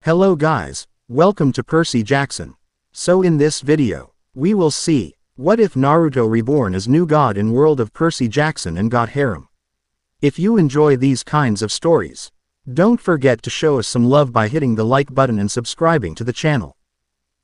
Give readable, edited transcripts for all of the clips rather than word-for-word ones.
Hello guys, welcome to Percy Jackson. So in this video, we will see, what if Naruto reborn as new god in world of Percy Jackson and got harem? If you enjoy these kinds of stories, don't forget to show us some love by hitting the like button and subscribing to the channel.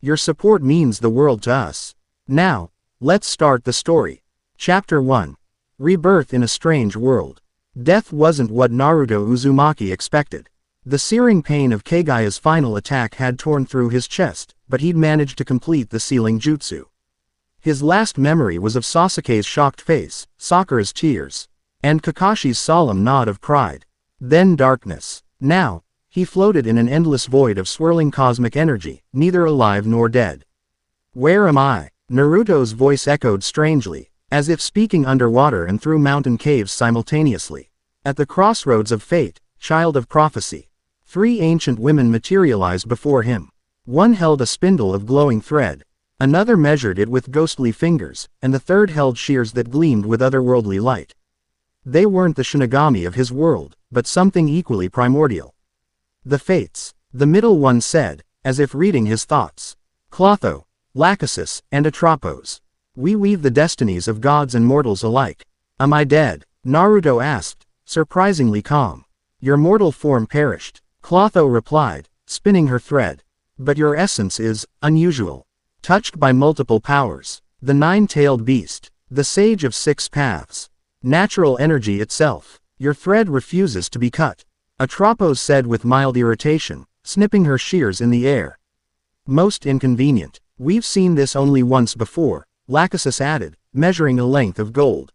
Your support means the world to us. Now, let's start the story. Chapter 1. Rebirth in a Strange World. Death wasn't what Naruto Uzumaki expected. The searing pain of Kagaya's final attack had torn through his chest, but he'd managed to complete the sealing jutsu. His last memory was of Sasuke's shocked face, Sakura's tears, and Kakashi's solemn nod of pride. Then darkness. Now, he floated in an endless void of swirling cosmic energy, neither alive nor dead. Where am I? Naruto's voice echoed strangely, as if speaking underwater and through mountain caves simultaneously. At the crossroads of fate, child of prophecy. Three ancient women materialized before him. One held a spindle of glowing thread. Another measured it with ghostly fingers, and the third held shears that gleamed with otherworldly light. They weren't the Shinigami of his world, but something equally primordial. The Fates, the middle one said, as if reading his thoughts. Clotho, Lachesis, and Atropos. We weave the destinies of gods and mortals alike. Am I dead? Naruto asked, surprisingly calm. Your mortal form perished. Clotho replied, spinning her thread. But your essence is unusual. Touched by multiple powers. The nine-tailed beast. The sage of six paths. Natural energy itself. Your thread refuses to be cut. Atropos said with mild irritation, snipping her shears in the air. Most inconvenient. We've seen this only once before, Lachesis added, measuring a length of gold.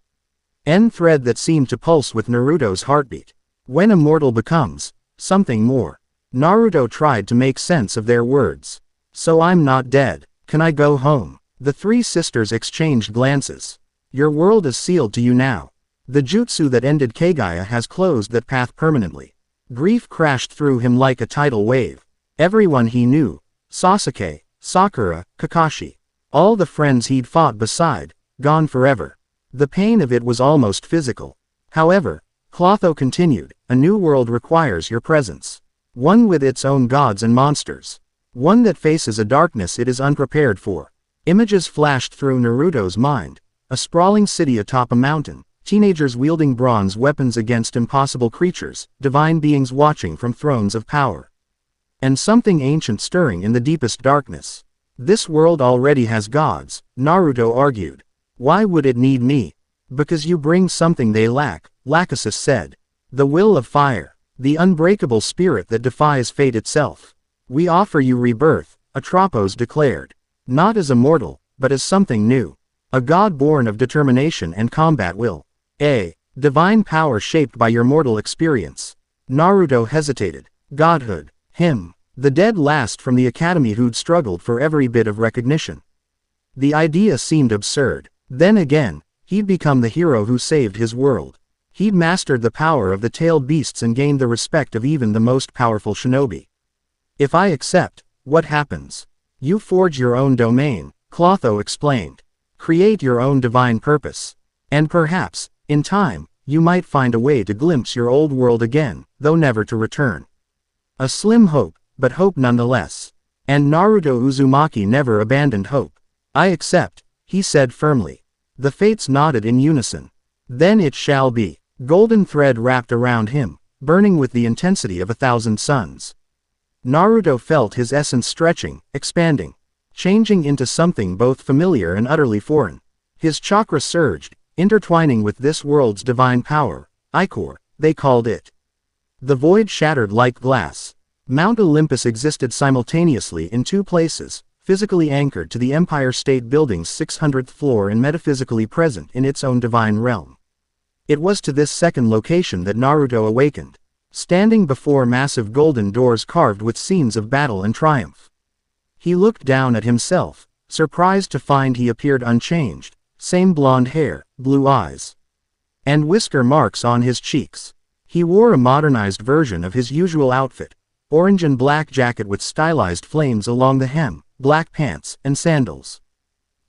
Thread that seemed to pulse with Naruto's heartbeat. When a mortal becomes something more. Naruto tried to make sense of their words. So I'm not dead. Can I go home? The three sisters exchanged glances. Your world is sealed to you now. The jutsu that ended Kagaya has closed that path permanently. Grief crashed through him like a tidal wave. Everyone he knew, Sasuke, Sakura, Kakashi, all the friends he'd fought beside, gone forever. The pain of it was almost physical. However, Clotho continued, a new world requires your presence. One with its own gods and monsters. One that faces a darkness it is unprepared for. Images flashed through Naruto's mind. A sprawling city atop a mountain, teenagers wielding bronze weapons against impossible creatures, divine beings watching from thrones of power. And something ancient stirring in the deepest darkness. This world already has gods, Naruto argued. Why would it need me? Because you bring something they lack, Lachesis said. The will of fire. The unbreakable spirit that defies fate itself. We offer you rebirth, Atropos declared. Not as a mortal, but as something new. A god born of determination and combat will. A divine power shaped by your mortal experience. Naruto hesitated. Godhood. Him. The dead last from the academy who'd struggled for every bit of recognition. The idea seemed absurd. Then again, he'd become the hero who saved his world. He'd mastered the power of the tailed beasts and gained the respect of even the most powerful shinobi. If I accept, what happens? You forge your own domain, Clotho explained. Create your own divine purpose. And perhaps, in time, you might find a way to glimpse your old world again, though never to return. A slim hope, but hope nonetheless. And Naruto Uzumaki never abandoned hope. I accept, he said firmly. The Fates nodded in unison. Then it shall be. Golden thread wrapped around him, burning with the intensity of 1,000 suns. Naruto felt his essence stretching, expanding, changing into something both familiar and utterly foreign. His chakra surged, intertwining with this world's divine power, Ichor, they called it. The void shattered like glass. Mount Olympus existed simultaneously in two places, physically anchored to the Empire State Building's 600th floor and metaphysically present in its own divine realm. It was to this second location that Naruto awakened, standing before massive golden doors carved with scenes of battle and triumph. He looked down at himself, surprised to find he appeared unchanged, same blonde hair, blue eyes, and whisker marks on his cheeks. He wore a modernized version of his usual outfit, orange and black jacket with stylized flames along the hem, black pants, and sandals.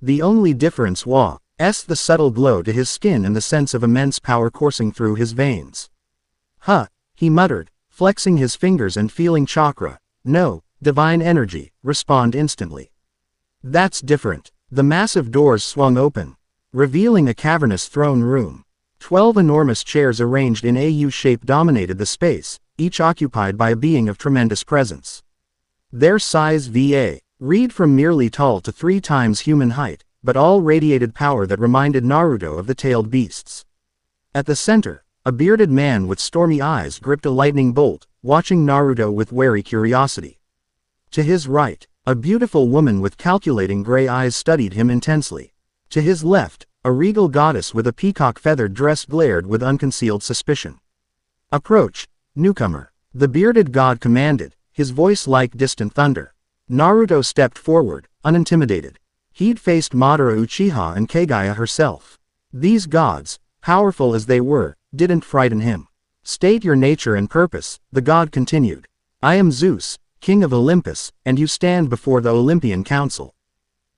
The only difference was the subtle glow to his skin and the sense of immense power coursing through his veins. Huh, he muttered, flexing his fingers and feeling chakra. No, divine energy, respond instantly. That's different. The massive doors swung open, revealing a cavernous throne room. 12 enormous chairs arranged in a U-shape dominated the space, each occupied by a being of tremendous presence. Their size varied from merely tall to 3 times human height, but all radiated power that reminded Naruto of the tailed beasts. At the center, a bearded man with stormy eyes gripped a lightning bolt, watching Naruto with wary curiosity. To his right, a beautiful woman with calculating gray eyes studied him intensely. To his left, a regal goddess with a peacock-feathered dress glared with unconcealed suspicion. "Approach, newcomer," the bearded god commanded, his voice like distant thunder. Naruto stepped forward, unintimidated. He'd faced Madara Uchiha and Kagaya herself. These gods, powerful as they were, didn't frighten him. "State your nature and purpose," the god continued. "I am Zeus, king of Olympus, and you stand before the Olympian Council."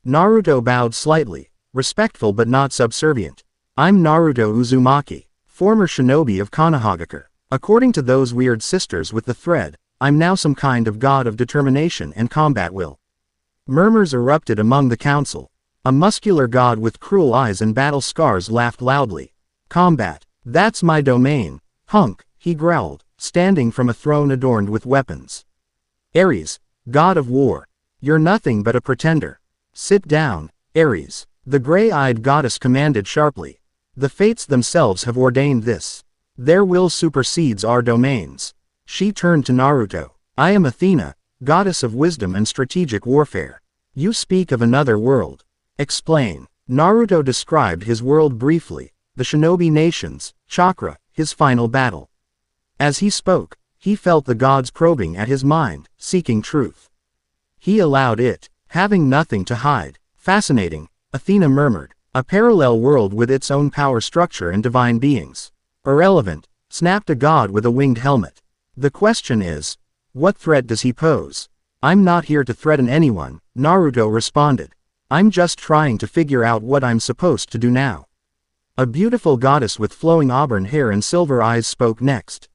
Naruto bowed slightly, respectful but not subservient. "I'm Naruto Uzumaki, former shinobi of Konohagakure. According to those weird sisters with the thread, I'm now some kind of god of determination and combat will." Murmurs erupted among the council. A muscular god with cruel eyes and battle scars laughed loudly. "Combat, that's my domain, hunk," he growled, standing from a throne adorned with weapons. "Ares, god of war. You're nothing but a pretender. Sit down, Ares," the gray-eyed goddess commanded sharply. "The fates themselves have ordained this. Their will supersedes our domains." She turned to Naruto. "I am Athena, goddess of wisdom and strategic warfare. You speak of another world. Explain." Naruto described his world briefly, the shinobi nations, chakra, his final battle. As he spoke, he felt the gods probing at his mind, seeking truth. He allowed it, having nothing to hide. "Fascinating," Athena murmured. "A parallel world with its own power structure and divine beings." "Irrelevant," snapped a god with a winged helmet. "The question is, what threat does he pose?" "I'm not here to threaten anyone," Naruto responded. "I'm just trying to figure out what I'm supposed to do now." A beautiful goddess with flowing auburn hair and silver eyes spoke next.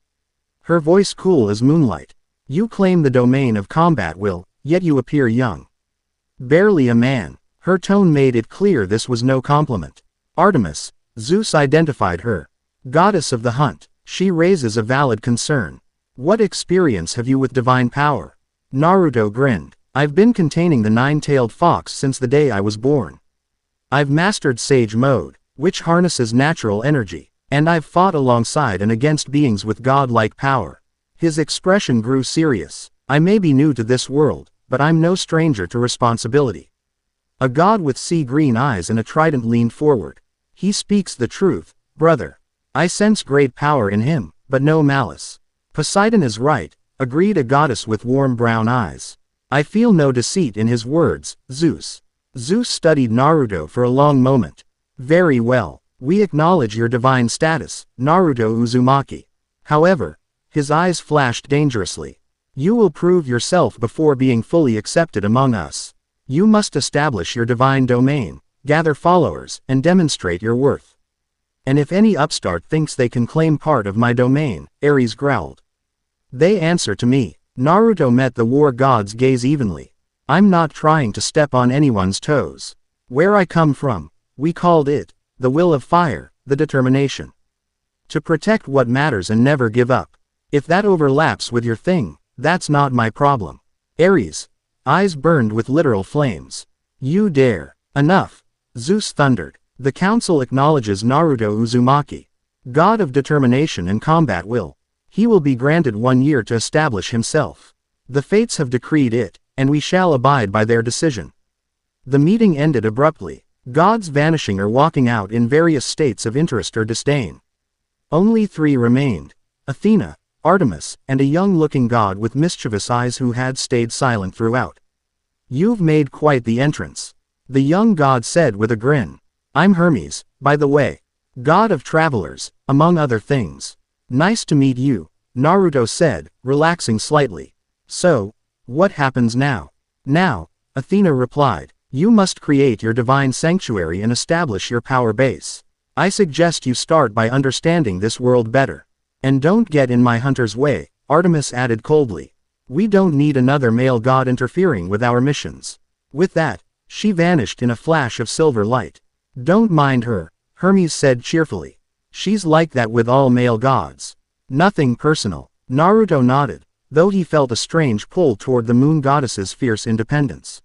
Her voice cool as moonlight. "You claim the domain of combat will, yet you appear young. Barely a man." Her tone made it clear this was no compliment. "Artemis," Zeus identified her. "Goddess of the hunt." She raises a valid concern. "What experience have you with divine power?" Naruto grinned. "I've been containing the 9-tailed fox since the day I was born. I've mastered Sage Mode, which harnesses natural energy, and I've fought alongside and against beings with god-like power." His expression grew serious. "I may be new to this world, but I'm no stranger to responsibility." A god with sea-green eyes and a trident leaned forward. "He speaks the truth, brother. I sense great power in him, but no malice." "Poseidon is right," agreed a goddess with warm brown eyes. "I feel no deceit in his words, Zeus." Zeus studied Naruto for a long moment. "Very well, we acknowledge your divine status, Naruto Uzumaki. However," his eyes flashed dangerously, "you will prove yourself before being fully accepted among us. You must establish your divine domain, gather followers, and demonstrate your worth." "And if any upstart thinks they can claim part of my domain," Ares growled, "they answer to me." Naruto met the war god's gaze evenly. "I'm not trying to step on anyone's toes. Where I come from, we called it the will of fire, the determination to protect what matters and never give up. If that overlaps with your thing, that's not my problem." Ares' eyes burned with literal flames. "You dare." "Enough," Zeus thundered. "The council acknowledges Naruto Uzumaki, god of determination and combat will. He will be granted 1 year to establish himself. The fates have decreed it, and we shall abide by their decision." The meeting ended abruptly, gods vanishing or walking out in various states of interest or disdain. Only 3 remained: Athena, Artemis, and a young-looking god with mischievous eyes who had stayed silent throughout. "You've made quite the entrance," the young god said with a grin. "I'm Hermes, by the way, god of travelers, among other things." "Nice to meet you," Naruto said, relaxing slightly. "So, what happens now?" "Now," Athena replied, "you must create your divine sanctuary and establish your power base. I suggest you start by understanding this world better. And don't get in my hunter's way," Artemis added coldly. We don't need another male god interfering with our missions. With that, she vanished in a flash of silver light. Don't mind her, Hermes said cheerfully. She's like that with all male gods. Nothing personal. Naruto nodded, though he felt a strange pull toward the moon goddess's fierce independence.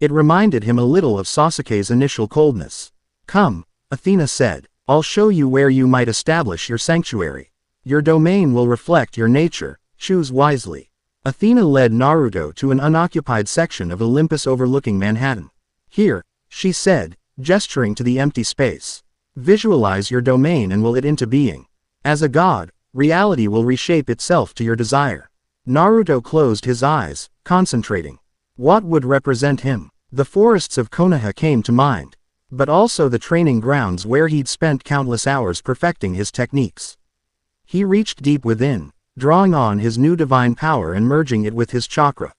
It reminded him a little of Sasuke's initial coldness. Come, Athena said, I'll show you where you might establish your sanctuary. Your domain will reflect your nature, choose wisely. Athena led Naruto to an unoccupied section of Olympus overlooking Manhattan. Here, she said, gesturing to the empty space. Visualize your domain and will it into being. As a god, reality will reshape itself to your desire. Naruto closed his eyes, concentrating. What would represent him? The forests of Konoha came to mind, but also the training grounds where he'd spent countless hours perfecting his techniques. He reached deep within, drawing on his new divine power and merging it with his chakra.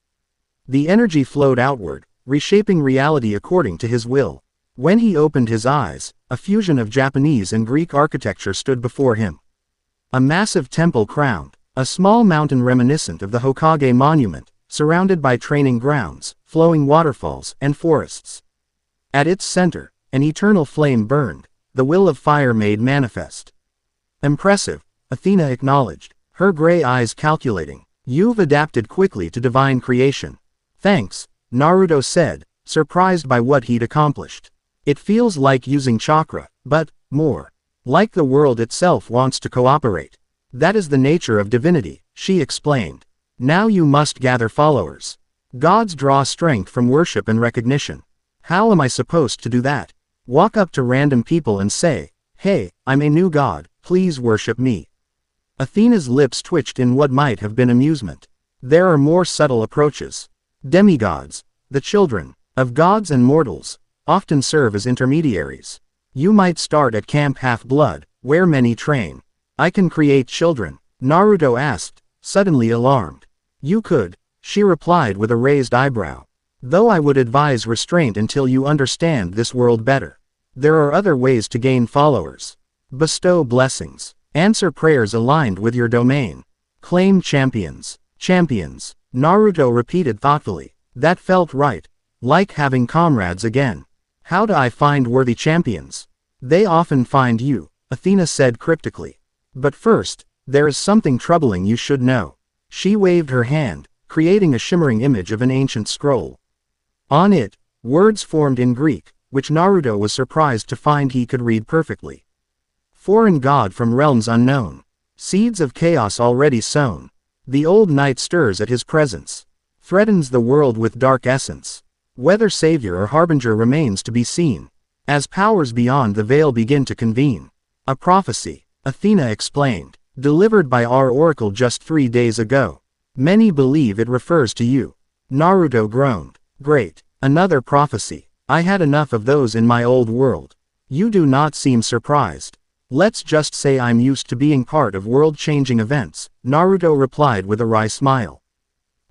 The energy flowed outward, reshaping reality according to his will. When he opened his eyes, a fusion of Japanese and Greek architecture stood before him. A massive temple crowned, a small mountain reminiscent of the Hokage monument, surrounded by training grounds, flowing waterfalls, and forests. At its center, an eternal flame burned, the will of fire made manifest. Impressive, Athena acknowledged, her gray eyes calculating. You've adapted quickly to divine creation. Thanks, Naruto said, surprised by what he'd accomplished. It feels like using chakra, but, more. Like the world itself wants to cooperate. That is the nature of divinity, she explained. Now you must gather followers. Gods draw strength from worship and recognition. How am I supposed to do that? Walk up to random people and say, hey, I'm a new god, please worship me. Athena's lips twitched in what might have been amusement. There are more subtle approaches. Demigods, the children of gods and mortals, often serve as intermediaries. You might start at Camp Half-Blood, where many train. I can create children, Naruto asked, suddenly alarmed. You could, she replied with a raised eyebrow. Though I would advise restraint until you understand this world better. There are other ways to gain followers. Bestow blessings. Answer prayers aligned with your domain. Claim champions. Champions, Naruto repeated thoughtfully. That felt right. Like having comrades again. How do I find worthy champions? They often find you, Athena said cryptically. But first, there is something troubling you should know. She waved her hand, creating a shimmering image of an ancient scroll. On it, words formed in Greek, which Naruto was surprised to find he could read perfectly. Foreign god from realms unknown. Seeds of chaos already sown. The old night stirs at his presence. Threatens the world with dark essence. Whether savior or harbinger remains to be seen. As powers beyond the veil begin to convene. A prophecy, Athena explained, delivered by our oracle just 3 days ago. Many believe it refers to you. Naruto groaned. Great, another prophecy. I had enough of those in my old world. You do not seem surprised. Let's just say I'm used to being part of world-changing events, Naruto replied with a wry smile.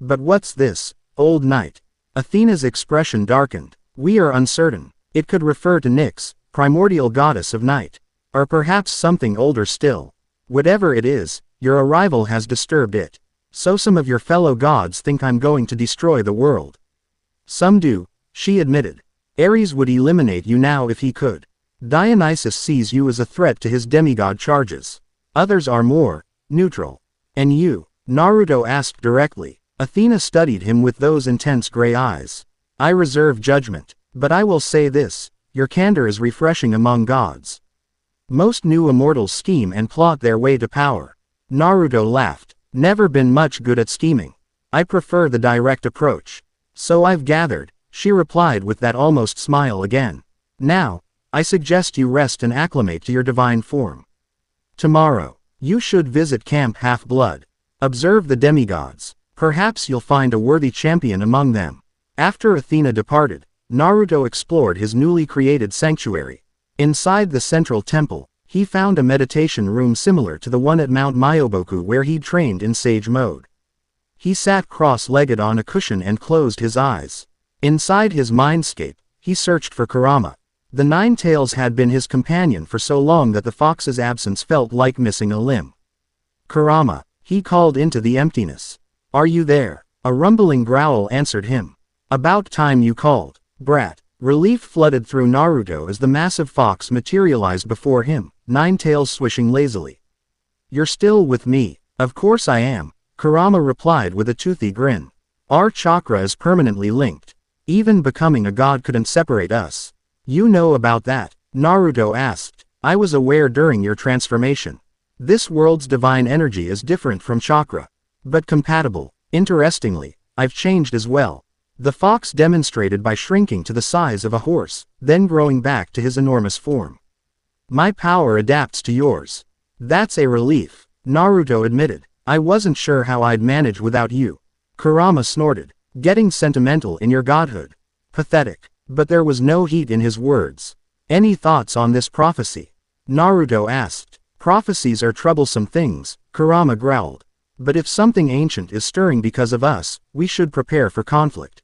But what's this, old night? Athena's expression darkened. We are uncertain. It could refer to Nyx, primordial goddess of night. Or perhaps something older still. Whatever it is, your arrival has disturbed it. So some of your fellow gods think I'm going to destroy the world. Some do, she admitted. Ares would eliminate you now if he could. Dionysus sees you as a threat to his demigod charges. Others are more neutral. And you? Naruto asked directly. Athena studied him with those intense gray eyes. I reserve judgment. But I will say this, your candor is refreshing among gods. Most new immortals scheme and plot their way to power. Naruto laughed. Never been much good at scheming. I prefer the direct approach. So I've gathered, she replied with that almost smile again. Now, I suggest you rest and acclimate to your divine form. Tomorrow, you should visit Camp Half-Blood. Observe the demigods. Perhaps you'll find a worthy champion among them. After Athena departed, Naruto explored his newly created sanctuary. Inside the central temple, he found a meditation room similar to the one at Mount Myoboku where he'd trained in sage mode. He sat cross-legged on a cushion and closed his eyes. Inside his mindscape, he searched for Kurama. The Nine Tails had been his companion for so long that the fox's absence felt like missing a limb. Kurama, he called into the emptiness. Are you there? A rumbling growl answered him. About time you called, brat. Relief flooded through Naruto as the massive fox materialized before him, nine tails swishing lazily. You're still with me. Of course I am, Kurama replied with a toothy grin. Our chakra is permanently linked. Even becoming a god couldn't separate us. You know about that? Naruto asked. I was aware during your transformation. This world's divine energy is different from chakra, but compatible. Interestingly, I've changed as well. The fox demonstrated by shrinking to the size of a horse, then growing back to his enormous form. My power adapts to yours. That's a relief, Naruto admitted. I wasn't sure how I'd manage without you. Kurama snorted. Getting sentimental in your godhood. Pathetic. But there was no heat in his words. Any thoughts on this prophecy? Naruto asked. Prophecies are troublesome things, Kurama growled. But if something ancient is stirring because of us, we should prepare for conflict.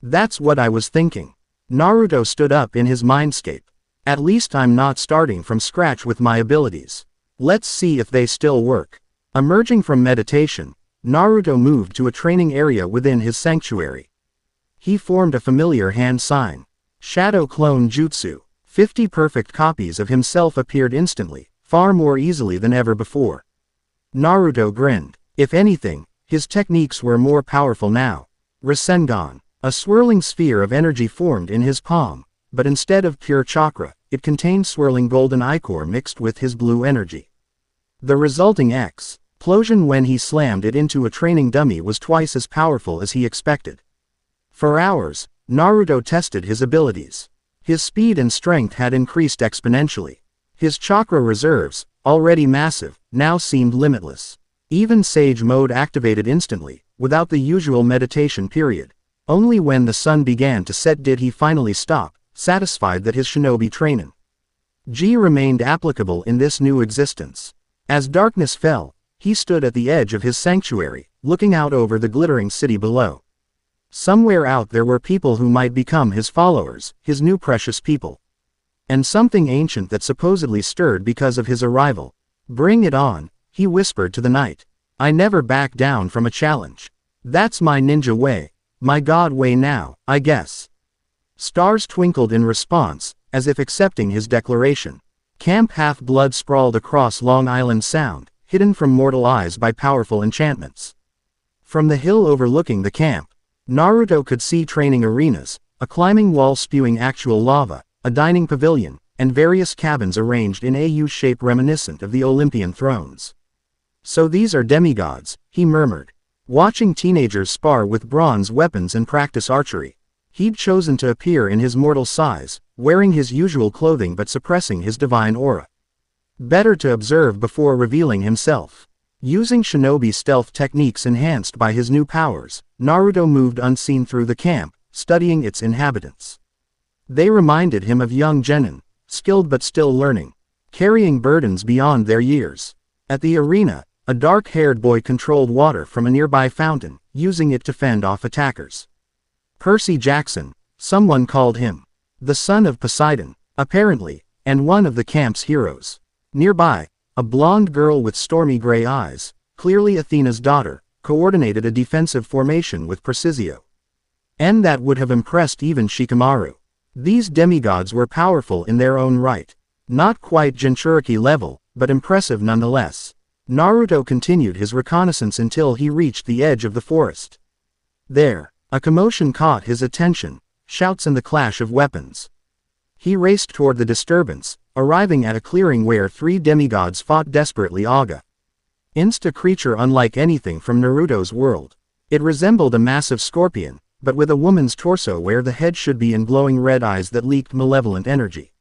That's what I was thinking. Naruto stood up in his mindscape. At least I'm not starting from scratch with my abilities. Let's see if they still work. Emerging from meditation, Naruto moved to a training area within his sanctuary. He formed a familiar hand sign. Shadow Clone Jutsu. 50 perfect copies of himself appeared instantly, far more easily than ever before. Naruto grinned. If anything, his techniques were more powerful now. Rasengan. A swirling sphere of energy formed in his palm, but instead of pure chakra, it contained swirling golden ichor mixed with his blue energy. The resulting explosion when he slammed it into a training dummy was twice as powerful as he expected. For hours, Naruto tested his abilities. His speed and strength had increased exponentially. His chakra reserves, already massive, now seemed limitless. Even Sage Mode activated instantly, without the usual meditation period. Only when the sun began to set did he finally stop, satisfied that his shinobi training remained applicable in this new existence. As darkness fell, he stood at the edge of his sanctuary, looking out over the glittering city below. Somewhere out there were people who might become his followers, his new precious people. And something ancient that supposedly stirred because of his arrival. Bring it on, he whispered to the night. I never back down from a challenge. That's my ninja way. My god way now, I guess. Stars twinkled in response, as if accepting his declaration. Camp Half-Blood sprawled across Long Island Sound, hidden from mortal eyes by powerful enchantments. From the hill overlooking the camp, Naruto could see training arenas, a climbing wall spewing actual lava, a dining pavilion, and various cabins arranged in a U-shape reminiscent of the Olympian thrones. So these are demigods, he murmured. Watching teenagers spar with bronze weapons and practice archery. He'd chosen to appear in his mortal size, wearing his usual clothing but suppressing his divine aura. Better to observe before revealing himself. Using shinobi stealth techniques enhanced by his new powers, Naruto moved unseen through the camp, studying its inhabitants. They reminded him of young genin, skilled but still learning, carrying burdens beyond their years. At the arena, a dark-haired boy controlled water from a nearby fountain, using it to fend off attackers. Percy Jackson, someone called him. The son of Poseidon, apparently, and one of the camp's heroes. Nearby, a blonde girl with stormy gray eyes, clearly Athena's daughter, coordinated a defensive formation with precision. And that would have impressed even Shikamaru. These demigods were powerful in their own right. Not quite Jinchuriki level, but impressive nonetheless. Naruto continued his reconnaissance until he reached the edge of the forest. There, a commotion caught his attention, shouts and the clash of weapons. He raced toward the disturbance, arriving at a clearing where three demigods fought desperately. Insta creature unlike anything from Naruto's world. It resembled a massive scorpion, but with a woman's torso where the head should be and glowing red eyes that leaked malevolent energy.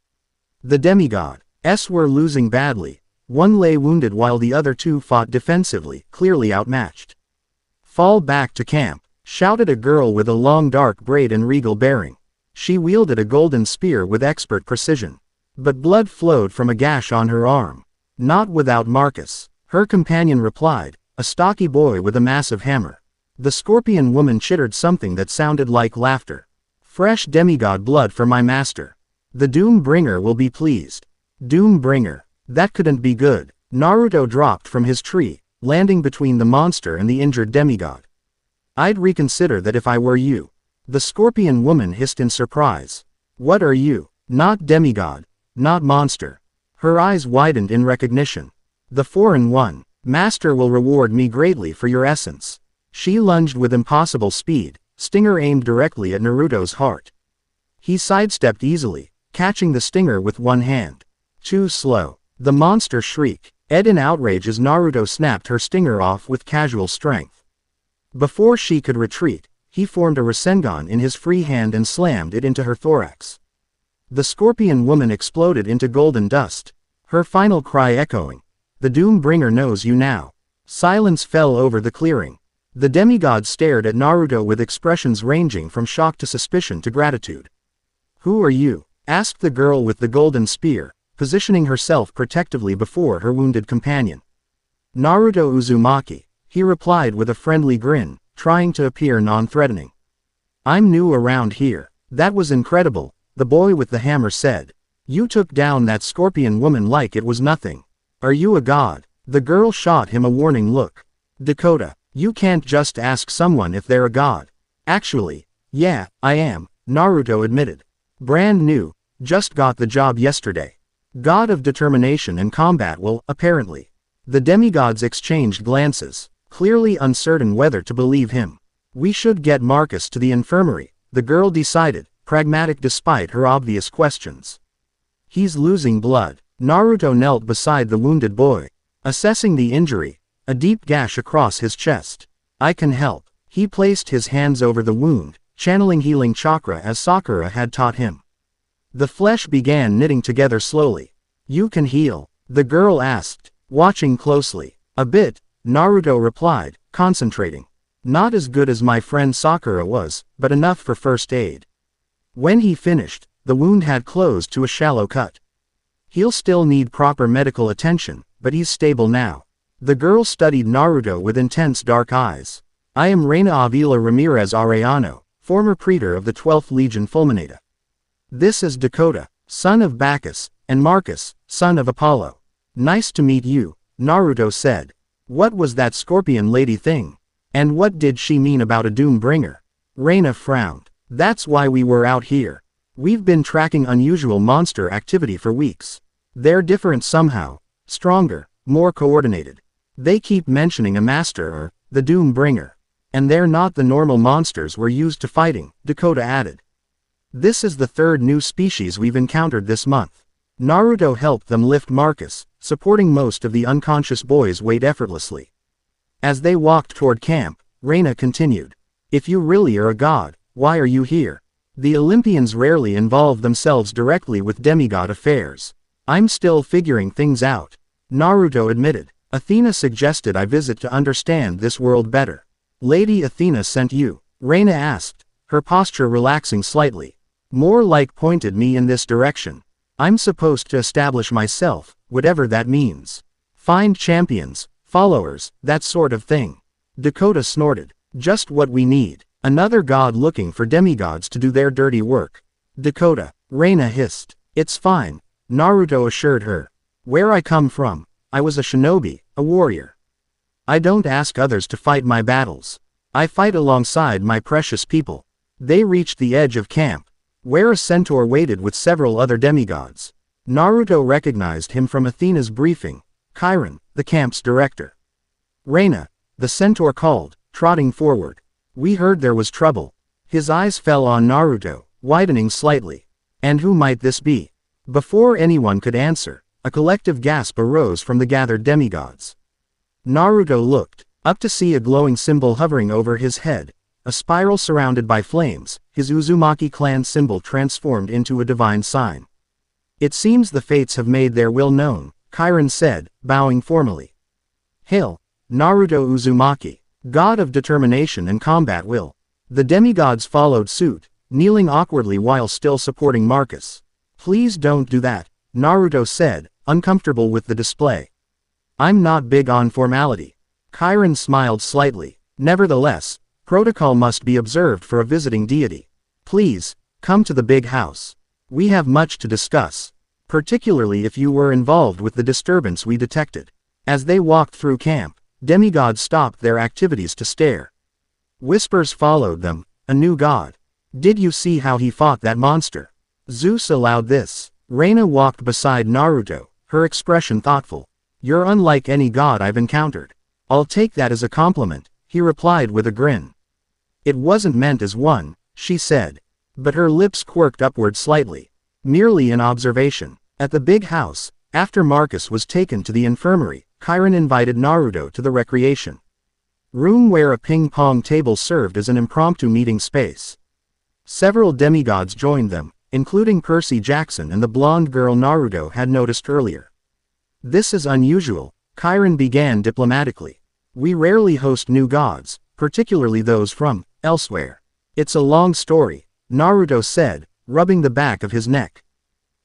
The demigods were losing badly. One lay wounded while the other two fought defensively, clearly outmatched. Fall back to camp, shouted a girl with a long dark braid and regal bearing. She wielded a golden spear with expert precision. But blood flowed from a gash on her arm. Not without Marcus, her companion replied, a stocky boy with a massive hammer. The scorpion woman chittered something that sounded like laughter. Fresh demigod blood for my master. The Doom Bringer will be pleased. Doom Bringer. That couldn't be good. Naruto dropped from his tree, landing between the monster and the injured demigod. I'd reconsider that if I were you. The scorpion woman hissed in surprise. What are you? Not demigod. Not monster. Her eyes widened in recognition. The foreign one. Master will reward me greatly for your essence. She lunged with impossible speed, stinger aimed directly at Naruto's heart. He sidestepped easily, catching the stinger with one hand. Too slow. The monster shrieked, in outrage as Naruto snapped her stinger off with casual strength. Before she could retreat, he formed a Rasengan in his free hand and slammed it into her thorax. The scorpion woman exploded into golden dust, her final cry echoing, "The Doombringer knows you now." Silence fell over the clearing. The demigod stared at Naruto with expressions ranging from shock to suspicion to gratitude. "Who are you?" asked the girl with the golden spear, positioning herself protectively before her wounded companion. "Naruto Uzumaki," he replied with a friendly grin, trying to appear non-threatening. "I'm new around here." "That was incredible," the boy with the hammer said. "You took down that scorpion woman like it was nothing. Are you a god?" The girl shot him a warning look. "Dakota, you can't just ask someone if they're a god." "Actually, yeah, I am," Naruto admitted. "Brand new, just got the job yesterday. God of determination and combat will, apparently." The demigods exchanged glances, clearly uncertain whether to believe him. "We should get Marcus to the infirmary," the girl decided, pragmatic despite her obvious questions. "He's losing blood." Naruto knelt beside the wounded boy, assessing the injury, a deep gash across his chest. "I can help." He placed his hands over the wound, channeling healing chakra as Sakura had taught him. The flesh began knitting together slowly. "You can heal?" the girl asked, watching closely. "A bit," Naruto replied, concentrating. "Not as good as my friend Sakura was, but enough for first aid." When he finished, the wound had closed to a shallow cut. "He'll still need proper medical attention, but he's stable now." The girl studied Naruto with intense dark eyes. "I am Reina Avila Ramirez Arellano, former praetor of the 12th Legion Fulminata. This is Dakota, son of Bacchus, and Marcus, son of Apollo." "Nice to meet you," Naruto said. "What was that scorpion lady thing? And what did she mean about a Doombringer?" Reina frowned. "That's why we were out here. We've been tracking unusual monster activity for weeks. They're different somehow, stronger, more coordinated. They keep mentioning a master or the Doombringer. And they're not the normal monsters we're used to fighting," Dakota added. "This is the third new species we've encountered this month." Naruto helped them lift Marcus, supporting most of the unconscious boy's weight effortlessly. As they walked toward camp, Reina continued. "If you really are a god, why are you here? The Olympians rarely involve themselves directly with demigod affairs." "I'm still figuring things out," Naruto admitted. "Athena suggested I visit to understand this world better." "Lady Athena sent you?" Reina asked, her posture relaxing slightly. "More like pointed me in this direction. I'm supposed to establish myself, whatever that means. Find champions, followers, that sort of thing." Dakota snorted. "Just what we need. Another god looking for demigods to do their dirty work." "Dakota," Reina hissed. "It's fine," Naruto assured her. "Where I come from, I was a shinobi, a warrior. I don't ask others to fight my battles. I fight alongside my precious people." They reached the edge of camp, where a centaur waited with several other demigods. Naruto recognized him from Athena's briefing, Chiron, the camp's director. "Reina," the centaur called, trotting forward. "We heard there was trouble." His eyes fell on Naruto, widening slightly. "And who might this be?" Before anyone could answer, a collective gasp arose from the gathered demigods. Naruto looked up to see a glowing symbol hovering over his head, a spiral surrounded by flames, his Uzumaki clan symbol transformed into a divine sign. "It seems the fates have made their will known," Chiron said, bowing formally. "Hail, Naruto Uzumaki, god of determination and combat will." The demigods followed suit, kneeling awkwardly while still supporting Marcus. "Please don't do that," Naruto said, uncomfortable with the display. "I'm not big on formality." Chiron smiled slightly. "Nevertheless, protocol must be observed for a visiting deity. Please, come to the big house. We have much to discuss, particularly if you were involved with the disturbance we detected." As they walked through camp, demigods stopped their activities to stare. Whispers followed them. A new god. Did you see how he fought that monster? Zeus allowed this. Reina walked beside Naruto, her expression thoughtful. You're unlike any god I've encountered. I'll take that as a compliment, he replied with a grin. It wasn't meant as one, she said. But her lips quirked upward slightly. Merely an observation. At the big house, after Marcus was taken to the infirmary, Chiron invited Naruto to the recreation room where a ping-pong table served as an impromptu meeting space. Several demigods joined them, including Percy Jackson and the blonde girl Naruto had noticed earlier. This is unusual, Chiron began diplomatically. We rarely host new gods, particularly those from elsewhere. It's a long story, Naruto said, rubbing the back of his neck.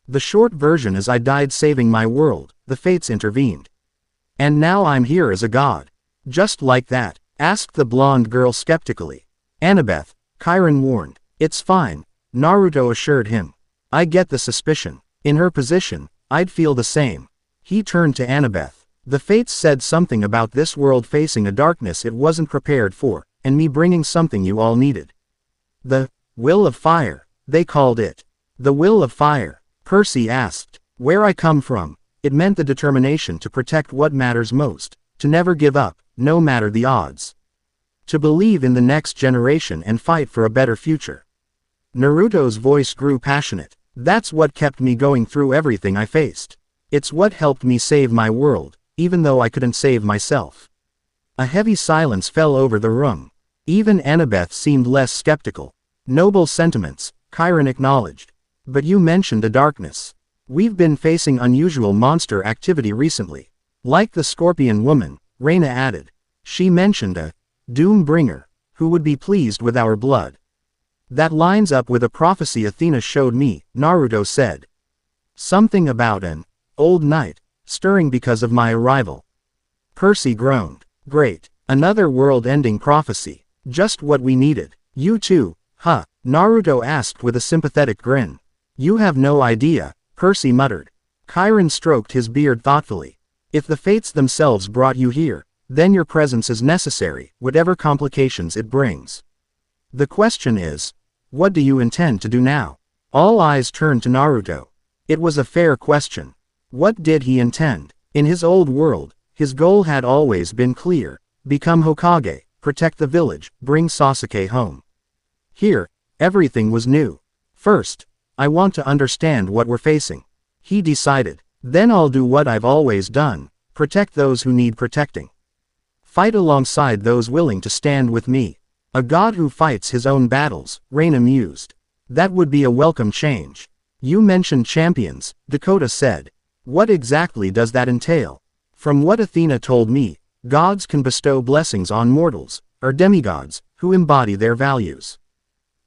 The short version is I died saving my world, the fates intervened. And now I'm here as a god. Just like that? Asked the blonde girl skeptically. Annabeth, Chiron warned. It's fine, Naruto assured him. I get the suspicion. In her position, I'd feel the same. He turned to Annabeth. The fates said something about this world facing a darkness it wasn't prepared for, and me bringing something you all needed. The will of fire, they called it. The will of fire, Percy asked. Where I come from, it meant the determination to protect what matters most, to never give up, no matter the odds. To believe in the next generation and fight for a better future. Naruto's voice grew passionate. That's what kept me going through everything I faced. It's what helped me save my world, even though I couldn't save myself. A heavy silence fell over the room. Even Annabeth seemed less skeptical. Noble sentiments, Chiron acknowledged. But you mentioned a darkness. We've been facing unusual monster activity recently. Like the scorpion woman, Reina added. She mentioned a doom bringer, who would be pleased with our blood. That lines up with a prophecy Athena showed me, Naruto said. Something about an old knight, stirring because of my arrival. Percy groaned. Great, another world-ending prophecy. Just what we needed. You too, huh? Naruto asked with a sympathetic grin. You have no idea, Percy muttered. Chiron stroked his beard thoughtfully. If the fates themselves brought you here, then your presence is necessary, whatever complications it brings. The question is, what do you intend to do now? All eyes turned to Naruto. It was a fair question. What did he intend? In his old world, his goal had always been clear. Become Hokage, protect the village, bring Sasuke home. Here, everything was new. First, I want to understand what we're facing. He decided. Then I'll do what I've always done, protect those who need protecting. Fight alongside those willing to stand with me. A god who fights his own battles, Reina mused. That would be a welcome change. You mentioned champions, Dakota said. What exactly does that entail? From what Athena told me, gods can bestow blessings on mortals, or demigods, who embody their values.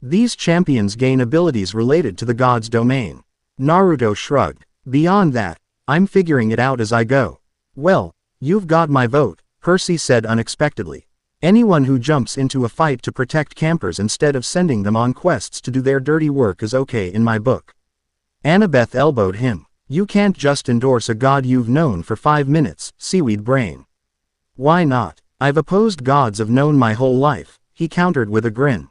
These champions gain abilities related to the god's domain. Naruto shrugged. Beyond that, I'm figuring it out as I go. Well, you've got my vote, Percy said unexpectedly. Anyone who jumps into a fight to protect campers instead of sending them on quests to do their dirty work is okay in my book. Annabeth elbowed him. You can't just endorse a god you've known for 5 minutes, seaweed brain. Why not? I've opposed gods I've known my whole life, he countered with a grin.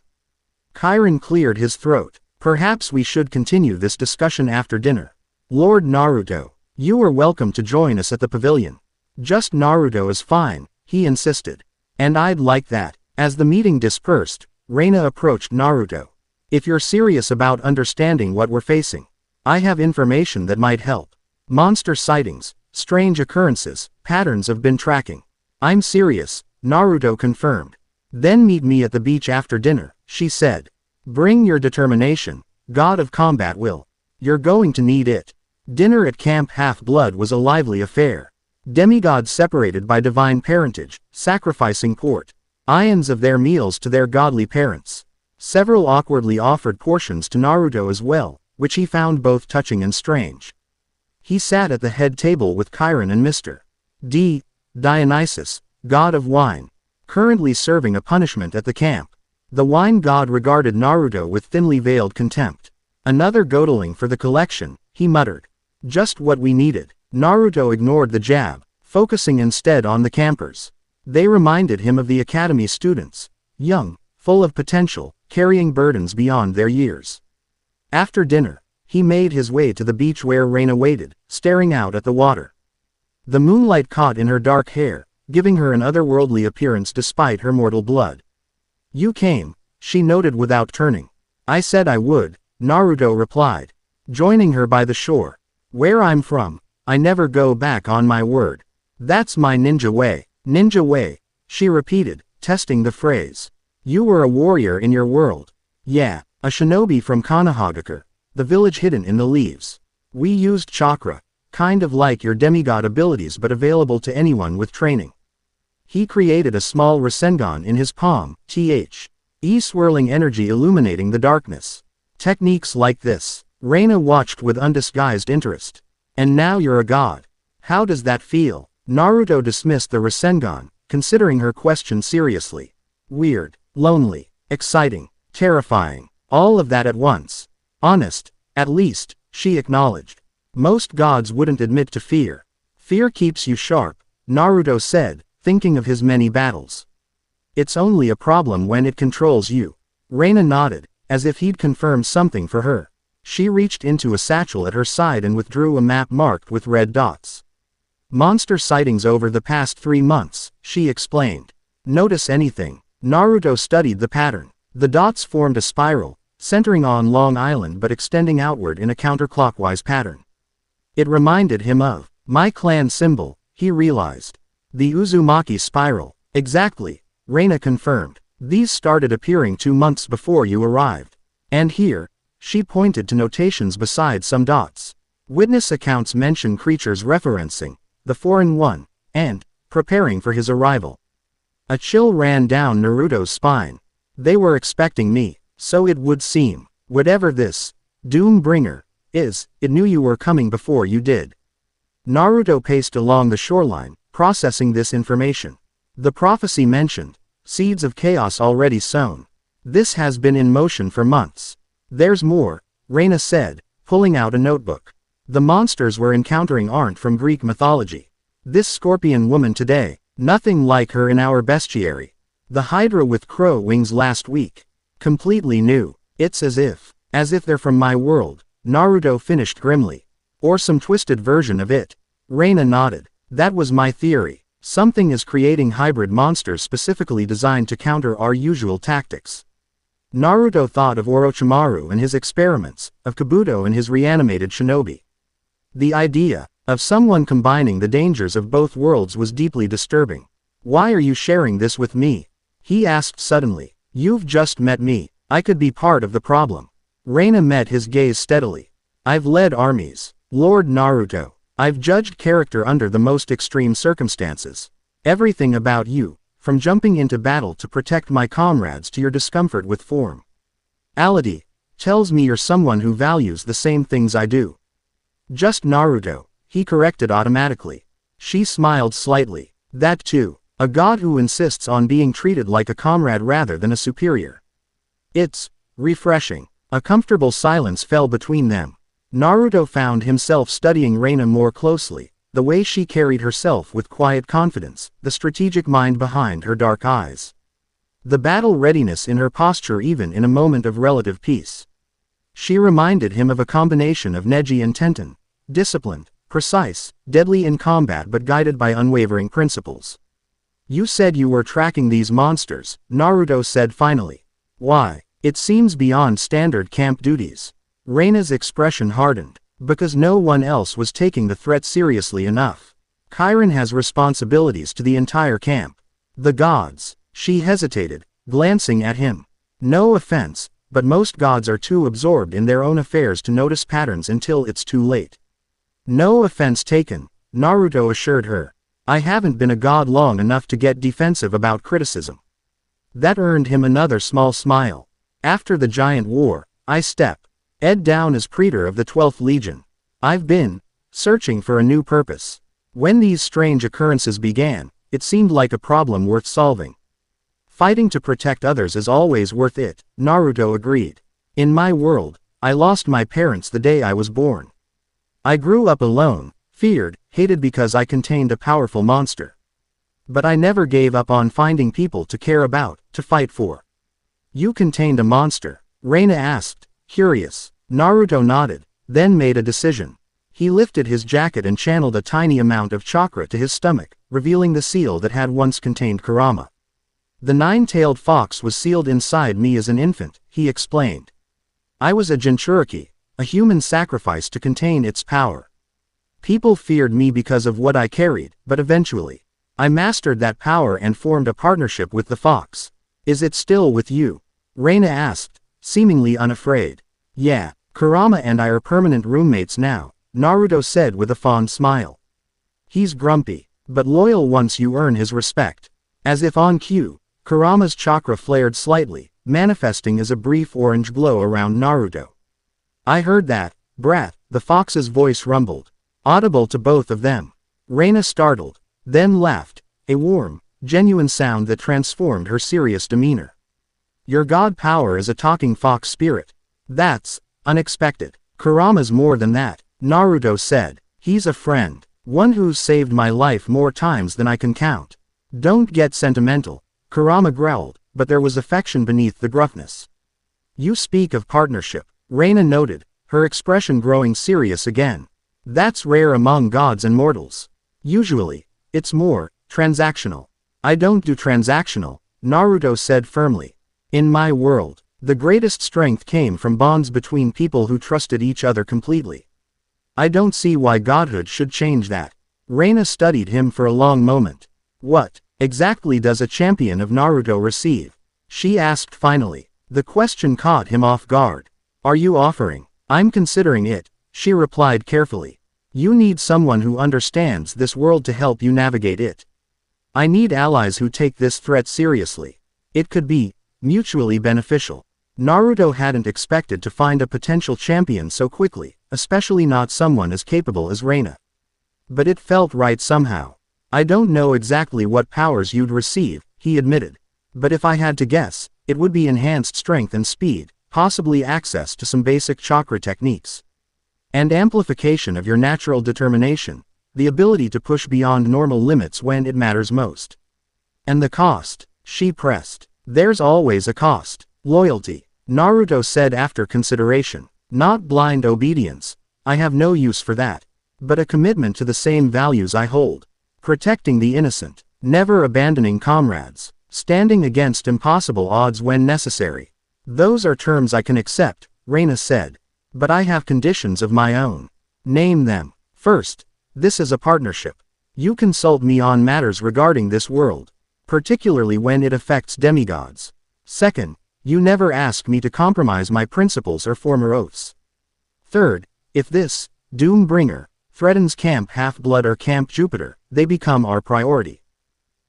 Chiron cleared his throat. Perhaps we should continue this discussion after dinner. Lord Naruto, you are welcome to join us at the pavilion. Just Naruto is fine, he insisted. And I'd like that. As the meeting dispersed, Reina approached Naruto. If you're serious about understanding what we're facing, I have information that might help. Monster sightings, strange occurrences, patterns I've been tracking. I'm serious, Naruto confirmed. Then meet me at the beach after dinner, she said. Bring your determination, god of combat will. You're going to need it. Dinner at Camp Half-Blood was a lively affair. Demigods separated by divine parentage, sacrificing portions of their meals to their godly parents. Several awkwardly offered portions to Naruto as well, which he found both touching and strange. He sat at the head table with Chiron and Mr. Dionysus, god of wine, currently serving a punishment at the camp. The wine god regarded Naruto with thinly veiled contempt. Another godling for the collection, he muttered. Just what we needed. Naruto ignored the jab, focusing instead on the campers. They reminded him of the academy students. Young, full of potential, carrying burdens beyond their years. After dinner, he made his way to the beach where Reina waited, staring out at the water. The moonlight caught in her dark hair, giving her an otherworldly appearance despite her mortal blood. "You came," she noted without turning. "I said I would," Naruto replied, joining her by the shore. "Where I'm from, I never go back on my word. That's my ninja way." "Ninja way," she repeated, testing the phrase. "You were a warrior in your world." "Yeah, a shinobi from Konohagakure, the village hidden in the leaves. We used chakra, kind of like your demigod abilities but available to anyone with training." He created a small Rasengan in his palm, swirling energy illuminating the darkness. "Techniques like this," Reina watched with undisguised interest. "And now you're a god. How does that feel?" Naruto dismissed the Rasengan, considering her question seriously. "Weird, lonely, exciting, terrifying, all of that at once. Honest, at least," she acknowledged. "Most gods wouldn't admit to fear. Fear keeps you sharp," Naruto said, thinking of his many battles. "It's only a problem when it controls you." Reina nodded, as if he'd confirmed something for her. She reached into a satchel at her side and withdrew a map marked with red dots. "Monster sightings over the past 3 months," she explained. "Notice anything?" Naruto studied the pattern. The dots formed a spiral, centering on Long Island but extending outward in a counterclockwise pattern. It reminded him of my clan symbol, he realized. "The Uzumaki spiral." "Exactly," Reina confirmed. "These started appearing 2 months before you arrived. And here," she pointed to notations beside some dots. "Witness accounts mention creatures referencing the foreign one, and preparing for his arrival." A chill ran down Naruto's spine. They were expecting me, so it would seem. Whatever this doom bringer is, it knew you were coming before you did. Naruto paced along the shoreline, processing this information. The prophecy mentioned seeds of chaos already sown. This has been in motion for months. "There's more," Reina said, pulling out a notebook. "The monsters we're encountering aren't from Greek mythology. This scorpion woman today, nothing like her in our bestiary. The hydra with crow wings last week. Completely new. It's as if they're from my world," Naruto finished grimly. "Or some twisted version of it." Reina nodded. "That was my theory. Something is creating hybrid monsters specifically designed to counter our usual tactics." Naruto thought of Orochimaru and his experiments, of Kabuto and his reanimated shinobi. The idea of someone combining the dangers of both worlds was deeply disturbing. "Why are you sharing this with me?" he asked suddenly. "You've just met me. I could be part of the problem." Reina met his gaze steadily. "I've led armies, Lord Naruto. I've judged character under the most extreme circumstances. Everything about you, from jumping into battle to protect my comrades to your discomfort with form ality, tells me you're someone who values the same things I do." "Just Naruto," he corrected automatically. She smiled slightly. "That too. A god who insists on being treated like a comrade rather than a superior. It's refreshing." A comfortable silence fell between them. Naruto found himself studying Reina more closely, the way she carried herself with quiet confidence, the strategic mind behind her dark eyes. The battle readiness in her posture even in a moment of relative peace. She reminded him of a combination of Neji and Tenten, disciplined, precise, deadly in combat but guided by unwavering principles. "You said you were tracking these monsters," Naruto said finally. "Why? It seems beyond standard camp duties." Reina's expression hardened. "Because no one else was taking the threat seriously enough. Chiron has responsibilities to the entire camp. The gods." She hesitated, glancing at him. "No offense, but most gods are too absorbed in their own affairs to notice patterns until it's too late." "No offense taken," Naruto assured her. "I haven't been a god long enough to get defensive about criticism." That earned him another small smile. "After the giant war, I stepped down as praetor of the 12th Legion. I've been searching for a new purpose. When these strange occurrences began, it seemed like a problem worth solving." "Fighting to protect others is always worth it," Naruto agreed. "In my world, I lost my parents the day I was born. I grew up alone, feared, hated because I contained a powerful monster. But I never gave up on finding people to care about, to fight for. You contained a monster, Reina asked, curious. Naruto nodded, then made a decision. He lifted his jacket and channeled a tiny amount of chakra to his stomach, revealing the seal that had once contained Kurama. The nine-tailed fox was sealed inside me as an infant, he explained. I was a Jinchuriki, a human sacrifice to contain its power. People feared me because of what I carried, but eventually, I mastered that power and formed a partnership with the fox. Is it still with you? Reina asked, seemingly unafraid. Yeah, Kurama and I are permanent roommates now, Naruto said with a fond smile. He's grumpy, but loyal once you earn his respect. As if on cue, Kurama's chakra flared slightly, manifesting as a brief orange glow around Naruto. I heard that, brat, the fox's voice rumbled, audible to both of them. Reina startled, then laughed, a warm, genuine sound that transformed her serious demeanor. Your god power is a talking fox spirit. That's unexpected. Kurama's more than that, Naruto said. He's a friend, one who's saved my life more times than I can count. Don't get sentimental, Kurama growled, but there was affection beneath the gruffness. You speak of partnership, Reina noted, her expression growing serious again. That's rare among gods and mortals. Usually, it's more transactional. I don't do transactional, Naruto said firmly. In my world, the greatest strength came from bonds between people who trusted each other completely. I don't see why godhood should change that. Reina studied him for a long moment. What exactly does a champion of Naruto receive? She asked finally. The question caught him off guard. Are you offering? I'm considering it, she replied carefully. You need someone who understands this world to help you navigate it. I need allies who take this threat seriously. It could be mutually beneficial. Naruto hadn't expected to find a potential champion so quickly, especially not someone as capable as Reina. But it felt right somehow. I don't know exactly what powers you'd receive, he admitted. But if I had to guess, it would be enhanced strength and speed, possibly access to some basic chakra techniques. And amplification of your natural determination, the ability to push beyond normal limits when it matters most. And the cost, she pressed. There's always a cost. Loyalty, Naruto said after consideration. Not blind obedience. I have no use for that. But a commitment to the same values I hold. Protecting the innocent. Never abandoning comrades. Standing against impossible odds when necessary. Those are terms I can accept, Reina said. But I have conditions of my own. Name them. First, this is a partnership. You consult me on matters regarding this world, particularly when it affects demigods. Second, you never ask me to compromise my principles or former oaths. Third, if this Doombringer threatens Camp Half-Blood or Camp Jupiter, they become our priority.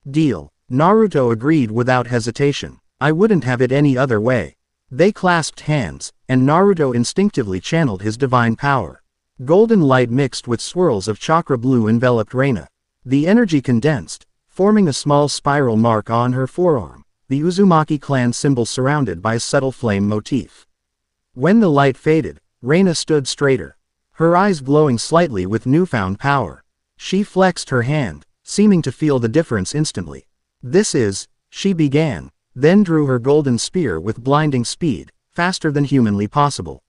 Deal. Naruto agreed without hesitation. I wouldn't have it any other way. They clasped hands, and Naruto instinctively channeled his divine power. Golden light mixed with swirls of chakra blue enveloped Reina. The energy condensed, forming a small spiral mark on her forearm, the Uzumaki clan symbol surrounded by a subtle flame motif. When the light faded, Reina stood straighter, her eyes glowing slightly with newfound power. She flexed her hand, seeming to feel the difference instantly. This is, she began, then drew her golden spear with blinding speed, faster than humanly possible.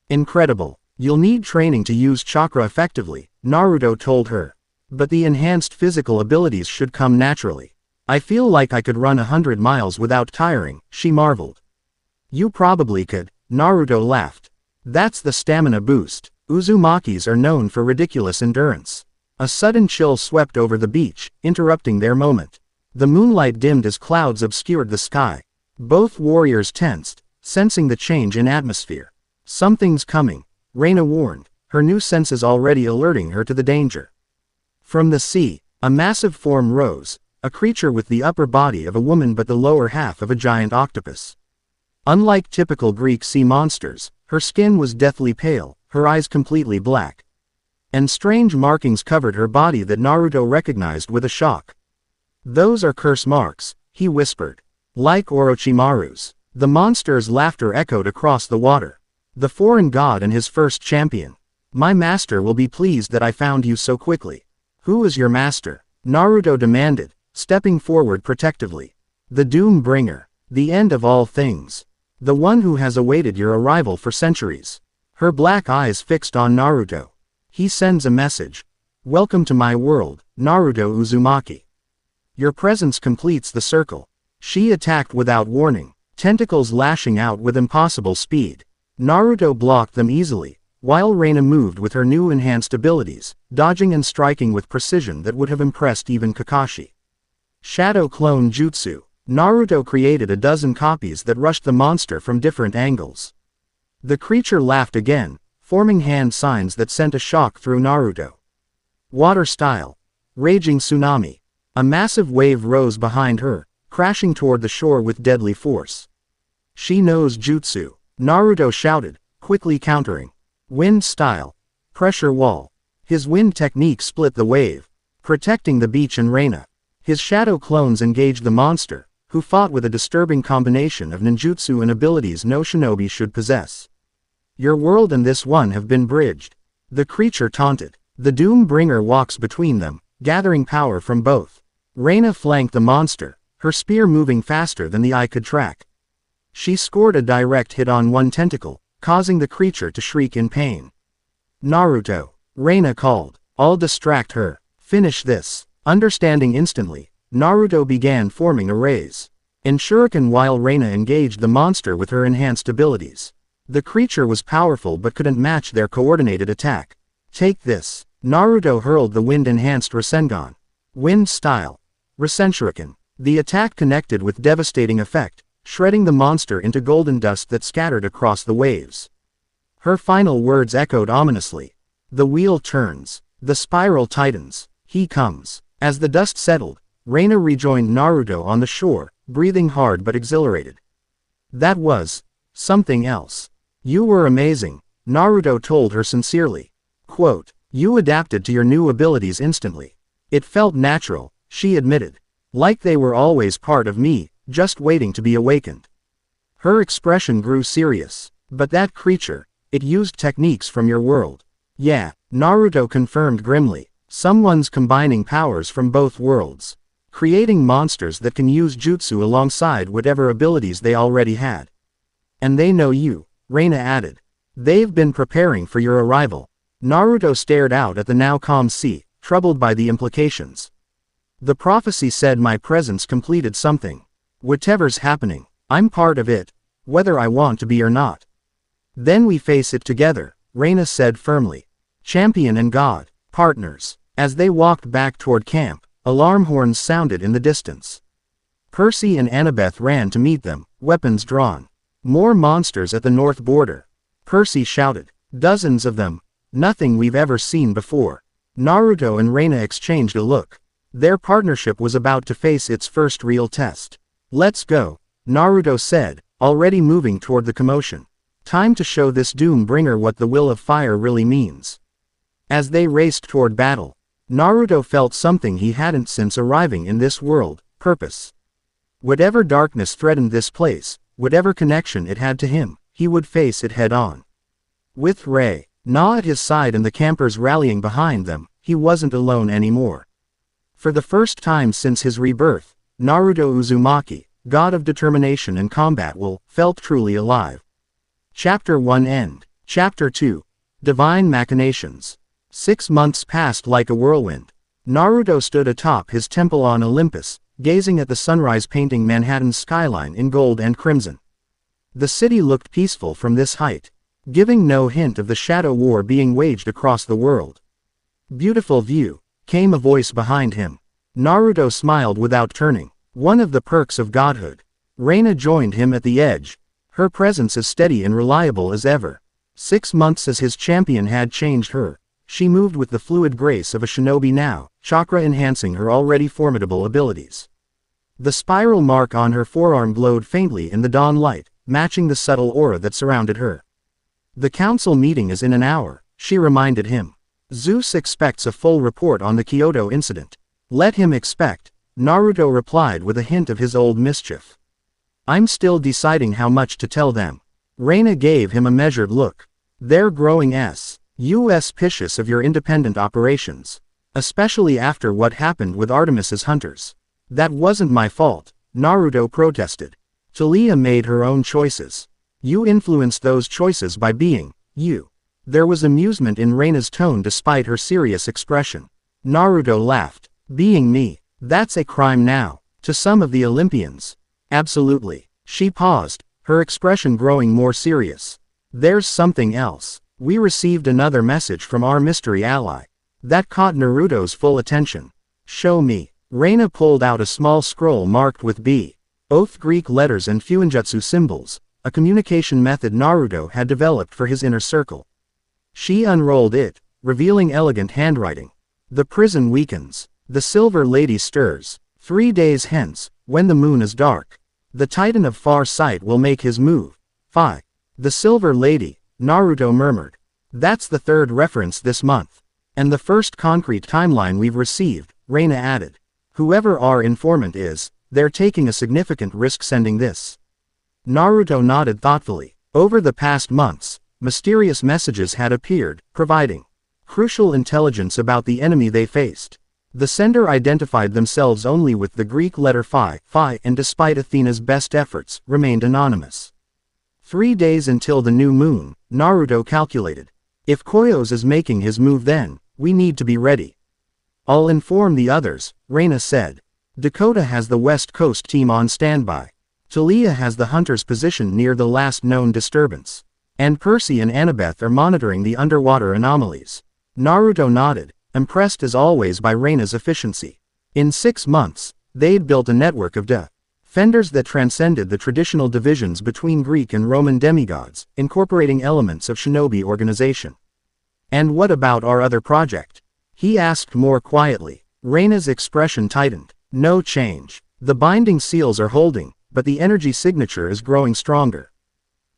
Incredible. You'll need training to use chakra effectively, Naruto told her. But the enhanced physical abilities should come naturally. I feel like I could run 100 miles without tiring, she marveled. You probably could, Naruto laughed. That's the stamina boost. Uzumakis are known for ridiculous endurance. A sudden chill swept over the beach, interrupting their moment. The moonlight dimmed as clouds obscured the sky. Both warriors tensed, sensing the change in atmosphere. Something's coming, Reina warned, her new senses already alerting her to the danger. From the sea, a massive form rose, a creature with the upper body of a woman but the lower half of a giant octopus. Unlike typical Greek sea monsters, her skin was deathly pale, her eyes completely black. And strange markings covered her body that Naruto recognized with a shock. Those are curse marks, he whispered. Like Orochimaru's. The monster's laughter echoed across the water. The foreign god and his first champion. My master will be pleased that I found you so quickly. Who is your master? Naruto demanded, stepping forward protectively. The Doombringer. The end of all things. The one who has awaited your arrival for centuries. Her black eyes fixed on Naruto. He sends a message. Welcome to my world, Naruto Uzumaki. Your presence completes the circle. She attacked without warning, tentacles lashing out with impossible speed. Naruto blocked them easily, while Reina moved with her new enhanced abilities, dodging and striking with precision that would have impressed even Kakashi. Shadow Clone Jutsu. Naruto created a dozen copies that rushed the monster from different angles. The creature laughed again, forming hand signs that sent a shock through Naruto. Water style. Raging tsunami. A massive wave rose behind her, crashing toward the shore with deadly force. She knows jutsu, Naruto shouted, quickly countering. Wind style. Pressure wall. His wind technique split the wave, protecting the beach and Reina. His shadow clones engaged the monster, who fought with a disturbing combination of ninjutsu and abilities no shinobi should possess. Your world and this one have been bridged. The creature taunted. The Doom Bringer walks between them, gathering power from both. Reina flanked the monster, her spear moving faster than the eye could track. She scored a direct hit on one tentacle, causing the creature to shriek in pain. Naruto. Reina called. I'll distract her. Finish this. Understanding instantly, Naruto began forming arrays and shuriken while Reina engaged the monster with her enhanced abilities. The creature was powerful but couldn't match their coordinated attack. Take this. Naruto hurled the wind-enhanced Rasengan. Wind style. Rasenshuriken. The attack connected with devastating effect, shredding the monster into golden dust that scattered across the waves. Her final words echoed ominously. The wheel turns. The spiral tightens. He comes. As the dust settled, Reina rejoined Naruto on the shore, breathing hard but exhilarated. That was something else. You were amazing, Naruto told her sincerely. Quote, you adapted to your new abilities instantly. It felt natural, she admitted. Like they were always part of me, just waiting to be awakened. Her expression grew serious. But that creature, it used techniques from your world. Yeah, Naruto confirmed grimly. Someone's combining powers from both worlds, creating monsters that can use jutsu alongside whatever abilities they already had. And they know you, Reina added. They've been preparing for your arrival. Naruto stared out at the now calm sea, troubled by the implications. The prophecy said my presence completed something. Whatever's happening, I'm part of it, whether I want to be or not. Then we face it together, Reina said firmly. Champion and God, partners. As they walked back toward camp, alarm horns sounded in the distance. Percy and Annabeth ran to meet them, weapons drawn. More monsters at the north border. Percy shouted. Dozens of them. Nothing we've ever seen before. Naruto and Reina exchanged a look. Their partnership was about to face its first real test. Let's go, Naruto said, already moving toward the commotion. Time to show this Doom Bringer what the will of fire really means. As they raced toward battle, Naruto felt something he hadn't since arriving in this world, purpose. Whatever darkness threatened this place, whatever connection it had to him, he would face it head-on. With Rei, Na at his side and the campers rallying behind them, he wasn't alone anymore. For the first time since his rebirth, Naruto Uzumaki, god of determination and combat will, felt truly alive. Chapter 1 End. Chapter 2. Divine Machinations. 6 months passed like a whirlwind. Naruto stood atop his temple on Olympus, gazing at the sunrise painting Manhattan's skyline in gold and crimson. The city looked peaceful from this height, giving no hint of the shadow war being waged across the world. Beautiful view, came a voice behind him. Naruto smiled without turning. One of the perks of godhood. Reina joined him at the edge, her presence as steady and reliable as ever. 6 months as his champion had changed her. She moved with the fluid grace of a shinobi now, chakra enhancing her already formidable abilities. The spiral mark on her forearm glowed faintly in the dawn light, matching the subtle aura that surrounded her. The council meeting is in an hour, she reminded him. Zeus expects a full report on the Kyoto incident. Let him expect, Naruto replied with a hint of his old mischief. I'm still deciding how much to tell them. Reina gave him a measured look. They're growing suspicious of your independent operations. Especially after what happened with Artemis's hunters. That wasn't my fault, Naruto protested. Talia made her own choices. You influenced those choices by being you. There was amusement in Reina's tone despite her serious expression. Naruto laughed. Being me, that's a crime now. To some of the Olympians. Absolutely. She paused, her expression growing more serious. There's something else. We received another message from our mystery ally. That caught Naruto's full attention. Show me. Reina pulled out a small scroll marked with both Greek letters and Fuinjutsu symbols, a communication method Naruto had developed for his inner circle. She unrolled it, revealing elegant handwriting. The prison weakens. The Silver Lady stirs. 3 days hence, when the moon is dark, the Titan of far sight will make his move. The Silver Lady, Naruto murmured. That's the third reference this month. And the first concrete timeline we've received, Reina added. Whoever our informant is, they're taking a significant risk sending this. Naruto nodded thoughtfully. Over the past months, mysterious messages had appeared, providing crucial intelligence about the enemy they faced. The sender identified themselves only with the Greek letter phi, and despite Athena's best efforts, remained anonymous. 3 days until the new moon, Naruto calculated. If Koyos is making his move then, we need to be ready. I'll inform the others, Reina said. Dakota has the West Coast team on standby. Talia has the hunters positioned near the last known disturbance. And Percy and Annabeth are monitoring the underwater anomalies. Naruto nodded, impressed as always by Reina's efficiency. In 6 months, they'd built a network of defenders that transcended the traditional divisions between Greek and Roman demigods, incorporating elements of shinobi organization. And what about our other project? He asked more quietly. Reina's expression tightened. No change. The binding seals are holding, but the energy signature is growing stronger.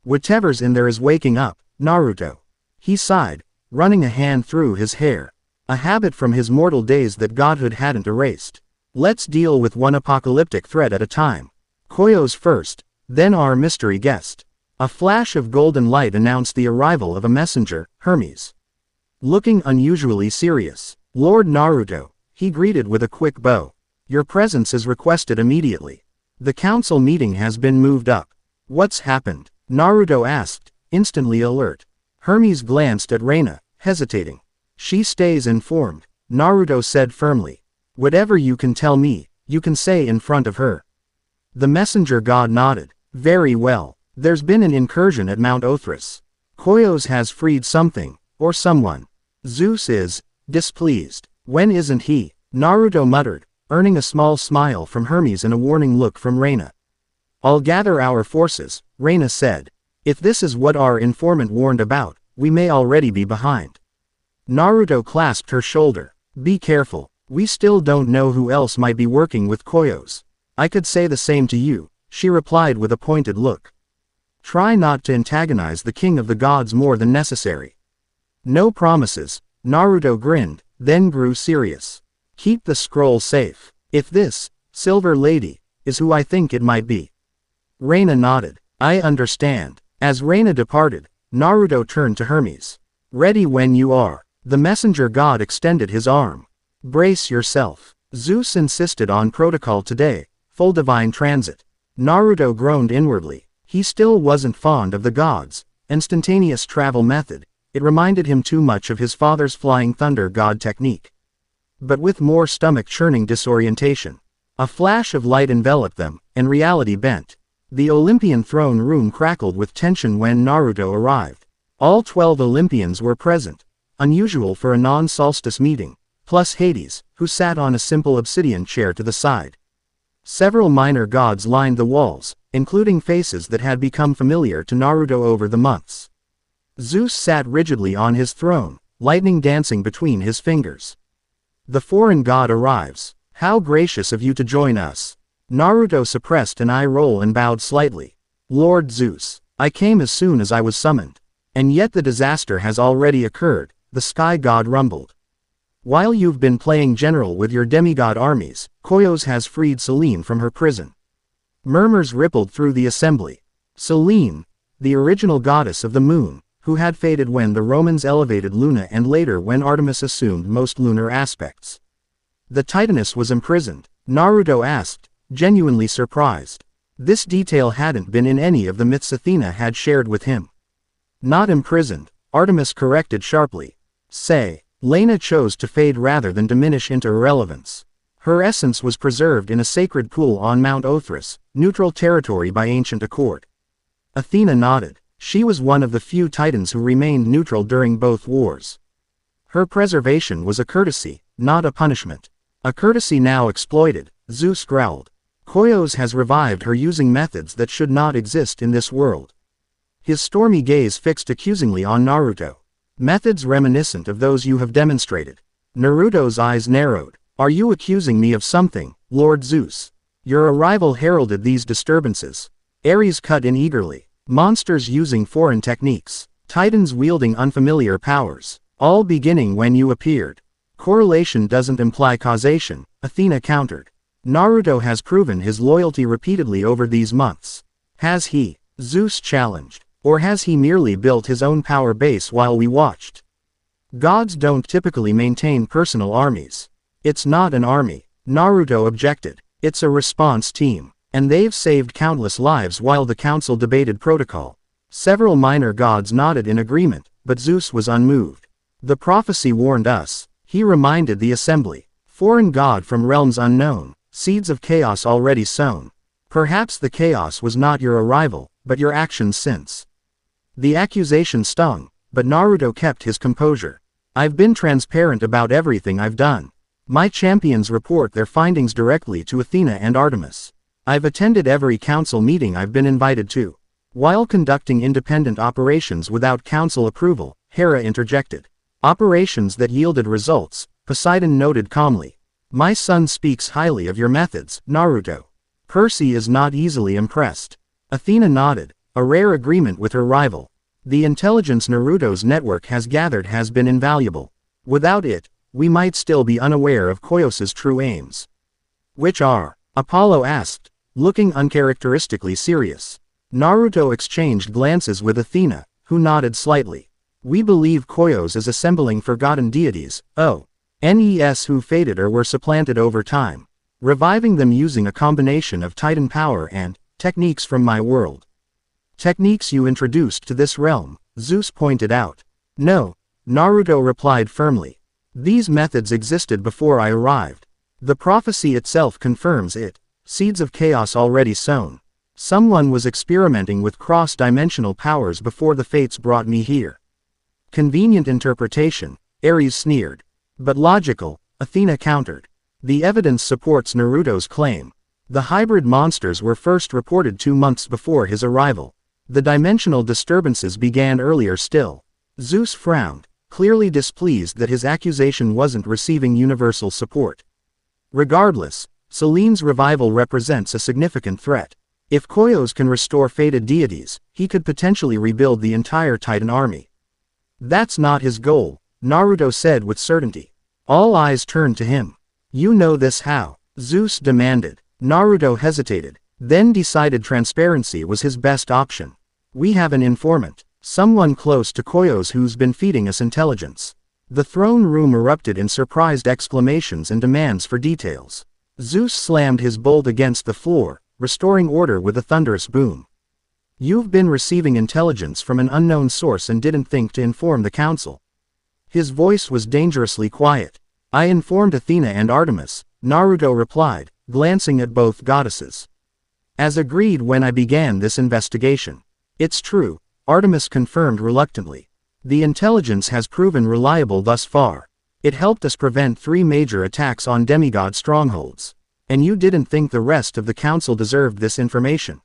Whatever's in there is waking up, Naruto. He sighed, running a hand through his hair. A habit from his mortal days that godhood hadn't erased. Let's deal with one apocalyptic threat at a time. Koyos first, then our mystery guest. A flash of golden light announced the arrival of a messenger, Hermes. Looking unusually serious. Lord Naruto, he greeted with a quick bow. Your presence is requested immediately. The council meeting has been moved up. What's happened? Naruto asked, instantly alert. Hermes glanced at Reina, hesitating. She stays informed, Naruto said firmly. Whatever you can tell me, you can say in front of her. The messenger god nodded. Very well. There's been an incursion at Mount Othris. Koyos has freed something, or someone. Zeus is displeased. When isn't he? Naruto muttered, earning a small smile from Hermes and a warning look from Reina. I'll gather our forces, Reina said. If this is what our informant warned about, we may already be behind. Naruto clasped her shoulder. Be careful, we still don't know who else might be working with Koyos. I could say the same to you, she replied with a pointed look. Try not to antagonize the king of the gods more than necessary. No promises, Naruto grinned, then grew serious. Keep the scroll safe. If this, Silver Lady, is who I think it might be. Reina nodded. I understand. As Reina departed, Naruto turned to Hermes. Ready when you are. The messenger god extended his arm. Brace yourself. Zeus insisted on protocol today, full divine transit. Naruto groaned inwardly. He still wasn't fond of the gods' instantaneous travel method. It reminded him too much of his father's flying thunder god technique. But with more stomach-churning disorientation. A flash of light enveloped them, and reality bent. The Olympian throne room crackled with tension when Naruto arrived. All 12 Olympians were present. Unusual for a non-solstice meeting, plus Hades, who sat on a simple obsidian chair to the side. Several minor gods lined the walls, including faces that had become familiar to Naruto over the months. Zeus sat rigidly on his throne, lightning dancing between his fingers. The foreign god arrives. How gracious of you to join us. Naruto suppressed an eye roll and bowed slightly. Lord Zeus, I came as soon as I was summoned. And yet the disaster has already occurred, the sky god rumbled. While you've been playing general with your demigod armies, Koyos has freed Selene from her prison. Murmurs rippled through the assembly. Selene, the original goddess of the moon, who had faded when the Romans elevated Luna and later when Artemis assumed most lunar aspects. The Titaness was imprisoned, Naruto asked, genuinely surprised. This detail hadn't been in any of the myths Athena had shared with him. Not imprisoned, Artemis corrected sharply. Say, Lena chose to fade rather than diminish into irrelevance. Her essence was preserved in a sacred pool on Mount Othrys, neutral territory by ancient accord. Athena nodded. She was one of the few Titans who remained neutral during both wars. Her preservation was a courtesy, not a punishment. A courtesy now exploited, Zeus growled. Koyos has revived her using methods that should not exist in this world. His stormy gaze fixed accusingly on Naruto. Methods reminiscent of those you have demonstrated. Naruto's eyes narrowed. Are you accusing me of something, Lord Zeus? Your arrival heralded these disturbances. Ares cut in eagerly. Monsters using foreign techniques. Titans wielding unfamiliar powers. All beginning when you appeared. Correlation doesn't imply causation, Athena countered. Naruto has proven his loyalty repeatedly over these months. Has he? Zeus challenged. Or has he merely built his own power base while we watched? Gods don't typically maintain personal armies. It's not an army, Naruto objected. It's a response team. And they've saved countless lives while the council debated protocol. Several minor gods nodded in agreement, but Zeus was unmoved. The prophecy warned us, he reminded the assembly. Foreign god from realms unknown, seeds of chaos already sown. Perhaps the chaos was not your arrival, but your actions since. The accusation stung, but Naruto kept his composure. I've been transparent about everything I've done. My champions report their findings directly to Athena and Artemis. I've attended every council meeting I've been invited to. While conducting independent operations without council approval, Hera interjected. Operations that yielded results, Poseidon noted calmly. My son speaks highly of your methods, Naruto. Percy is not easily impressed. Athena nodded, a rare agreement with her rival. The intelligence Naruto's network has gathered has been invaluable. Without it, we might still be unaware of Koyos's true aims. Which are? Apollo asked, looking uncharacteristically serious. Naruto exchanged glances with Athena, who nodded slightly. We believe Koyos is assembling forgotten deities, NES who faded or were supplanted over time, reviving them using a combination of Titan power and techniques from my world. Techniques you introduced to this realm, Zeus pointed out. No, Naruto replied firmly. These methods existed before I arrived. The prophecy itself confirms it. Seeds of chaos already sown. Someone was experimenting with cross-dimensional powers before the fates brought me here. Convenient interpretation, Ares sneered. But logical, Athena countered. The evidence supports Naruto's claim. The hybrid monsters were first reported 2 months before his arrival. The dimensional disturbances began earlier still. Zeus frowned, clearly displeased that his accusation wasn't receiving universal support. Regardless, Selene's revival represents a significant threat. If Koyos can restore fated deities, he could potentially rebuild the entire Titan army. That's not his goal, Naruto said with certainty. All eyes turned to him. You know this how? Zeus demanded. Naruto hesitated, then decided transparency was his best option. We have an informant, someone close to Koyos who's been feeding us intelligence. The throne room erupted in surprised exclamations and demands for details. Zeus slammed his bolt against the floor, restoring order with a thunderous boom. You've been receiving intelligence from an unknown source and didn't think to inform the council. His voice was dangerously quiet. I informed Athena and Artemis, Naruto replied, glancing at both goddesses. As agreed when I began this investigation. It's true, Artemis confirmed reluctantly. The intelligence has proven reliable thus far. It helped us prevent 3 major attacks on demigod strongholds. And you didn't think the rest of the council deserved this information?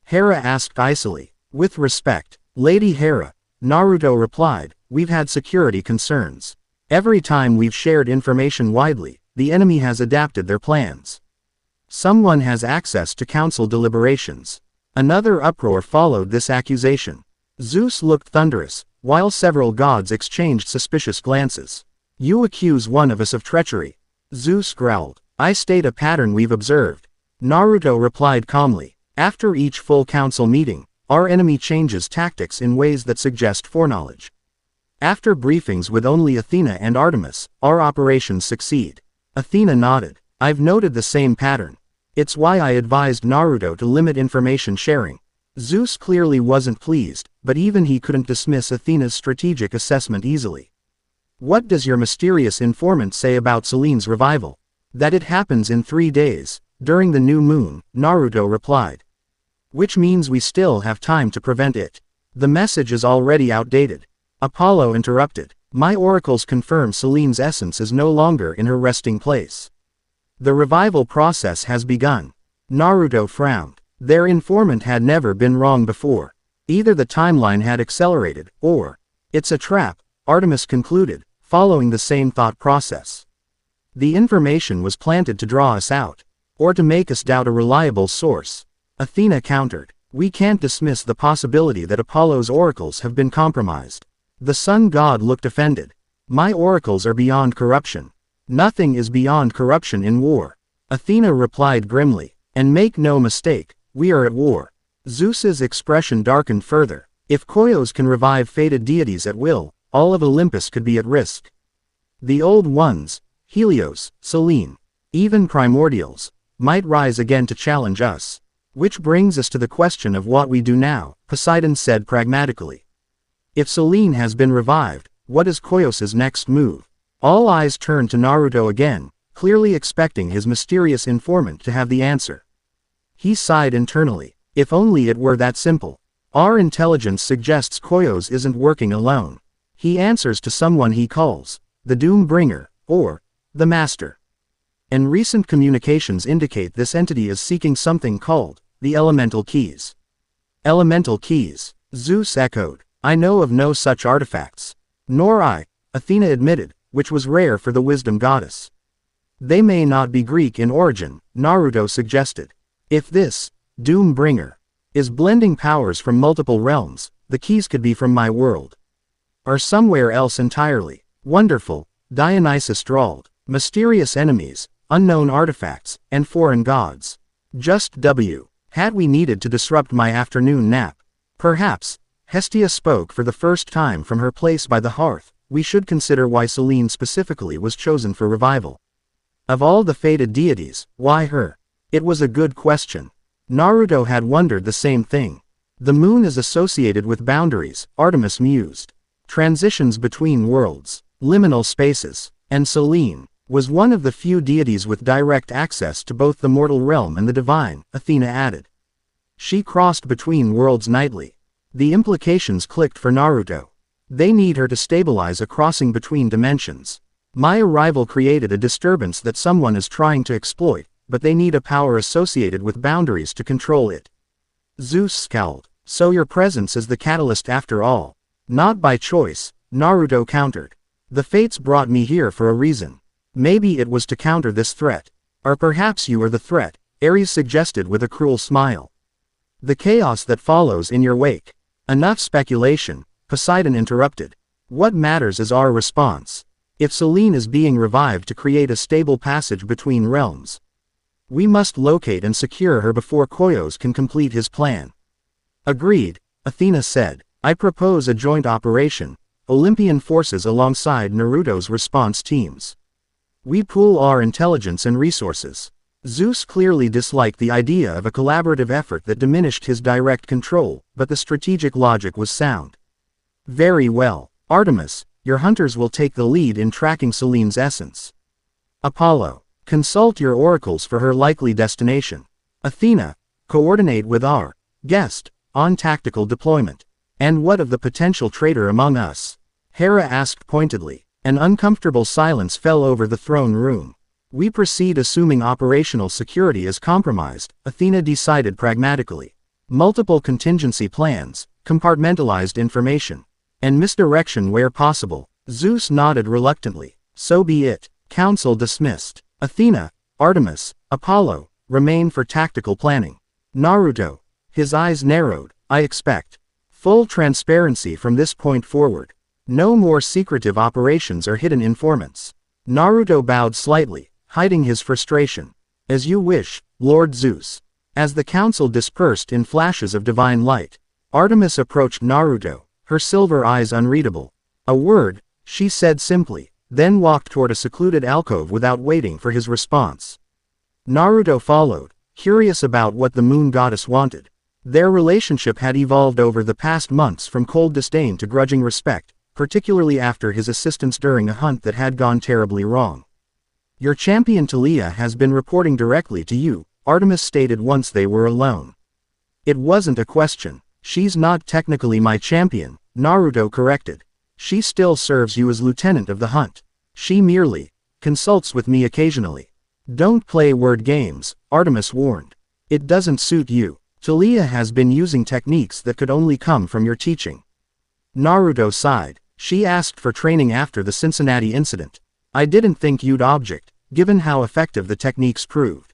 Hera asked icily. With respect, Lady Hera, Naruto replied, we've had security concerns. Every time we've shared information widely, the enemy has adapted their plans. Someone has access to council deliberations. Another uproar followed this accusation. Zeus looked thunderous, while several gods exchanged suspicious glances. You accuse one of us of treachery. Zeus growled. I state a pattern we've observed. Naruto replied calmly. After each full council meeting, our enemy changes tactics in ways that suggest foreknowledge. After briefings with only Athena and Artemis, our operations succeed. Athena nodded. I've noted the same pattern. It's why I advised Naruto to limit information sharing. Zeus clearly wasn't pleased, but even he couldn't dismiss Athena's strategic assessment easily. What does your mysterious informant say about Selene's revival? That it happens in 3 days, during the new moon, Naruto replied. Which means we still have time to prevent it. The message is already outdated. Apollo interrupted. My oracles confirm Selene's essence is no longer in her resting place. The revival process has begun. Naruto frowned. Their informant had never been wrong before. Either the timeline had accelerated, or it's a trap, Artemis concluded, following the same thought process. The information was planted to draw us out, or to make us doubt a reliable source. Athena countered. We can't dismiss the possibility that Apollo's oracles have been compromised. The sun god looked offended. My oracles are beyond corruption. Nothing is beyond corruption in war. Athena replied grimly. And make no mistake, we are at war. Zeus's expression darkened further. If Koyos can revive fated deities at will, all of Olympus could be at risk. The old ones, Helios, Selene, even primordials, might rise again to challenge us. Which brings us to the question of what we do now, Poseidon said pragmatically. If Selene has been revived, what is Koyos' next move? All eyes turned to Naruto again, clearly expecting his mysterious informant to have the answer. He sighed internally. If only it were that simple. Our intelligence suggests Koyos isn't working alone. He answers to someone he calls the Doom Bringer, or the Master. And recent communications indicate this entity is seeking something called the Elemental Keys. Elemental Keys, Zeus echoed. I know of no such artifacts. Nor I, Athena admitted, which was rare for the wisdom goddess. They may not be Greek in origin, Naruto suggested. If this Doom Bringer is blending powers from multiple realms, the keys could be from my world. Or somewhere else entirely. Wonderful, Dionysus drawled. Mysterious enemies, unknown artifacts, and foreign gods. Just had we needed to disrupt my afternoon nap. Perhaps, Hestia spoke for the first time from her place by the hearth, we should consider why Selene specifically was chosen for revival. Of all the fated deities, why her? It was a good question. Naruto had wondered the same thing. The moon is associated with boundaries, Artemis mused. Transitions between worlds, liminal spaces, and Selene was one of the few deities with direct access to both the mortal realm and the divine, Athena added. She crossed between worlds nightly. The implications clicked for Naruto. They need her to stabilize a crossing between dimensions. My arrival created a disturbance that someone is trying to exploit, but they need a power associated with boundaries to control it. Zeus scowled. So your presence is the catalyst after all. Not by choice, Naruto countered. The fates brought me here for a reason. Maybe it was to counter this threat. Or perhaps you are the threat, Ares suggested with a cruel smile. The chaos that follows in your wake. Enough speculation, Poseidon interrupted. What matters is our response. If Selene is being revived to create a stable passage between realms, we must locate and secure her before Koyos can complete his plan. Agreed, Athena said. I propose a joint operation, Olympian forces alongside Naruto's response teams. We pool our intelligence and resources. Zeus clearly disliked the idea of a collaborative effort that diminished his direct control, but the strategic logic was sound. Very well, Artemis, your hunters will take the lead in tracking Selene's essence. Apollo, consult your oracles for her likely destination. Athena, coordinate with our guest on tactical deployment. And what of the potential traitor among us? Hera asked pointedly. An uncomfortable silence fell over the throne room. We proceed assuming operational security is compromised, Athena decided pragmatically. Multiple contingency plans, compartmentalized information, and misdirection where possible. Zeus nodded reluctantly. So be it. Council dismissed. Athena, Artemis, Apollo, remain for tactical planning. Naruto. His eyes narrowed. I expect full transparency from this point forward. No more secretive operations or hidden informants. Naruto bowed slightly, hiding his frustration. As you wish, Lord Zeus. As the council dispersed in flashes of divine light, Artemis approached Naruto, her silver eyes unreadable. A word, she said simply, then walked toward a secluded alcove without waiting for his response. Naruto followed, curious about what the moon goddess wanted. Their relationship had evolved over the past months from cold disdain to grudging respect, particularly after his assistance during a hunt that had gone terribly wrong. Your champion Talia has been reporting directly to you, Artemis stated once they were alone. It wasn't a question. She's not technically my champion, Naruto corrected. She still serves you as lieutenant of the hunt. She merely consults with me occasionally. Don't play word games, Artemis warned. It doesn't suit you. Talia has been using techniques that could only come from your teaching. Naruto sighed. She asked for training after the Cincinnati incident. I didn't think you'd object, given how effective the techniques proved.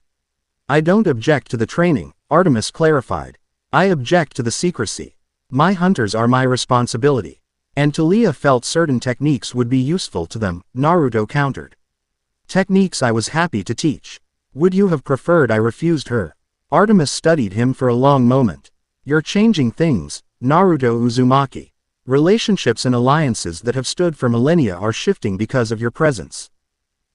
I don't object to the training, Artemis clarified. I object to the secrecy. My hunters are my responsibility. And Talia felt certain techniques would be useful to them, Naruto countered. Techniques I was happy to teach. Would you have preferred I refused her? Artemis studied him for a long moment. You're changing things, Naruto Uzumaki. Relationships and alliances that have stood for millennia are shifting because of your presence.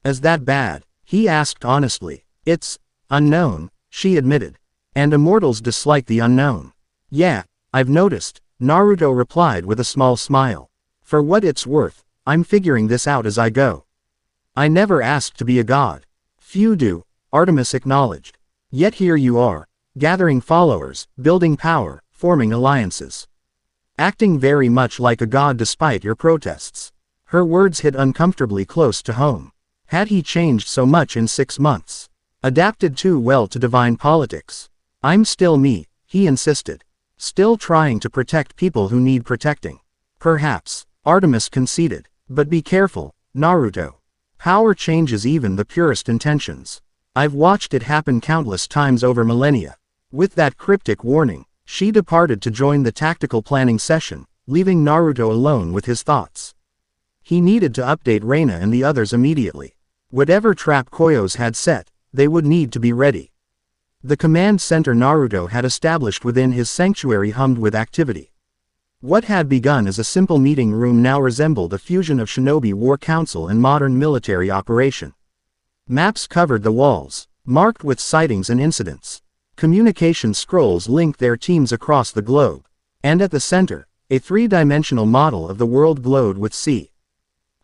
Is that bad? He asked honestly. It's unknown, she admitted. And immortals dislike the unknown. Yeah, I've noticed, Naruto replied with a small smile. For what it's worth, I'm figuring this out as I go. I never asked to be a god. Few do, Artemis acknowledged. Yet here you are, gathering followers, building power, forming alliances. Acting very much like a god despite your protests. Her words hit uncomfortably close to home. Had he changed so much in 6 months? Adapted too well to divine politics? I'm still me, he insisted. Still trying to protect people who need protecting. Perhaps, Artemis conceded. But be careful, Naruto. Power changes even the purest intentions. I've watched it happen countless times over millennia. With that cryptic warning, she departed to join the tactical planning session, leaving Naruto alone with his thoughts. He needed to update Reina and the others immediately. Whatever trap Koyos had set, they would need to be ready. The command center Naruto had established within his sanctuary hummed with activity. What had begun as a simple meeting room now resembled a fusion of shinobi war council and modern military operation. Maps covered the walls, marked with sightings and incidents. Communication scrolls linked their teams across the globe. And at the center, a 3-dimensional model of the world glowed with sea.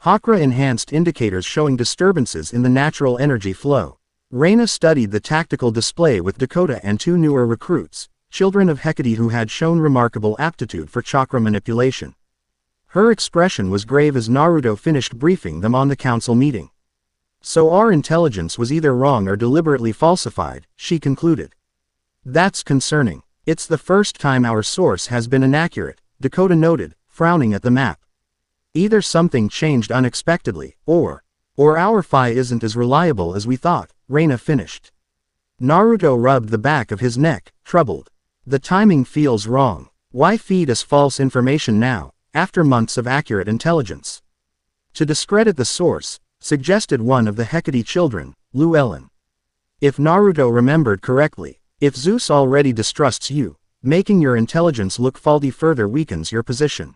Chakra-enhanced indicators showing disturbances in the natural energy flow. Reina studied the tactical display with Dakota and 2 newer recruits, children of Hecate who had shown remarkable aptitude for chakra manipulation. Her expression was grave as Naruto finished briefing them on the council meeting. So our intelligence was either wrong or deliberately falsified, she concluded. That's concerning. It's the first time our source has been inaccurate, Dakota noted, frowning at the map. Either something changed unexpectedly, or our phi isn't as reliable as we thought, Reina finished. Naruto rubbed the back of his neck, troubled. The timing feels wrong. Why feed us false information now, after months of accurate intelligence? To discredit the source, suggested one of the Hecate children, Llewellyn. If Naruto remembered correctly, if Zeus already distrusts you, making your intelligence look faulty further weakens your position.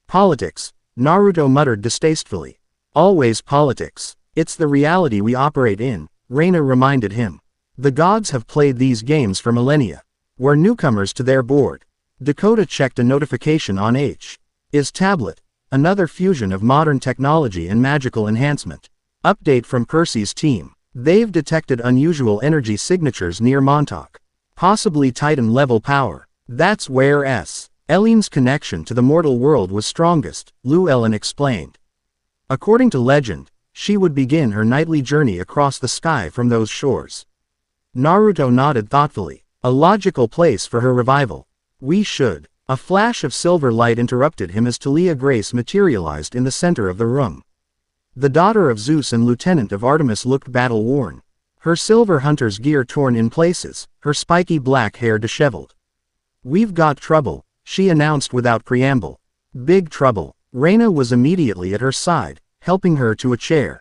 Politics, Naruto muttered distastefully. Always politics. It's the reality we operate in, Reina reminded him. The gods have played these games for millennia. We're newcomers to their board. Dakota checked a notification on H's tablet, another fusion of modern technology and magical enhancement. Update from Percy's team. They've detected unusual energy signatures near Montauk. Possibly Titan-level power. That's where Ellen's connection to the mortal world was strongest, Llewellyn explained. According to legend, she would begin her nightly journey across the sky from those shores. Naruto nodded thoughtfully. A logical place for her revival. We should. A flash of silver light interrupted him as Talia Grace materialized in the center of the room. The daughter of Zeus and lieutenant of Artemis looked battle-worn. Her silver hunter's gear torn in places, her spiky black hair disheveled. We've got trouble, she announced without preamble. Big trouble. Reina was immediately at her side, helping her to a chair.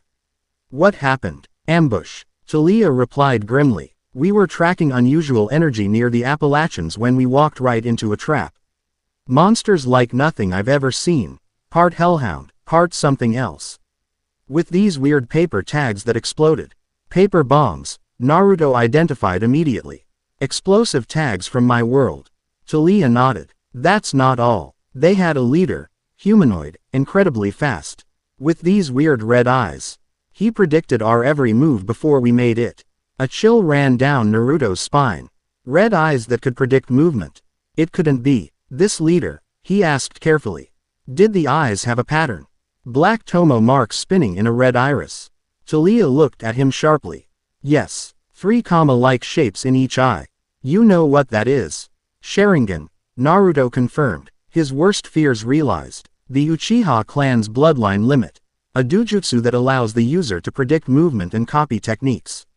What happened? Ambush. Talia replied grimly. We were tracking unusual energy near the Appalachians when we walked right into a trap. Monsters like nothing I've ever seen. Part hellhound, part something else. With these weird paper tags that exploded. Paper bombs, Naruto identified immediately. Explosive tags from my world. Taliya nodded. That's not all. They had a leader, humanoid, incredibly fast. With these weird red eyes. He predicted our every move before we made it. A chill ran down Naruto's spine. Red eyes that could predict movement. It couldn't be. This leader, he asked carefully. Did the eyes have a pattern? Black tomo marks spinning in a red iris. Taliya looked at him sharply. Yes. 3 comma-like shapes in each eye. You know what that is. Sharingan, Naruto confirmed. His worst fears realized. The Uchiha clan's bloodline limit. A dojutsu that allows the user to predict movement and copy techniques.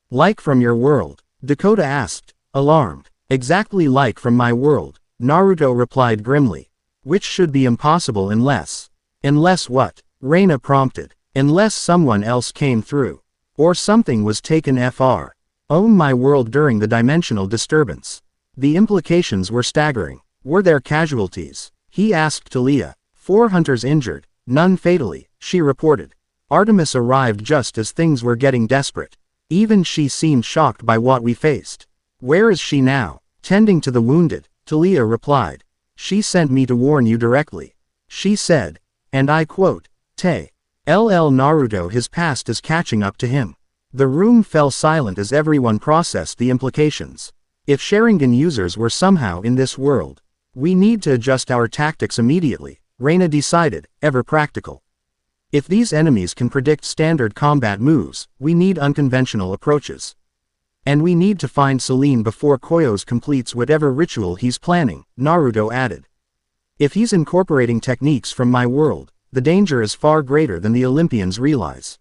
Like from your world? Dakota asked, alarmed. Exactly like from my world, Naruto replied grimly. Which should be impossible unless... Unless what? Reina prompted. Unless someone else came through. Or something was taken fr. Own my world during the dimensional disturbance. The implications were staggering. Were there casualties? He asked Taliya. 4 hunters injured, none fatally, she reported. Artemis arrived just as things were getting desperate. Even she seemed shocked by what we faced. Where is she now? Tending to the wounded, Taliya replied. She sent me to warn you directly. She said, and I quote, Te. LL Naruto, his past is catching up to him. The room fell silent as everyone processed the implications. If Sharingan users were somehow in this world, we need to adjust our tactics immediately, Reina decided, ever practical. If these enemies can predict standard combat moves, we need unconventional approaches. And we need to find Selene before Koyos completes whatever ritual he's planning, Naruto added. If he's incorporating techniques from my world, the danger is far greater than the Olympians realize.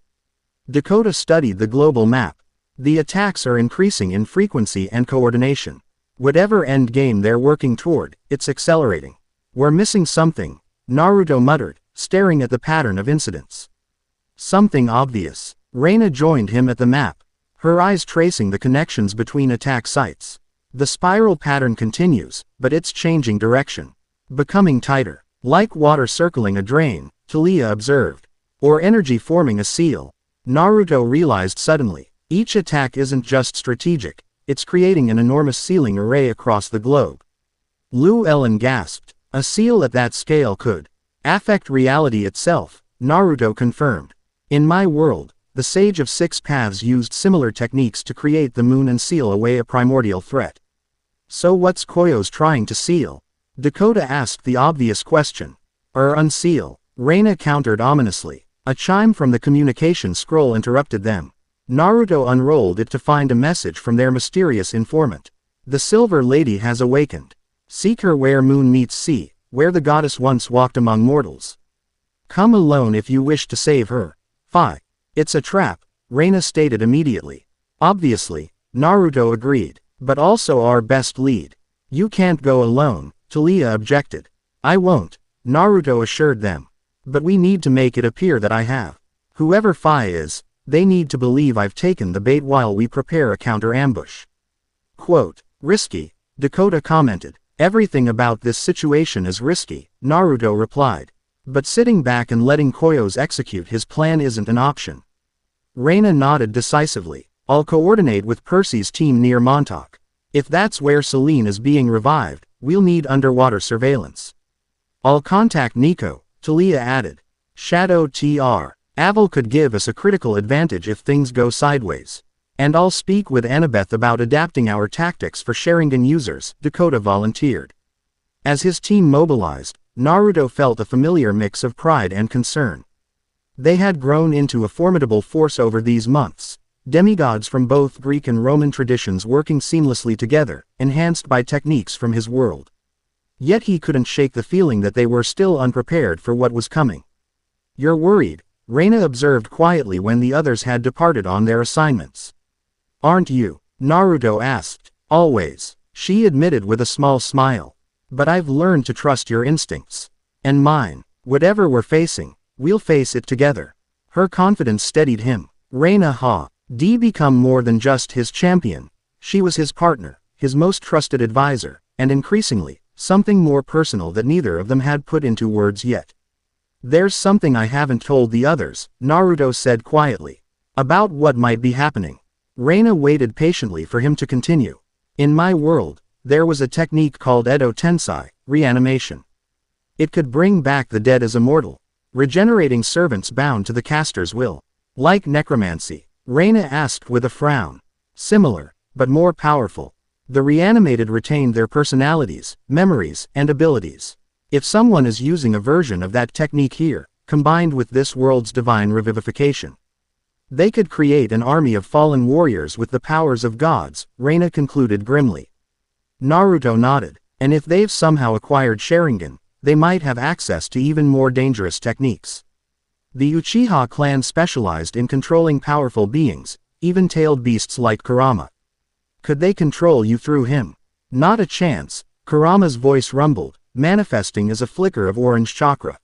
Dakota studied the global map. The attacks are increasing in frequency and coordination. Whatever end game they're working toward, it's accelerating. We're missing something, Naruto muttered, staring at the pattern of incidents. Something obvious. Reina joined him at the map, her eyes tracing the connections between attack sites. The spiral pattern continues, but it's changing direction. Becoming tighter. Like water circling a drain, Taliya observed. Or energy forming a seal. Naruto realized suddenly. Each attack isn't just strategic, it's creating an enormous sealing array across the globe. Lu Ellen gasped. A seal at that scale could affect reality itself, Naruto confirmed. In my world, the Sage of Six Paths used similar techniques to create the moon and seal away a primordial threat. So what's Koyos trying to seal? Dakota asked the obvious question. Unseal, Reina countered ominously. A chime from the communication scroll interrupted them. Naruto unrolled it to find a message from their mysterious informant. The Silver Lady has awakened. Seek her where moon meets sea, where the goddess once walked among mortals. Come alone if you wish to save her. Phi. It's a trap, Reina stated immediately. Obviously, Naruto agreed, but also our best lead. You can't go alone, Taliya objected. I won't, Naruto assured them. But we need to make it appear that I have. Whoever Phi is, they need to believe I've taken the bait while we prepare a counter-ambush. Quote, risky, Dakota commented. Everything about this situation is risky, Naruto replied. But sitting back and letting Koyos execute his plan isn't an option. Reina nodded decisively. I'll coordinate with Percy's team near Montauk. If that's where Selene is being revived, we'll need underwater surveillance. I'll contact Nico, Taliya added. Shadow Tr. Aval could give us a critical advantage if things go sideways. And I'll speak with Annabeth about adapting our tactics for Sharingan users, Dakota volunteered. As his team mobilized, Naruto felt a familiar mix of pride and concern. They had grown into a formidable force over these months, demigods from both Greek and Roman traditions working seamlessly together, enhanced by techniques from his world. Yet he couldn't shake the feeling that they were still unprepared for what was coming. You're worried, Reina observed quietly when the others had departed on their assignments. Aren't you? Naruto asked. Always, she admitted with a small smile. But I've learned to trust your instincts. And mine. Whatever we're facing, we'll face it together. Her confidence steadied him. Reina had become more than just his champion. She was his partner, his most trusted advisor, and increasingly, something more personal that neither of them had put into words yet. There's something I haven't told the others, Naruto said quietly. About what might be happening. Reina waited patiently for him to continue. In my world, there was a technique called Edo Tensai, reanimation. It could bring back the dead as immortal, regenerating servants bound to the caster's will. Like necromancy, Reina asked with a frown. Similar, but more powerful. The reanimated retained their personalities, memories, and abilities. If someone is using a version of that technique here, combined with this world's divine revivification, they could create an army of fallen warriors with the powers of gods, Reina concluded grimly. Naruto nodded. And if they've somehow acquired Sharingan, they might have access to even more dangerous techniques. The Uchiha clan specialized in controlling powerful beings, even-tailed beasts like Kurama. Could they control you through him? Not a chance, Kurama's voice rumbled, manifesting as a flicker of orange chakra.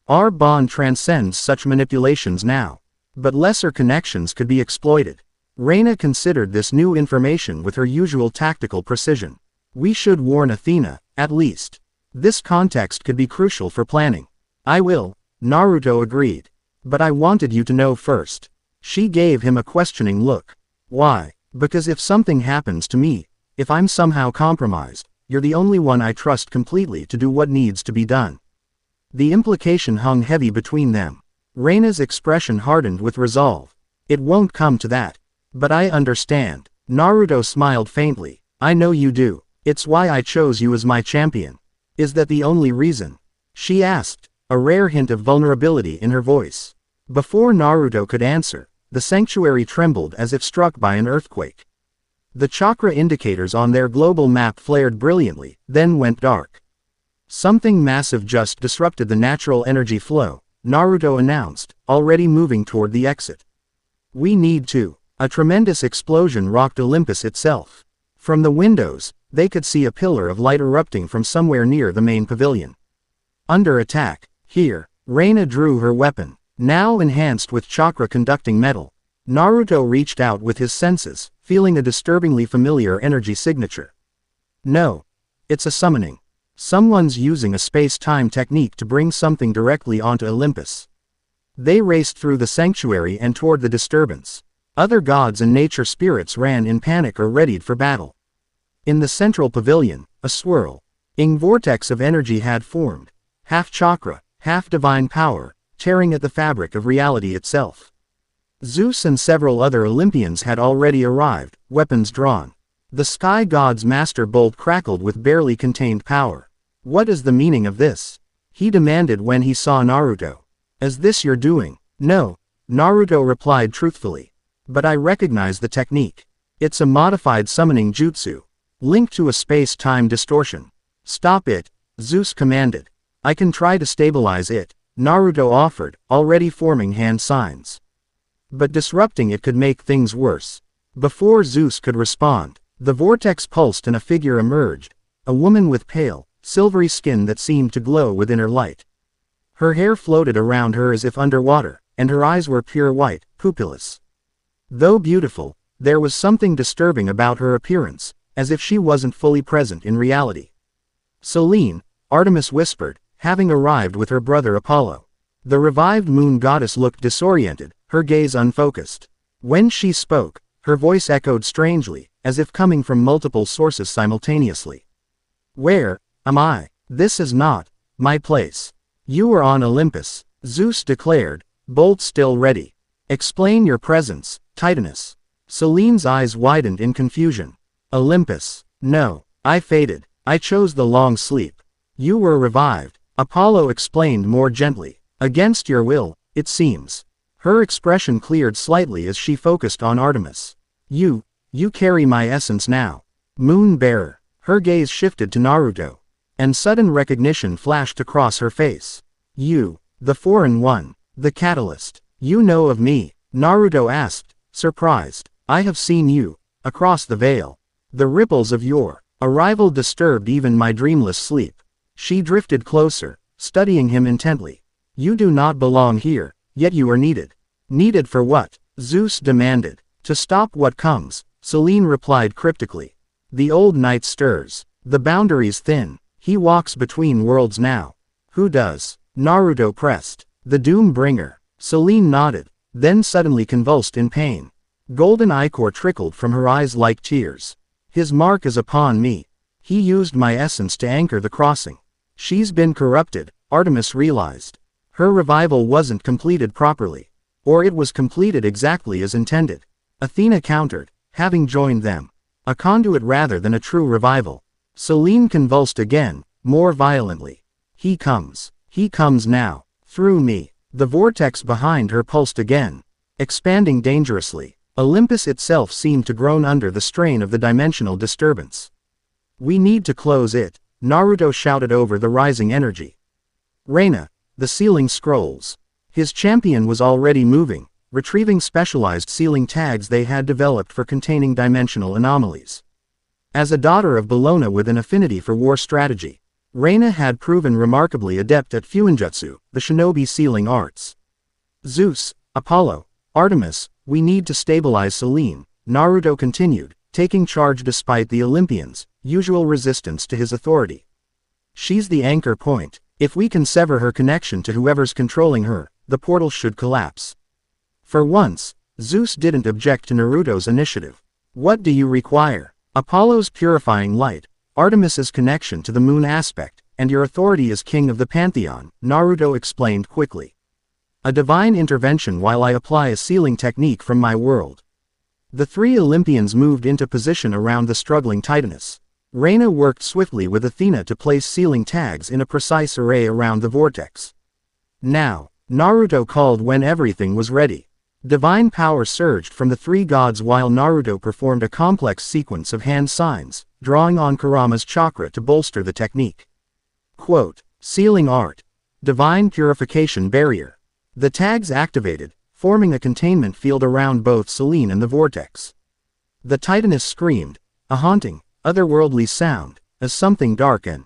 Our bond transcends such manipulations now. But lesser connections could be exploited. Reina considered this new information with her usual tactical precision. We should warn Athena, at least. This context could be crucial for planning. I will, Naruto agreed. But I wanted you to know first. She gave him a questioning look. Why? Because if something happens to me, if I'm somehow compromised, you're the only one I trust completely to do what needs to be done. The implication hung heavy between them. Reina's expression hardened with resolve. It won't come to that. But I understand. Naruto smiled faintly. I know you do. It's why I chose you as my champion. Is that the only reason? She asked, a rare hint of vulnerability in her voice. Before Naruto could answer, the sanctuary trembled as if struck by an earthquake. The chakra indicators on their global map flared brilliantly, then went dark. Something massive just disrupted the natural energy flow, Naruto announced, already moving toward the exit. We need to. A tremendous explosion rocked Olympus itself. From the windows, they could see a pillar of light erupting from somewhere near the main pavilion. Under attack. Here, Reina drew her weapon, now enhanced with chakra-conducting metal. Naruto reached out with his senses, feeling a disturbingly familiar energy signature. No. It's a summoning. Someone's using a space-time technique to bring something directly onto Olympus. They raced through the sanctuary and toward the disturbance. Other gods and nature spirits ran in panic or readied for battle. In the central pavilion, a swirling vortex of energy had formed, half chakra, half divine power, tearing at the fabric of reality itself. Zeus and several other Olympians had already arrived, weapons drawn. The sky god's master bolt crackled with barely contained power. What is the meaning of this? He demanded when he saw Naruto. Is this your doing? No, Naruto replied truthfully. But I recognize the technique. It's a modified summoning jutsu, linked to a space-time distortion. Stop it, Zeus commanded. I can try to stabilize it, Naruto offered, already forming hand signs. But disrupting it could make things worse. Before Zeus could respond, the vortex pulsed and a figure emerged, a woman with pale, silvery skin that seemed to glow with inner light. Her hair floated around her as if underwater, and her eyes were pure white, pupilless. Though beautiful, there was something disturbing about her appearance, as if she wasn't fully present in reality. Selene, Artemis whispered, having arrived with her brother Apollo. The revived moon goddess looked disoriented, her gaze unfocused. When she spoke, her voice echoed strangely, as if coming from multiple sources simultaneously. Where am I? This is not my place. You are on Olympus, Zeus declared, bolt still ready. Explain your presence, Titaness. Selene's eyes widened in confusion. Olympus. No, I faded. I chose the long sleep. You were revived, Apollo explained more gently. Against your will, it seems. Her expression cleared slightly as she focused on Artemis. You carry my essence now. Moon bearer. Her gaze shifted to Naruto. And sudden recognition flashed across her face. You, the foreign one, the catalyst. You know of me, Naruto asked, surprised. I have seen you, across the veil. The ripples of your arrival disturbed even my dreamless sleep. She drifted closer, studying him intently. You do not belong here, yet you are needed. Needed for what? Zeus demanded. To stop what comes, Selene replied cryptically. The old knight stirs. The boundaries thin. He walks between worlds now. Who does? Naruto pressed. The Doom Bringer. Selene nodded, then suddenly convulsed in pain. Golden ichor trickled from her eyes like tears. His mark is upon me. He used my essence to anchor the crossing. She's been corrupted, Artemis realized. Her revival wasn't completed properly. Or it was completed exactly as intended. Athena countered, having joined them. A conduit rather than a true revival. Selene convulsed again, more violently. He comes now, through me. The vortex behind her pulsed again, expanding dangerously. Olympus itself seemed to groan under the strain of the dimensional disturbance. We need to close it, Naruto shouted over the rising energy. Reina, the sealing scrolls. His champion was already moving, retrieving specialized sealing tags they had developed for containing dimensional anomalies. As a daughter of Bellona with an affinity for war strategy, Reina had proven remarkably adept at Fuinjutsu, the shinobi sealing arts. Zeus, Apollo, Artemis, we need to stabilize Selene, Naruto continued, taking charge despite the Olympians' usual resistance to his authority. She's the anchor point. If we can sever her connection to whoever's controlling her, the portal should collapse. For once, Zeus didn't object to Naruto's initiative. What do you require? Apollo's purifying light, Artemis's connection to the moon aspect, and your authority as king of the pantheon, Naruto explained quickly. A divine intervention while I apply a sealing technique from my world. The three Olympians moved into position around the struggling Titaness. Reina worked swiftly with Athena to place sealing tags in a precise array around the vortex. Now, Naruto called when everything was ready. Divine power surged from the three gods while Naruto performed a complex sequence of hand signs, drawing on Kurama's chakra to bolster the technique. Quote, sealing art. Divine purification barrier. The tags activated, forming a containment field around both Selene and the vortex. The Titaness screamed, a haunting, otherworldly sound, as something dark and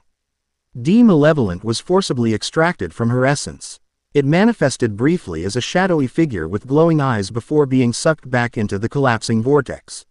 malevolent was forcibly extracted from her essence. It manifested briefly as a shadowy figure with glowing eyes before being sucked back into the collapsing vortex.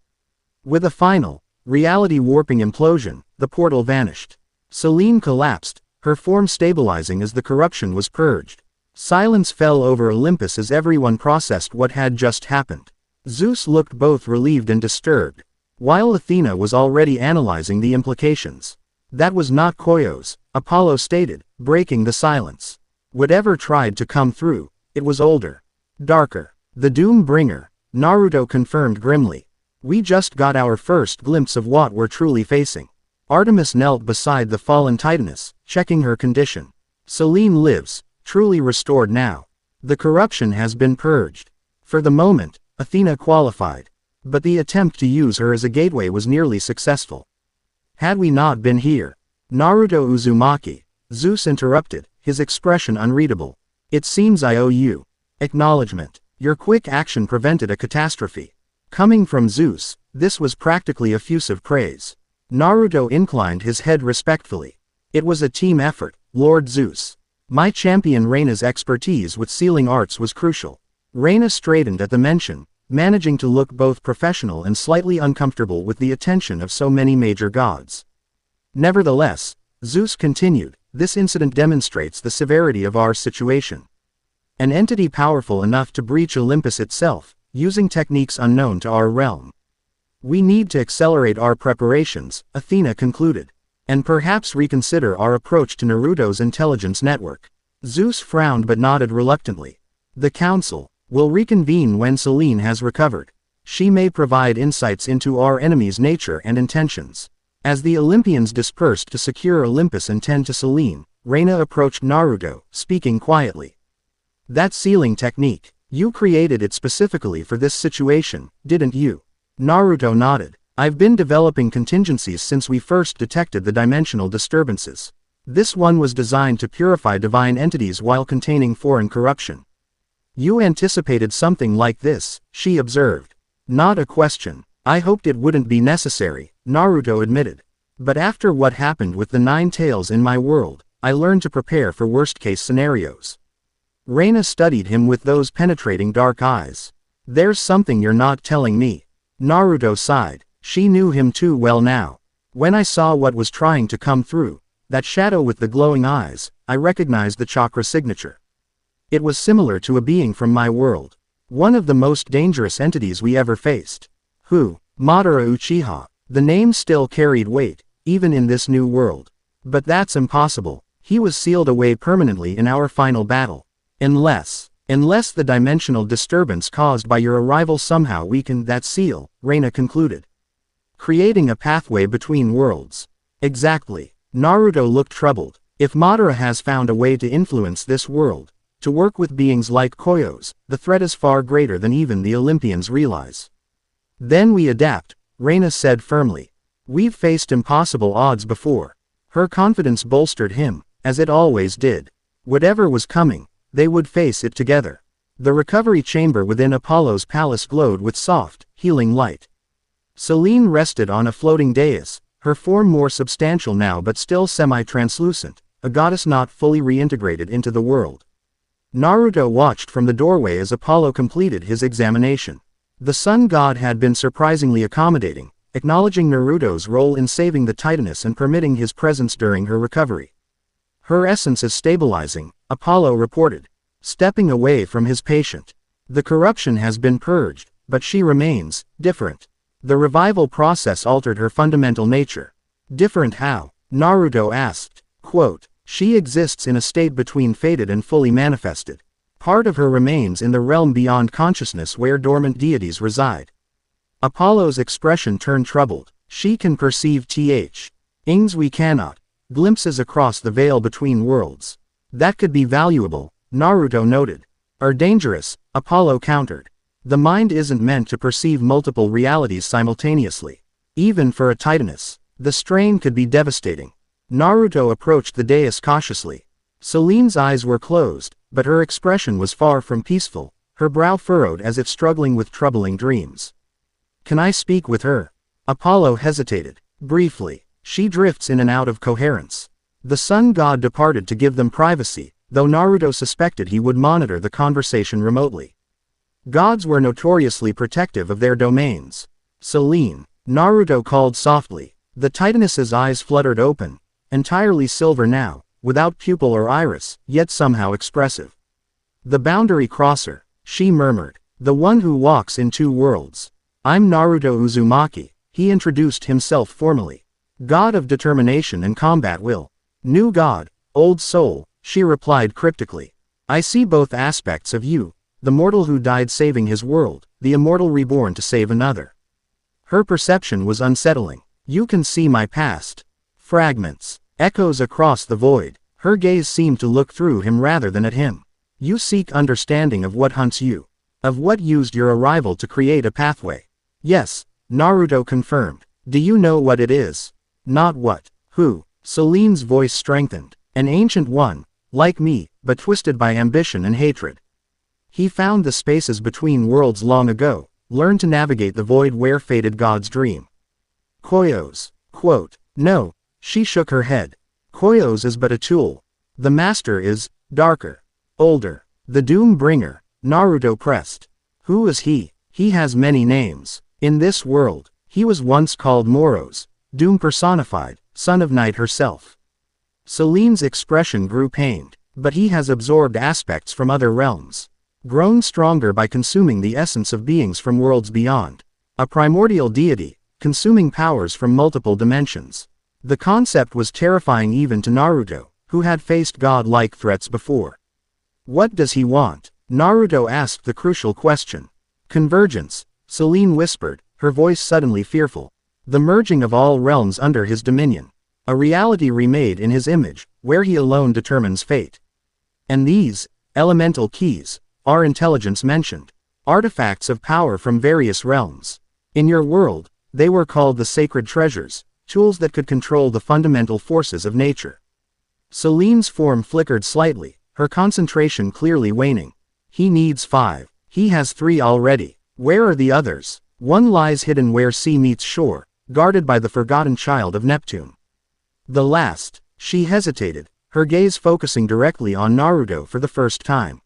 With a final, reality-warping implosion, the portal vanished. Selene collapsed, her form stabilizing as the corruption was purged. Silence fell over Olympus as everyone processed what had just happened. Zeus looked both relieved and disturbed, while Athena was already analyzing the implications. That was not Koyos, Apollo stated, breaking the silence. Whatever tried to come through, it was older. Darker. The Doom Bringer, Naruto confirmed grimly. We just got our first glimpse of what we're truly facing. Artemis knelt beside the fallen Titaness, checking her condition. Selene lives, truly restored now. The corruption has been purged. For the moment, Athena qualified. But the attempt to use her as a gateway was nearly successful. Had we not been here? Naruto Uzumaki, Zeus interrupted, his expression unreadable. It seems I owe you acknowledgement. Your quick action prevented a catastrophe. Coming from Zeus, this was practically effusive praise. Naruto inclined his head respectfully. It was a team effort, Lord Zeus. My champion Reina's expertise with sealing arts was crucial. Reina straightened at the mention, managing to look both professional and slightly uncomfortable with the attention of so many major gods. Nevertheless, Zeus continued, this incident demonstrates the severity of our situation. An entity powerful enough to breach Olympus itself, using techniques unknown to our realm. We need to accelerate our preparations, Athena concluded, and perhaps reconsider our approach to Naruto's intelligence network. Zeus frowned but nodded reluctantly. The council will reconvene when Selene has recovered. She may provide insights into our enemy's nature and intentions. As the Olympians dispersed to secure Olympus and tend to Selene, Reina approached Naruto, speaking quietly. That sealing technique, you created it specifically for this situation, didn't you? Naruto nodded. I've been developing contingencies since we first detected the dimensional disturbances. This one was designed to purify divine entities while containing foreign corruption. You anticipated something like this, she observed. Not a question. I hoped it wouldn't be necessary, Naruto admitted. But after what happened with the 9 tails in my world, I learned to prepare for worst-case scenarios. Reina studied him with those penetrating dark eyes. There's something you're not telling me. Naruto sighed. She knew him too well now. When I saw what was trying to come through, that shadow with the glowing eyes, I recognized the chakra signature. It was similar to a being from my world. One of the most dangerous entities we ever faced. Who? Madara Uchiha. The name still carried weight, even in this new world. But that's impossible. He was sealed away permanently in our final battle. Unless the dimensional disturbance caused by your arrival somehow weakened that seal, Reina concluded. Creating a pathway between worlds. Exactly. Naruto looked troubled. If Madara has found a way to influence this world, to work with beings like Koyos, the threat is far greater than even the Olympians realize. Then we adapt, Reina said firmly. We've faced impossible odds before. Her confidence bolstered him, as it always did. Whatever was coming, they would face it together. The recovery chamber within Apollo's palace glowed with soft, healing light. Selene rested on a floating dais, her form more substantial now but still semi-translucent, a goddess not fully reintegrated into the world. Naruto watched from the doorway as Apollo completed his examination. The sun god had been surprisingly accommodating, acknowledging Naruto's role in saving the Titaness and permitting his presence during her recovery. Her essence is stabilizing, Apollo reported, stepping away from his patient. The corruption has been purged, but she remains different. The revival process altered her fundamental nature. Different how? Naruto asked. Quote, she exists in a state between fated and fully manifested. Part of her remains in the realm beyond consciousness where dormant deities reside. Apollo's expression turned troubled. She can perceive things we cannot. Glimpses across the veil between worlds. That could be valuable, Naruto noted. Or dangerous, Apollo countered. The mind isn't meant to perceive multiple realities simultaneously. Even for a Titaness, the strain could be devastating. Naruto approached the dais cautiously. Selene's eyes were closed, but her expression was far from peaceful, her brow furrowed as if struggling with troubling dreams. Can I speak with her? Apollo hesitated. Briefly. She drifts in and out of coherence. The sun god departed to give them privacy, though Naruto suspected he would monitor the conversation remotely. Gods were notoriously protective of their domains. Selene, Naruto called softly. The Titaness's eyes fluttered open, entirely silver now, without pupil or iris, yet somehow expressive. The boundary crosser, she murmured. The one who walks in two worlds. I'm Naruto Uzumaki, he introduced himself formally. God of determination and combat will. New god, old soul, she replied cryptically. I see both aspects of you, the mortal who died saving his world, the immortal reborn to save another. Her perception was unsettling. You can see my past. Fragments, echoes across the void. Her gaze seemed to look through him rather than at him. You seek understanding of what hunts you. Of what used your arrival to create a pathway. Yes, Naruto confirmed. Do you know what it is? Not what. Who? Selene's voice strengthened. An ancient one, like me, but twisted by ambition and hatred. He found the spaces between worlds long ago, learned to navigate the void where fated gods dream. Koyos. Quote. No. She shook her head. Koyos is but a tool. The master is, darker. Older. The Doom Bringer, Naruto pressed. Who is he? He has many names. In this world, he was once called Moros, Doom personified, son of Night herself. Selene's expression grew pained, but he has absorbed aspects from other realms. Grown stronger by consuming the essence of beings from worlds beyond. A primordial deity, consuming powers from multiple dimensions. The concept was terrifying even to Naruto, who had faced god-like threats before. What does he want? Naruto asked the crucial question. Convergence, Selene whispered, her voice suddenly fearful. The merging of all realms under his dominion. A reality remade in his image, where he alone determines fate. And these, elemental keys, are intelligence mentioned. Artifacts of power from various realms. In your world, they were called the sacred treasures, tools that could control the fundamental forces of nature. Selene's form flickered slightly, her concentration clearly waning. He needs 5. He has 3 already. Where are the others? One lies hidden where sea meets shore, guarded by the forgotten child of Neptune. The last, she hesitated, her gaze focusing directly on Naruto for the first time.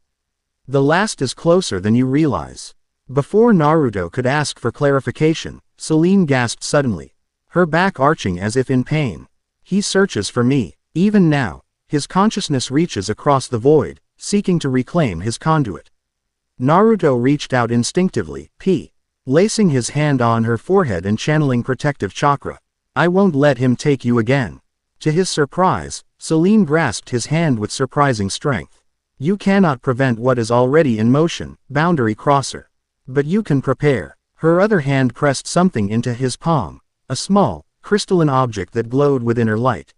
The last is closer than you realize. Before Naruto could ask for clarification, Selene gasped suddenly, her back arching as if in pain. He searches for me. Even now, his consciousness reaches across the void, seeking to reclaim his conduit. Naruto reached out instinctively, lacing his hand on her forehead and channeling protective chakra. I won't let him take you again. To his surprise, Selene grasped his hand with surprising strength. You cannot prevent what is already in motion, boundary crosser. But you can prepare. Her other hand pressed something into his palm, a small, crystalline object that glowed with inner light.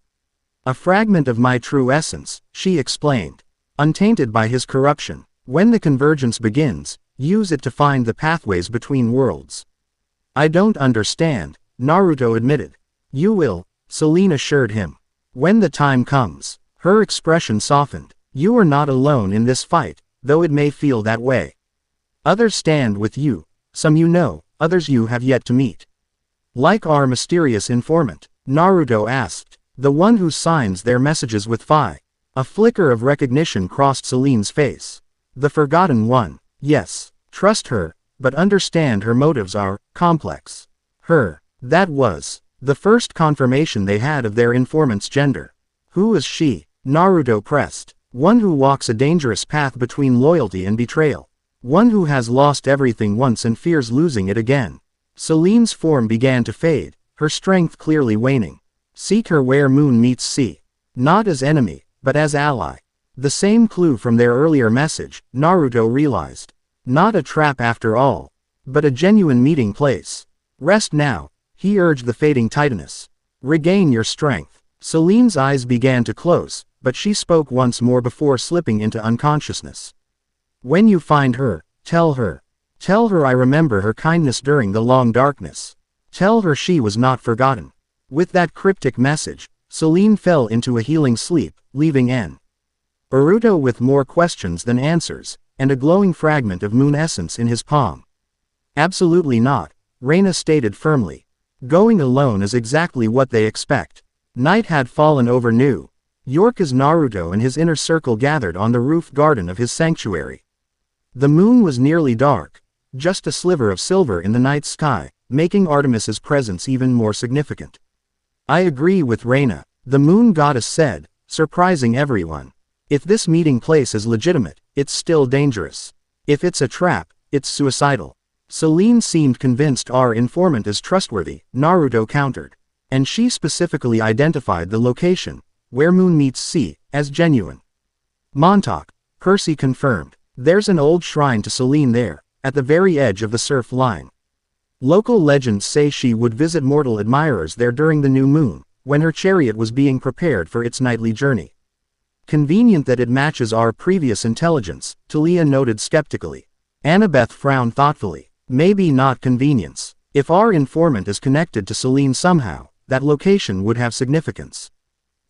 A fragment of my true essence, she explained. Untainted by his corruption. When the convergence begins, use it to find the pathways between worlds. I don't understand, Naruto admitted. You will, Selene assured him. When the time comes. Her expression softened. You are not alone in this fight, though it may feel that way. Others stand with you, some you know, others you have yet to meet. Like our mysterious informant, Naruto asked, the one who signs their messages with Phi. A flicker of recognition crossed Selene's face. The Forgotten One, yes, trust her, but understand her motives are complex. That was the first confirmation they had of their informant's gender. Who is she? Naruto pressed. One who walks a dangerous path between loyalty and betrayal. One who has lost everything once and fears losing it again. Selene's form began to fade, her strength clearly waning. Seek her where moon meets sea. Not as enemy, but as ally. The same clue from their earlier message, Naruto realized. Not a trap after all, but a genuine meeting place. Rest now, he urged the fading Titaness. Regain your strength. Selene's eyes began to close, but she spoke once more before slipping into unconsciousness. When you find her, tell her. Tell her I remember her kindness during the long darkness. Tell her she was not forgotten. With that cryptic message, Selene fell into a healing sleep, leaving Naruto with more questions than answers, and a glowing fragment of moon essence in his palm. Absolutely not, Reina stated firmly. Going alone is exactly what they expect. Night had fallen over New York as Naruto and his inner circle gathered on the roof garden of his sanctuary. The moon was nearly dark, just a sliver of silver in the night sky, making Artemis's presence even more significant. I agree with Reina, the moon goddess said, surprising everyone. If this meeting place is legitimate, it's still dangerous. If it's a trap, it's suicidal. Selene seemed convinced our informant is trustworthy, Naruto countered. And she specifically identified the location, where moon meets sea, as genuine. Montauk, Percy confirmed. There's an old shrine to Selene there, at the very edge of the surf line. Local legends say she would visit mortal admirers there during the new moon, when her chariot was being prepared for its nightly journey. Convenient that it matches our previous intelligence, Talia noted skeptically. Annabeth frowned thoughtfully. Maybe not convenience. If our informant is connected to Selene somehow, that location would have significance.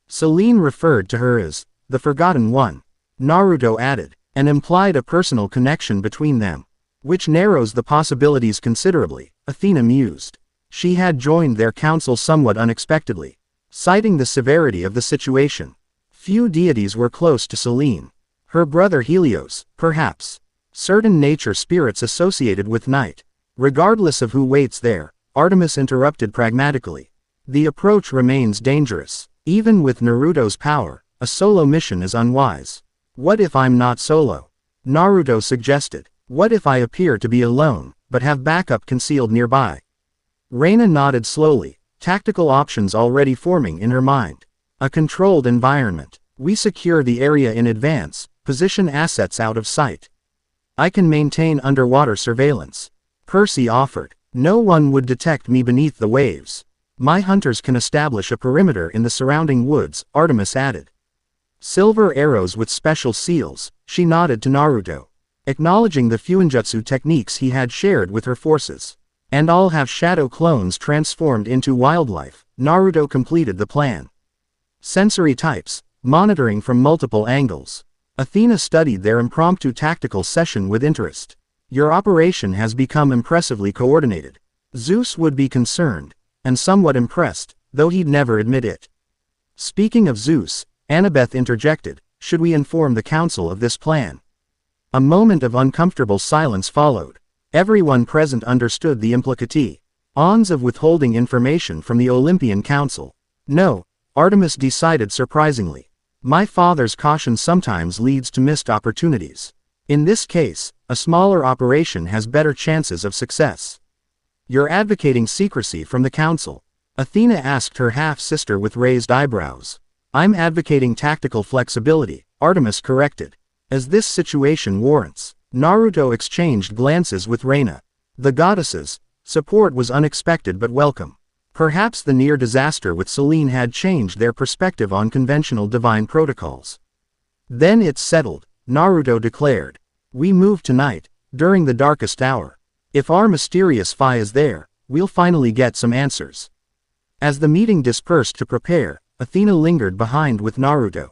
Selene referred to her as the Forgotten One. Naruto added, and implied a personal connection between them, which narrows the possibilities considerably, Athena mused. She had joined their council somewhat unexpectedly, citing the severity of the situation. Few deities were close to Selene. Her brother Helios, perhaps. Certain nature spirits associated with night. Regardless of who waits there, Artemis interrupted pragmatically. The approach remains dangerous. Even with Naruto's power, a solo mission is unwise. What if I'm not solo? Naruto suggested. What if I appear to be alone, but have backup concealed nearby? Reina nodded slowly, tactical options already forming in her mind. A controlled environment. We secure the area in advance, position assets out of sight. I can maintain underwater surveillance. Percy offered. No one would detect me beneath the waves. My hunters can establish a perimeter in the surrounding woods, Artemis added. Silver arrows with special seals, she nodded to Naruto, acknowledging the fuinjutsu techniques he had shared with her forces. And I'll have shadow clones transformed into wildlife, Naruto completed the plan. Sensory types, monitoring from multiple angles. Athena studied their impromptu tactical session with interest. Your operation has become impressively coordinated. Zeus would be concerned, and somewhat impressed, though he'd never admit it. Speaking of Zeus, Annabeth interjected, should we inform the council of this plan? A moment of uncomfortable silence followed. Everyone present understood the implications of withholding information from the Olympian Council. No, Artemis decided surprisingly. My father's caution sometimes leads to missed opportunities. In this case, a smaller operation has better chances of success. You're advocating secrecy from the council. Athena asked her half-sister with raised eyebrows. I'm advocating tactical flexibility, Artemis corrected. As this situation warrants. Naruto exchanged glances with Reina. The goddesses' support was unexpected but welcome. Perhaps the near disaster with Selene had changed their perspective on conventional divine protocols. Then it's settled, Naruto declared. We move tonight, during the darkest hour. If our mysterious Phi is there, we'll finally get some answers. As the meeting dispersed to prepare, Athena lingered behind with Naruto.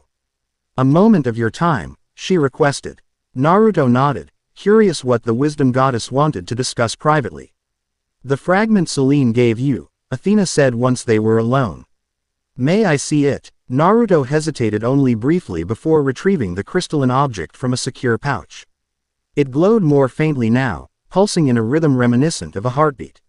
A moment of your time, she requested. Naruto nodded, curious what the wisdom goddess wanted to discuss privately. The fragment Selene gave you, Athena said once they were alone. May I see it? Naruto hesitated only briefly before retrieving the crystalline object from a secure pouch. It glowed more faintly now, pulsing in a rhythm reminiscent of a heartbeat.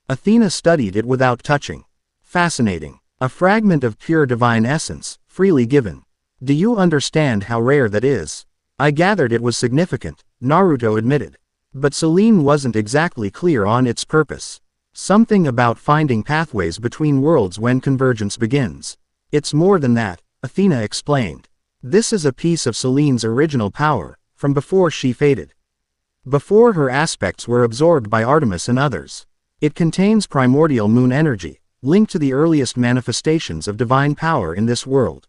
Athena studied it without touching. Fascinating. A fragment of pure divine essence, freely given. Do you understand how rare that is? I gathered it was significant, Naruto admitted. But Selene wasn't exactly clear on its purpose. Something about finding pathways between worlds when convergence begins. It's more than that, Athena explained. This is a piece of Selene's original power, from before she faded. Before her aspects were absorbed by Artemis and others. It contains primordial moon energy, linked to the earliest manifestations of divine power in this world.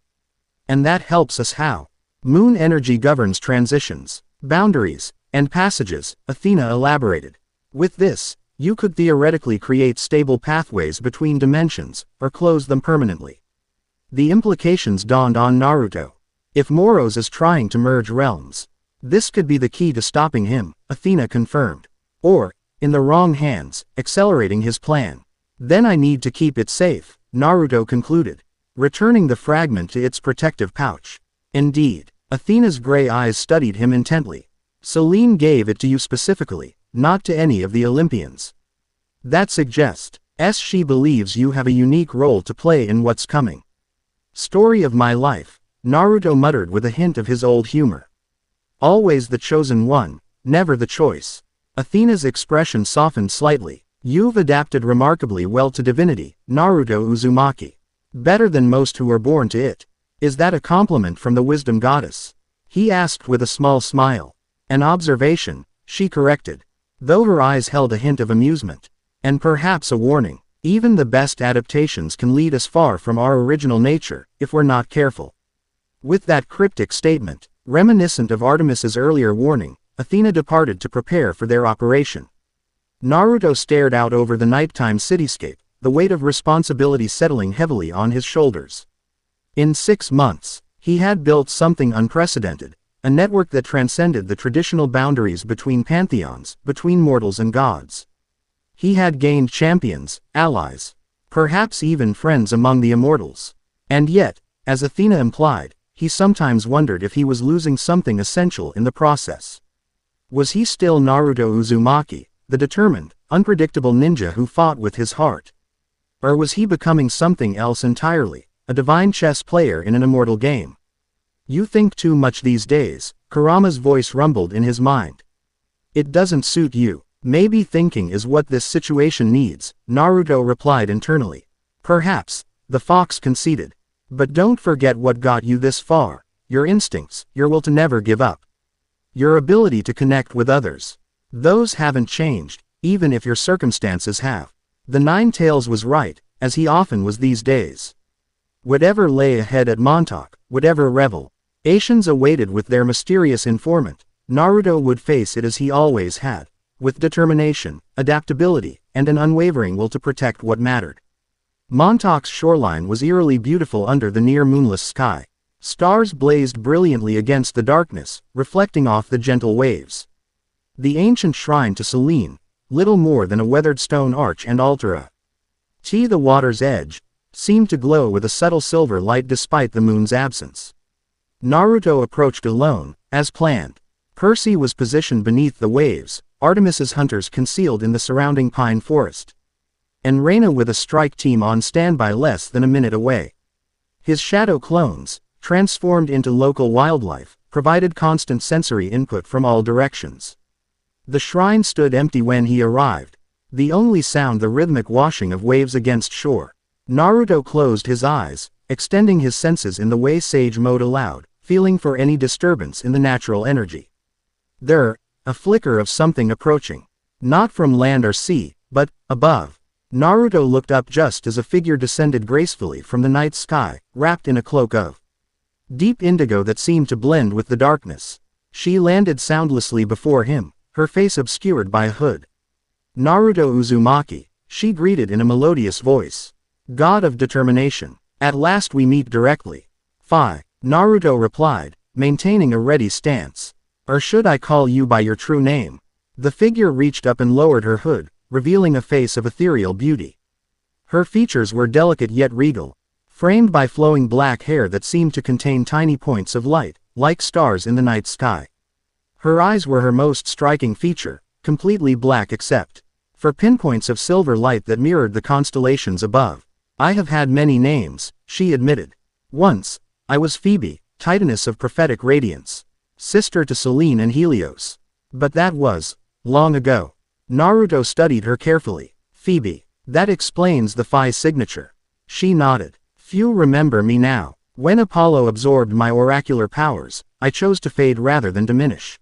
And that helps us how? Moon energy governs transitions, boundaries, and passages, Athena elaborated. With this, you could theoretically create stable pathways between dimensions, or close them permanently. The implications dawned on Naruto. If Moros is trying to merge realms, this could be the key to stopping him, Athena confirmed. Or, in the wrong hands, accelerating his plan. Then I need to keep it safe, Naruto concluded, returning the fragment to its protective pouch. Indeed, Athena's gray eyes studied him intently. Selene gave it to you specifically, not to any of the Olympians. That suggests, she believes you have a unique role to play in what's coming. Story of my life, Naruto muttered with a hint of his old humor. Always the chosen one, never the choice. Athena's expression softened slightly. You've adapted remarkably well to divinity, Naruto Uzumaki. Better than most who are born to it. Is that a compliment from the wisdom goddess? He asked with a small smile. An observation, she corrected. Though her eyes held a hint of amusement. And perhaps a warning. Even the best adaptations can lead us far from our original nature, if we're not careful. With that cryptic statement, reminiscent of Artemis's earlier warning, Athena departed to prepare for their operation. Naruto stared out over the nighttime cityscape, the weight of responsibility settling heavily on his shoulders. In 6 months, he had built something unprecedented, a network that transcended the traditional boundaries between pantheons, between mortals and gods. He had gained champions, allies, perhaps even friends among the immortals. And yet, as Athena implied, he sometimes wondered if he was losing something essential in the process. Was he still Naruto Uzumaki, the determined, unpredictable ninja who fought with his heart? Or was he becoming something else entirely, a divine chess player in an immortal game? You think too much these days, Kurama's voice rumbled in his mind. It doesn't suit you. Maybe thinking is what this situation needs, Naruto replied internally. Perhaps, the fox conceded. But don't forget what got you this far, your instincts, your will to never give up. Your ability to connect with others. Those haven't changed, even if your circumstances have. The Nine-Tails was right, as he often was these days. Whatever lay ahead at Montauk, whatever revelations awaited with their mysterious informant, Naruto would face it as he always had, with determination, adaptability, and an unwavering will to protect what mattered. Montauk's shoreline was eerily beautiful under the near-moonless sky. Stars blazed brilliantly against the darkness, reflecting off the gentle waves. The ancient shrine to Selene, little more than a weathered stone arch and altar the water's edge, seemed to glow with a subtle silver light despite the moon's absence. Naruto approached alone, as planned. Percy was positioned beneath the waves, Artemis's hunters concealed in the surrounding pine forest. And Reina with a strike team on standby less than a minute away. His shadow clones, transformed into local wildlife, provided constant sensory input from all directions. The shrine stood empty when he arrived, the only sound the rhythmic washing of waves against shore. Naruto closed his eyes, extending his senses in the way sage mode allowed, feeling for any disturbance in the natural energy. A flicker of something approaching. Not from land or sea, but above. Naruto looked up just as a figure descended gracefully from the night sky, wrapped in a cloak of deep indigo that seemed to blend with the darkness. She landed soundlessly before him, her face obscured by a hood. "Naruto Uzumaki," she greeted in a melodious voice. "God of determination. At last we meet directly." "Fi," Naruto replied, maintaining a ready stance. "Or should I call you by your true name?" The figure reached up and lowered her hood, revealing a face of ethereal beauty. Her features were delicate yet regal, framed by flowing black hair that seemed to contain tiny points of light, like stars in the night sky. Her eyes were her most striking feature, completely black except for pinpoints of silver light that mirrored the constellations above. "I have had many names," she admitted. "Once, I was Phoebe, Titaness of prophetic radiance, sister to Selene and Helios. But that was long ago." Naruto studied her carefully. "Phoebe. That explains the Phi signature." She nodded. "Few remember me now. When Apollo absorbed my oracular powers, I chose to fade rather than diminish.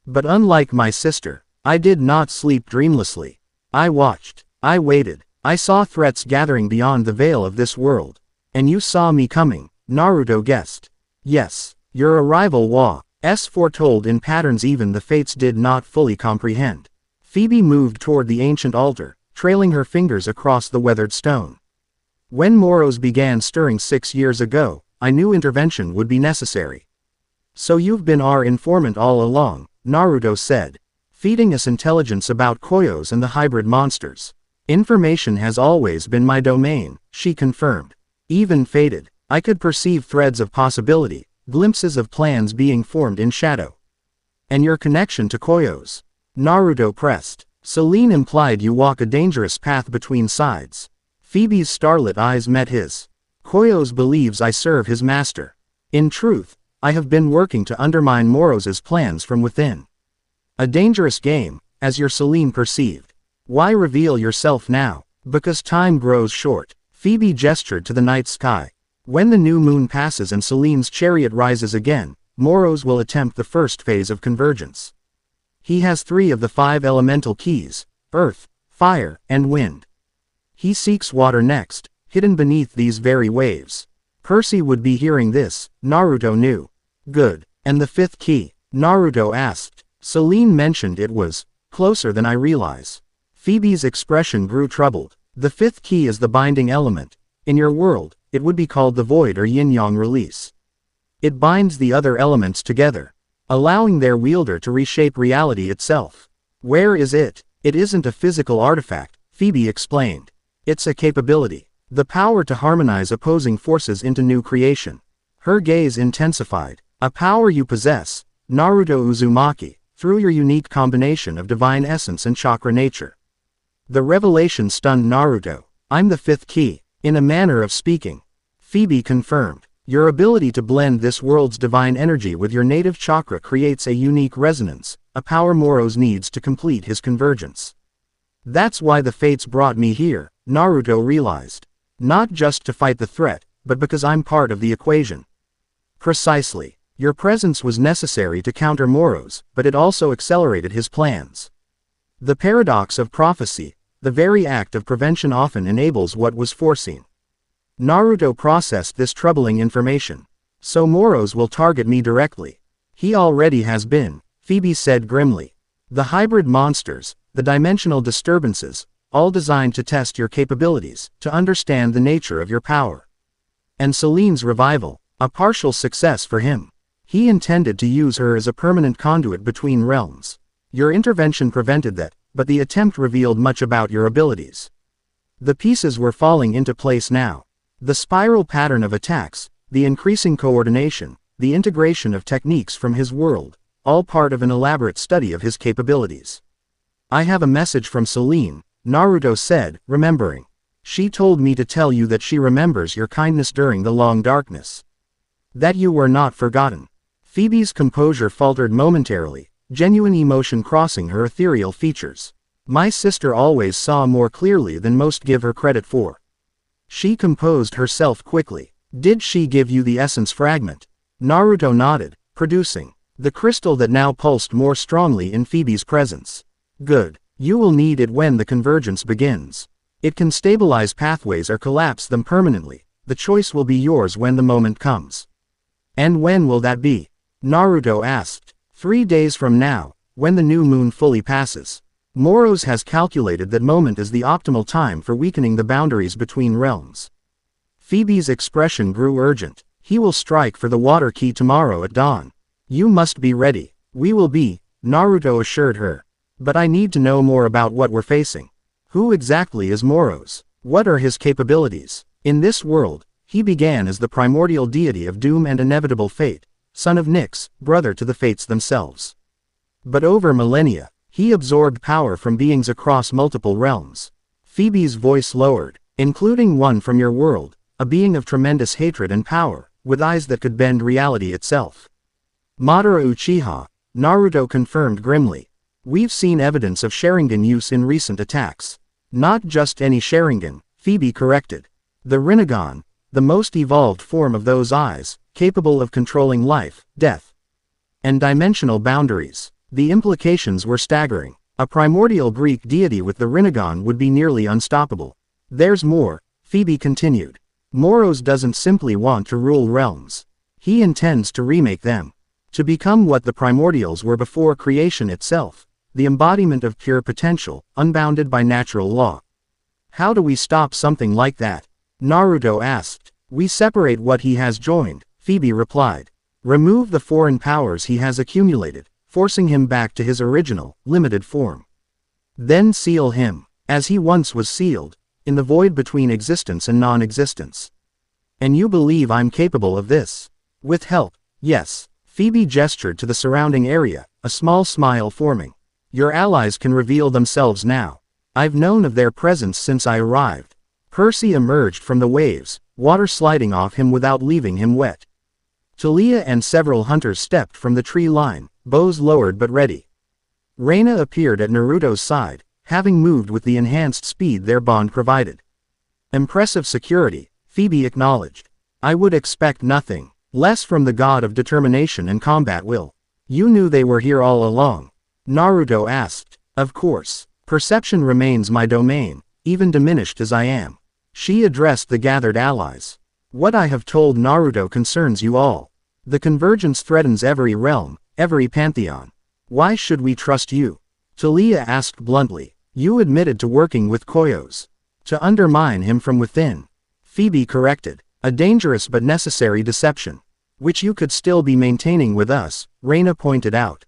But unlike my sister, I did not sleep dreamlessly. I watched. I waited. I saw threats gathering beyond the veil of this world. And you saw me coming," Naruto guessed. "Yes, your arrival was foretold in patterns even the fates did not fully comprehend." Phoebe moved toward the ancient altar, trailing her fingers across the weathered stone. "When Moros began stirring 6 years ago, I knew intervention would be necessary." "So you've been our informant all along," Naruto said, "feeding us intelligence about Koyos and the hybrid monsters." "Information has always been my domain," she confirmed. "Even faded, I could perceive threads of possibility, glimpses of plans being formed in shadow." "And your connection to Koyos?" Naruto pressed. "Selene implied you walk a dangerous path between sides." Phoebe's starlit eyes met his. "Koyos believes I serve his master. In truth, I have been working to undermine Moros's plans from within. A dangerous game, as your Selene perceived. Why reveal yourself now?" "Because time grows short." Phoebe gestured to the night sky. "When the new moon passes and Selene's chariot rises again, Moros will attempt the first phase of convergence. He has 3 of the 5 elemental keys: earth, fire, and wind. He seeks water next, hidden beneath these very waves." Percy would be hearing this, Naruto knew. "Good. And the 5th key?" Naruto asked. "Selene mentioned it was closer than I realize." Phoebe's expression grew troubled. "The 5th key is the binding element. In your world, it would be called the void or yin-yang release. It binds the other elements together, allowing their wielder to reshape reality itself." "Where is it?" "It isn't a physical artifact," Phoebe explained. "It's a capability. The power to harmonize opposing forces into new creation." Her gaze intensified. "A power you possess, Naruto Uzumaki, through your unique combination of divine essence and chakra nature." The revelation stunned Naruto. "I'm the 5th key, in a manner of speaking." Phoebe confirmed. "Your ability to blend this world's divine energy with your native chakra creates a unique resonance, a power Moros needs to complete his convergence. That's why the fates brought me here," Naruto realized. "Not just to fight the threat, but because I'm part of the equation." "Precisely. Your presence was necessary to counter Moros, but it also accelerated his plans. The paradox of prophecy, the very act of prevention often enables what was foreseen." Naruto processed this troubling information. "So Moros will target me directly." "He already has been," Phoebe said grimly. "The hybrid monsters, the dimensional disturbances, all designed to test your capabilities, to understand the nature of your power. And Selene's revival, a partial success for him. He intended to use her as a permanent conduit between realms. Your intervention prevented that, but the attempt revealed much about your abilities. The pieces were falling into place now. The spiral pattern of attacks, the increasing coordination, the integration of techniques from his world, all part of an elaborate study of his capabilities." "I have a message from Selene," Naruto said, remembering. "She told me to tell you that she remembers your kindness during the long darkness. That you were not forgotten." Phoebe's composure faltered momentarily, genuine emotion crossing her ethereal features. My sister always saw more clearly than most give her credit for. She composed herself quickly. Did she give you the essence fragment? Naruto nodded, producing the crystal that now pulsed more strongly in Phoebe's presence. Good. You will need it when the convergence begins. It can stabilize pathways or collapse them permanently. The choice will be yours when the moment comes. And when will that be? Naruto asked. 3 days from now, when the new moon fully passes. Moros has calculated that moment is the optimal time for weakening the boundaries between realms. Phoebe's expression grew urgent. He will strike for the water key tomorrow at dawn. You must be ready. We will be, Naruto assured her. But I need to know more about what we're facing. Who exactly is Moros? What are his capabilities? In this world, he began as the primordial deity of doom and inevitable fate, son of Nyx, brother to the fates themselves. But over millennia, he absorbed power from beings across multiple realms. Phoebe's voice lowered, including one from your world, a being of tremendous hatred and power, with eyes that could bend reality itself. Madara Uchiha, Naruto confirmed grimly. We've seen evidence of Sharingan use in recent attacks. Not just any Sharingan, Phoebe corrected. The Rinnegan, the most evolved form of those eyes, capable of controlling life, death, and dimensional boundaries. The implications were staggering. A primordial Greek deity with the Rinnegan would be nearly unstoppable. There's more, Phoebe continued. Moros doesn't simply want to rule realms. He intends to remake them. To become what the primordials were before creation itself. The embodiment of pure potential, unbounded by natural law. How do we stop something like that? Naruto asked. We separate what he has joined, Phoebe replied. Remove the foreign powers he has accumulated, forcing him back to his original, limited form. Then seal him, as he once was sealed, in the void between existence and non-existence. And you believe I'm capable of this? With help, yes. Phoebe gestured to the surrounding area, a small smile forming. Your allies can reveal themselves now. I've known of their presence since I arrived. Percy emerged from the waves, water sliding off him without leaving him wet. Talia and several hunters stepped from the tree line, bows lowered but ready. Reina appeared at Naruto's side, having moved with the enhanced speed their bond provided. Impressive security, Phoebe acknowledged. I would expect nothing less from the god of determination and combat will. You knew they were here all along? Naruto asked. Of course. Perception remains my domain, even diminished as I am. She addressed the gathered allies. What I have told Naruto concerns you all. The convergence threatens every realm, every pantheon. Why should we trust you? Talia asked bluntly. You admitted to working with Koyos. To undermine him from within. Phoebe corrected. A dangerous but necessary deception. Which you could still be maintaining with us, Reina pointed out.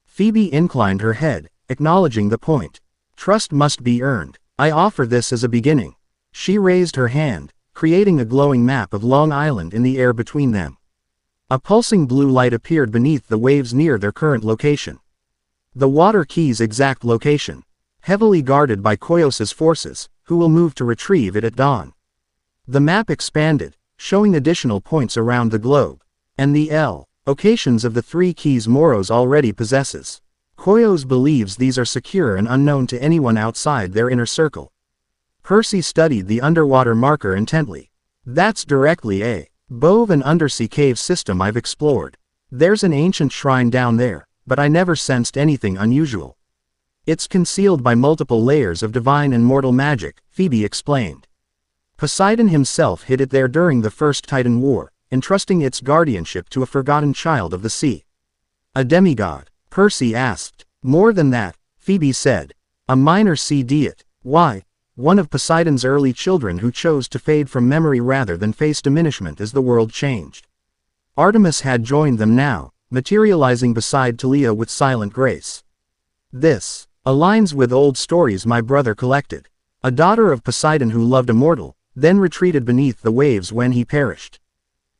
Phoebe inclined her head, acknowledging the point. Trust must be earned. I offer this as a beginning. She raised her hand, creating a glowing map of Long Island in the air between them. A pulsing blue light appeared beneath the waves near their current location. The water key's exact location. Heavily guarded by Koyos' forces, who will move to retrieve it at dawn. The map expanded, showing additional points around the globe. And the locations of the 3 keys Moros already possesses. Koyos believes these are secure and unknown to anyone outside their inner circle. Percy studied the underwater marker intently. That's directly a Bove and undersea cave system I've explored. There's an ancient shrine down there, but I never sensed anything unusual. It's concealed by multiple layers of divine and mortal magic, Phoebe explained. Poseidon himself hid it there during the First Titan War, entrusting its guardianship to a forgotten child of the sea. A demigod? Percy asked. More than that, Phoebe said. A minor sea deity. Why? One of Poseidon's early children who chose to fade from memory rather than face diminishment as the world changed. Artemis had joined them now, materializing beside Talia with silent grace. This aligns with old stories my brother collected. A daughter of Poseidon who loved a mortal, then retreated beneath the waves when he perished.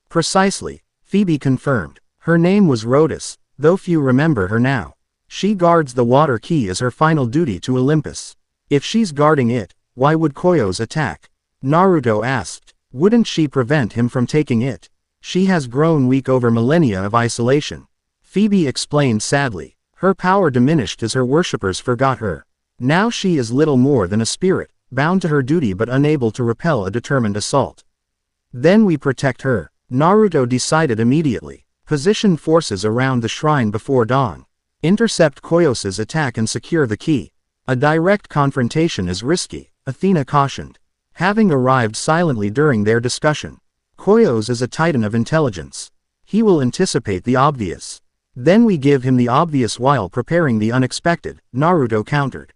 Precisely, Phoebe confirmed. Her name was Rhodas, though few remember her now. She guards the water key as her final duty to Olympus. If she's guarding it, why would Koyos attack? Naruto asked. Wouldn't she prevent him from taking it? She has grown weak over millennia of isolation. Phoebe explained sadly. Her power diminished as her worshippers forgot her. Now she is little more than a spirit, bound to her duty but unable to repel a determined assault. Then we protect her, Naruto decided immediately. Position forces around the shrine before dawn. Intercept Koyos's attack and secure the key. A direct confrontation is risky, Athena cautioned. Having arrived silently during their discussion. Koyos is a titan of intelligence. He will anticipate the obvious. Then we give him the obvious while preparing the unexpected, Naruto countered.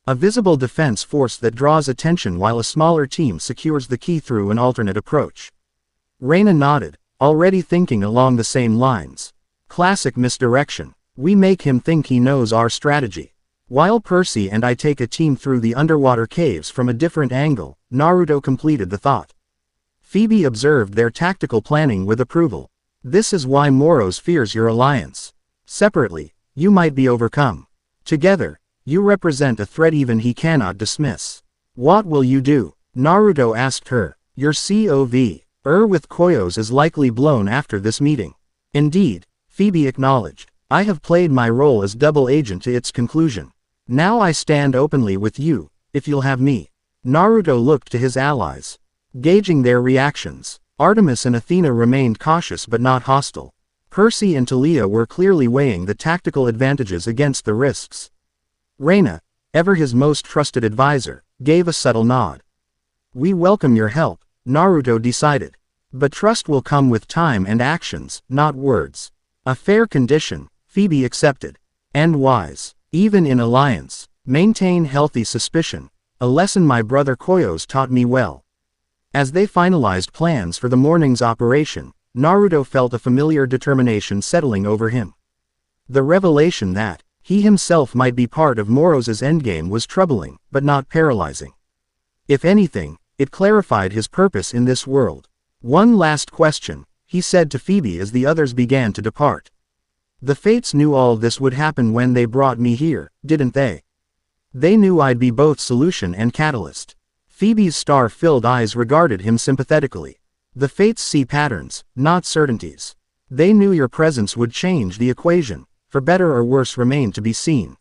A visible defense force that draws attention while a smaller team secures the key through an alternate approach. Reina nodded, already thinking along the same lines. Classic misdirection. We make him think he knows our strategy. While Percy and I take a team through the underwater caves from a different angle, Naruto completed the thought. Phoebe observed their tactical planning with approval. This is why Moros fears your alliance. Separately, you might be overcome. Together, you represent a threat even he cannot dismiss. What will you do? Naruto asked her. Your COV, with Koyos is likely blown after this meeting. Indeed, Phoebe acknowledged. I have played my role as double agent to its conclusion. Now I stand openly with you, if you'll have me. Naruto looked to his allies. Gauging their reactions, Artemis and Athena remained cautious but not hostile. Percy and Talia were clearly weighing the tactical advantages against the risks. Reina, ever his most trusted advisor, gave a subtle nod. We welcome your help, Naruto decided. But trust will come with time and actions, not words. A fair condition, Phoebe accepted. And wise, even in alliance, maintain healthy suspicion, a lesson my brother Koyos taught me well. As they finalized plans for the morning's operation, Naruto felt a familiar determination settling over him. The revelation that he himself might be part of Moros's endgame was troubling, but not paralyzing. If anything, it clarified his purpose in this world. One last question, he said to Phoebe as the others began to depart. The fates knew all this would happen when they brought me here, didn't they? They knew I'd be both solution and catalyst. Phoebe's star-filled eyes regarded him sympathetically. The fates see patterns, not certainties. They knew your presence would change the equation, for better or worse remained to be seen.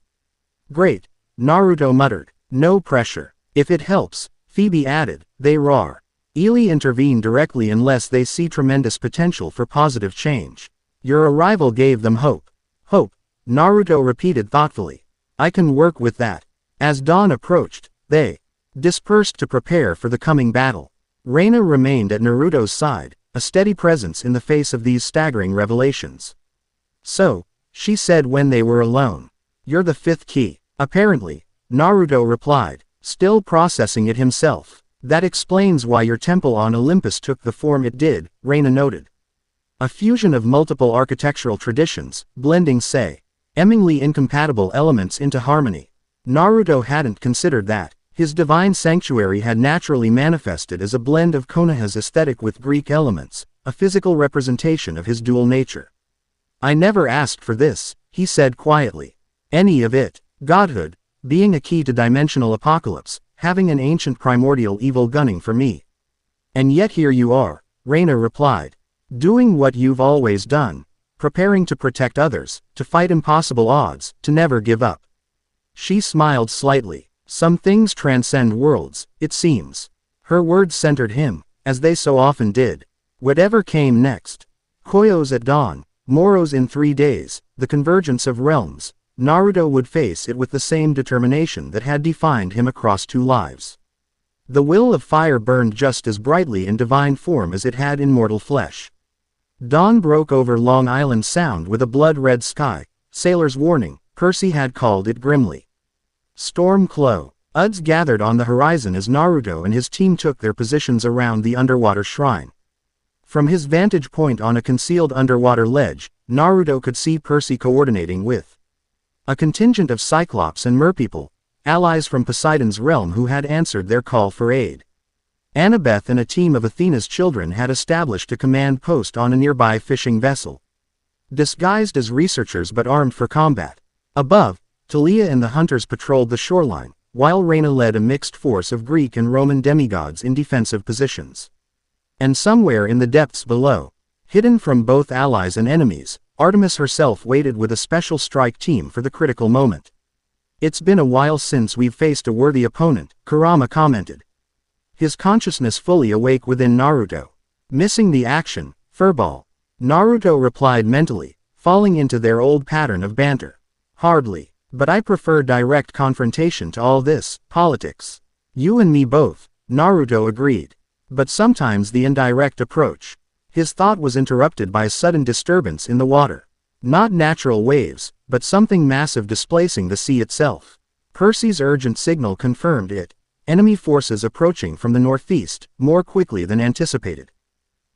Great, Naruto muttered. No pressure. If it helps, Phoebe added, they roar. Ely intervene directly unless they see tremendous potential for positive change. Your arrival gave them hope. Hope, Naruto repeated thoughtfully. I can work with that. As dawn approached, they dispersed to prepare for the coming battle. Reina remained at Naruto's side, a steady presence in the face of these staggering revelations. So, she said when they were alone. You're the fifth key. Apparently, Naruto replied, still processing it himself. That explains why your temple on Olympus took the form it did, Reina noted. A fusion of multiple architectural traditions, blending seemingly incompatible elements into harmony. Naruto hadn't considered that. His divine sanctuary had naturally manifested as a blend of Konoha's aesthetic with Greek elements, a physical representation of his dual nature. I never asked for this, he said quietly. Any of it. Godhood, being a key to dimensional apocalypse, having an ancient primordial evil gunning for me. And yet here you are, Reina replied. Doing what you've always done, preparing to protect others, to fight impossible odds, to never give up. She smiled slightly. Some things transcend worlds, it seems. Her words centered him, as they so often did. Whatever came next. Koyos at dawn, Moros in 3 days, the convergence of realms, Naruto would face it with the same determination that had defined him across 2 lives. The will of fire burned just as brightly in divine form as it had in mortal flesh. Dawn broke over Long Island Sound with a blood-red sky, sailor's warning, Percy had called it grimly. Storm clouds gathered on the horizon as Naruto and his team took their positions around the underwater shrine. From his vantage point on a concealed underwater ledge, Naruto could see Percy coordinating with a contingent of Cyclops and Merpeople, allies from Poseidon's realm who had answered their call for aid. Annabeth and a team of Athena's children had established a command post on a nearby fishing vessel. Disguised as researchers but armed for combat. Above, Talia and the hunters patrolled the shoreline, while Reina led a mixed force of Greek and Roman demigods in defensive positions. And somewhere in the depths below, hidden from both allies and enemies, Artemis herself waited with a special strike team for the critical moment. "It's been a while since we've faced a worthy opponent," Kurama commented, his consciousness fully awake within Naruto. "Missing the action, furball?" Naruto replied mentally, falling into their old pattern of banter. "Hardly. But I prefer direct confrontation to all this politics." "You and me both," Naruto agreed. "But sometimes the indirect approach." His thought was interrupted by a sudden disturbance in the water. Not natural waves, but something massive displacing the sea itself. Percy's urgent signal confirmed it. Enemy forces approaching from the northeast, more quickly than anticipated.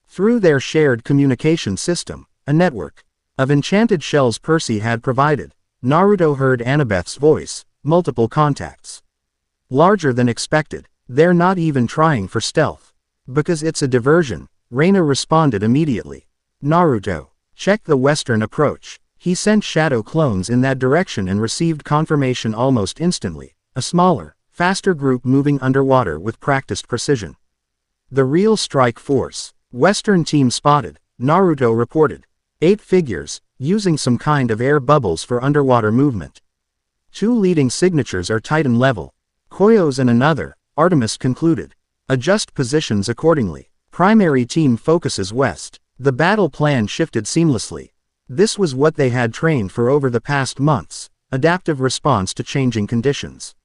Through their shared communication system, a network of enchanted shells Percy had provided, Naruto heard Annabeth's voice, multiple contacts. Larger than expected. "They're not even trying for stealth. Because it's a diversion," Reina responded immediately. "Naruto, check the western approach." He sent shadow clones in that direction and received confirmation almost instantly, a smaller, faster group moving underwater with practiced precision. "The real strike force. Western team spotted," Naruto reported. 8 figures, using some kind of air bubbles for underwater movement. 2 leading signatures are Titan level. Koyo's and another, Artemis concluded. "Adjust positions accordingly. Primary team focuses west." The battle plan shifted seamlessly. This was what they had trained for over the past months, adaptive response to changing conditions.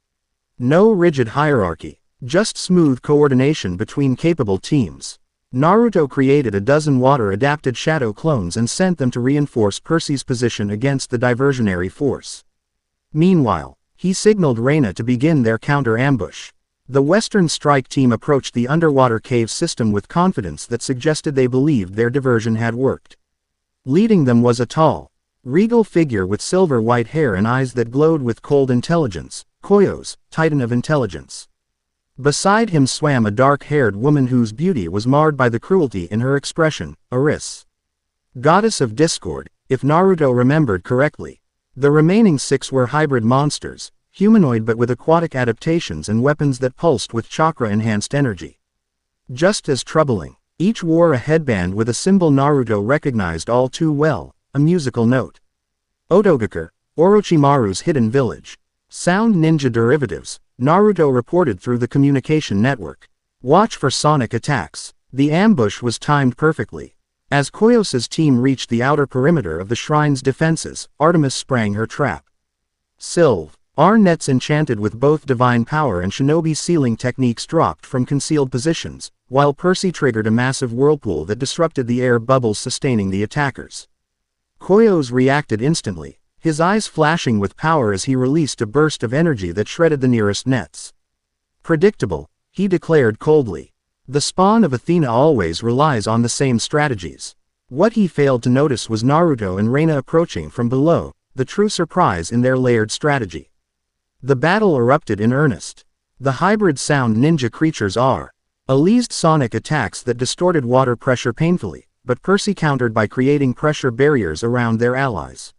No rigid hierarchy, just smooth coordination between capable teams. Naruto created a dozen water-adapted shadow clones and sent them to reinforce Percy's position against the diversionary force. Meanwhile, he signaled Reina to begin their counter-ambush. The Western strike team approached the underwater cave system with confidence that suggested they believed their diversion had worked. Leading them was a tall, regal figure with silver-white hair and eyes that glowed with cold intelligence, Koyo's, Titan of Intelligence. Beside him swam a dark-haired woman whose beauty was marred by the cruelty in her expression, Eris. Goddess of Discord, if Naruto remembered correctly. The remaining 6 were hybrid monsters, humanoid but with aquatic adaptations and weapons that pulsed with chakra-enhanced energy. Just as troubling, each wore a headband with a symbol Naruto recognized all too well, a musical note. Otogakure, Orochimaru's hidden village. Sound ninja derivatives, Naruto reported through the communication network. "Watch for sonic attacks." The ambush was timed perfectly. As Koyos's team reached the outer perimeter of the shrine's defenses, Artemis sprang her trap. Sylve. Our nets enchanted with both divine power and shinobi sealing techniques dropped from concealed positions, while Percy triggered a massive whirlpool that disrupted the air bubbles sustaining the attackers. Koyos reacted instantly, his eyes flashing with power as he released a burst of energy that shredded the nearest nets. "Predictable," he declared coldly. The spawn of Athena always relies on the same strategies. What he failed to notice was Naruto and Reina approaching from below, the true surprise in their layered strategy. The battle erupted in earnest. The hybrid sound ninja creatures released sonic attacks that distorted water pressure painfully, but Percy countered by creating pressure barriers around their allies.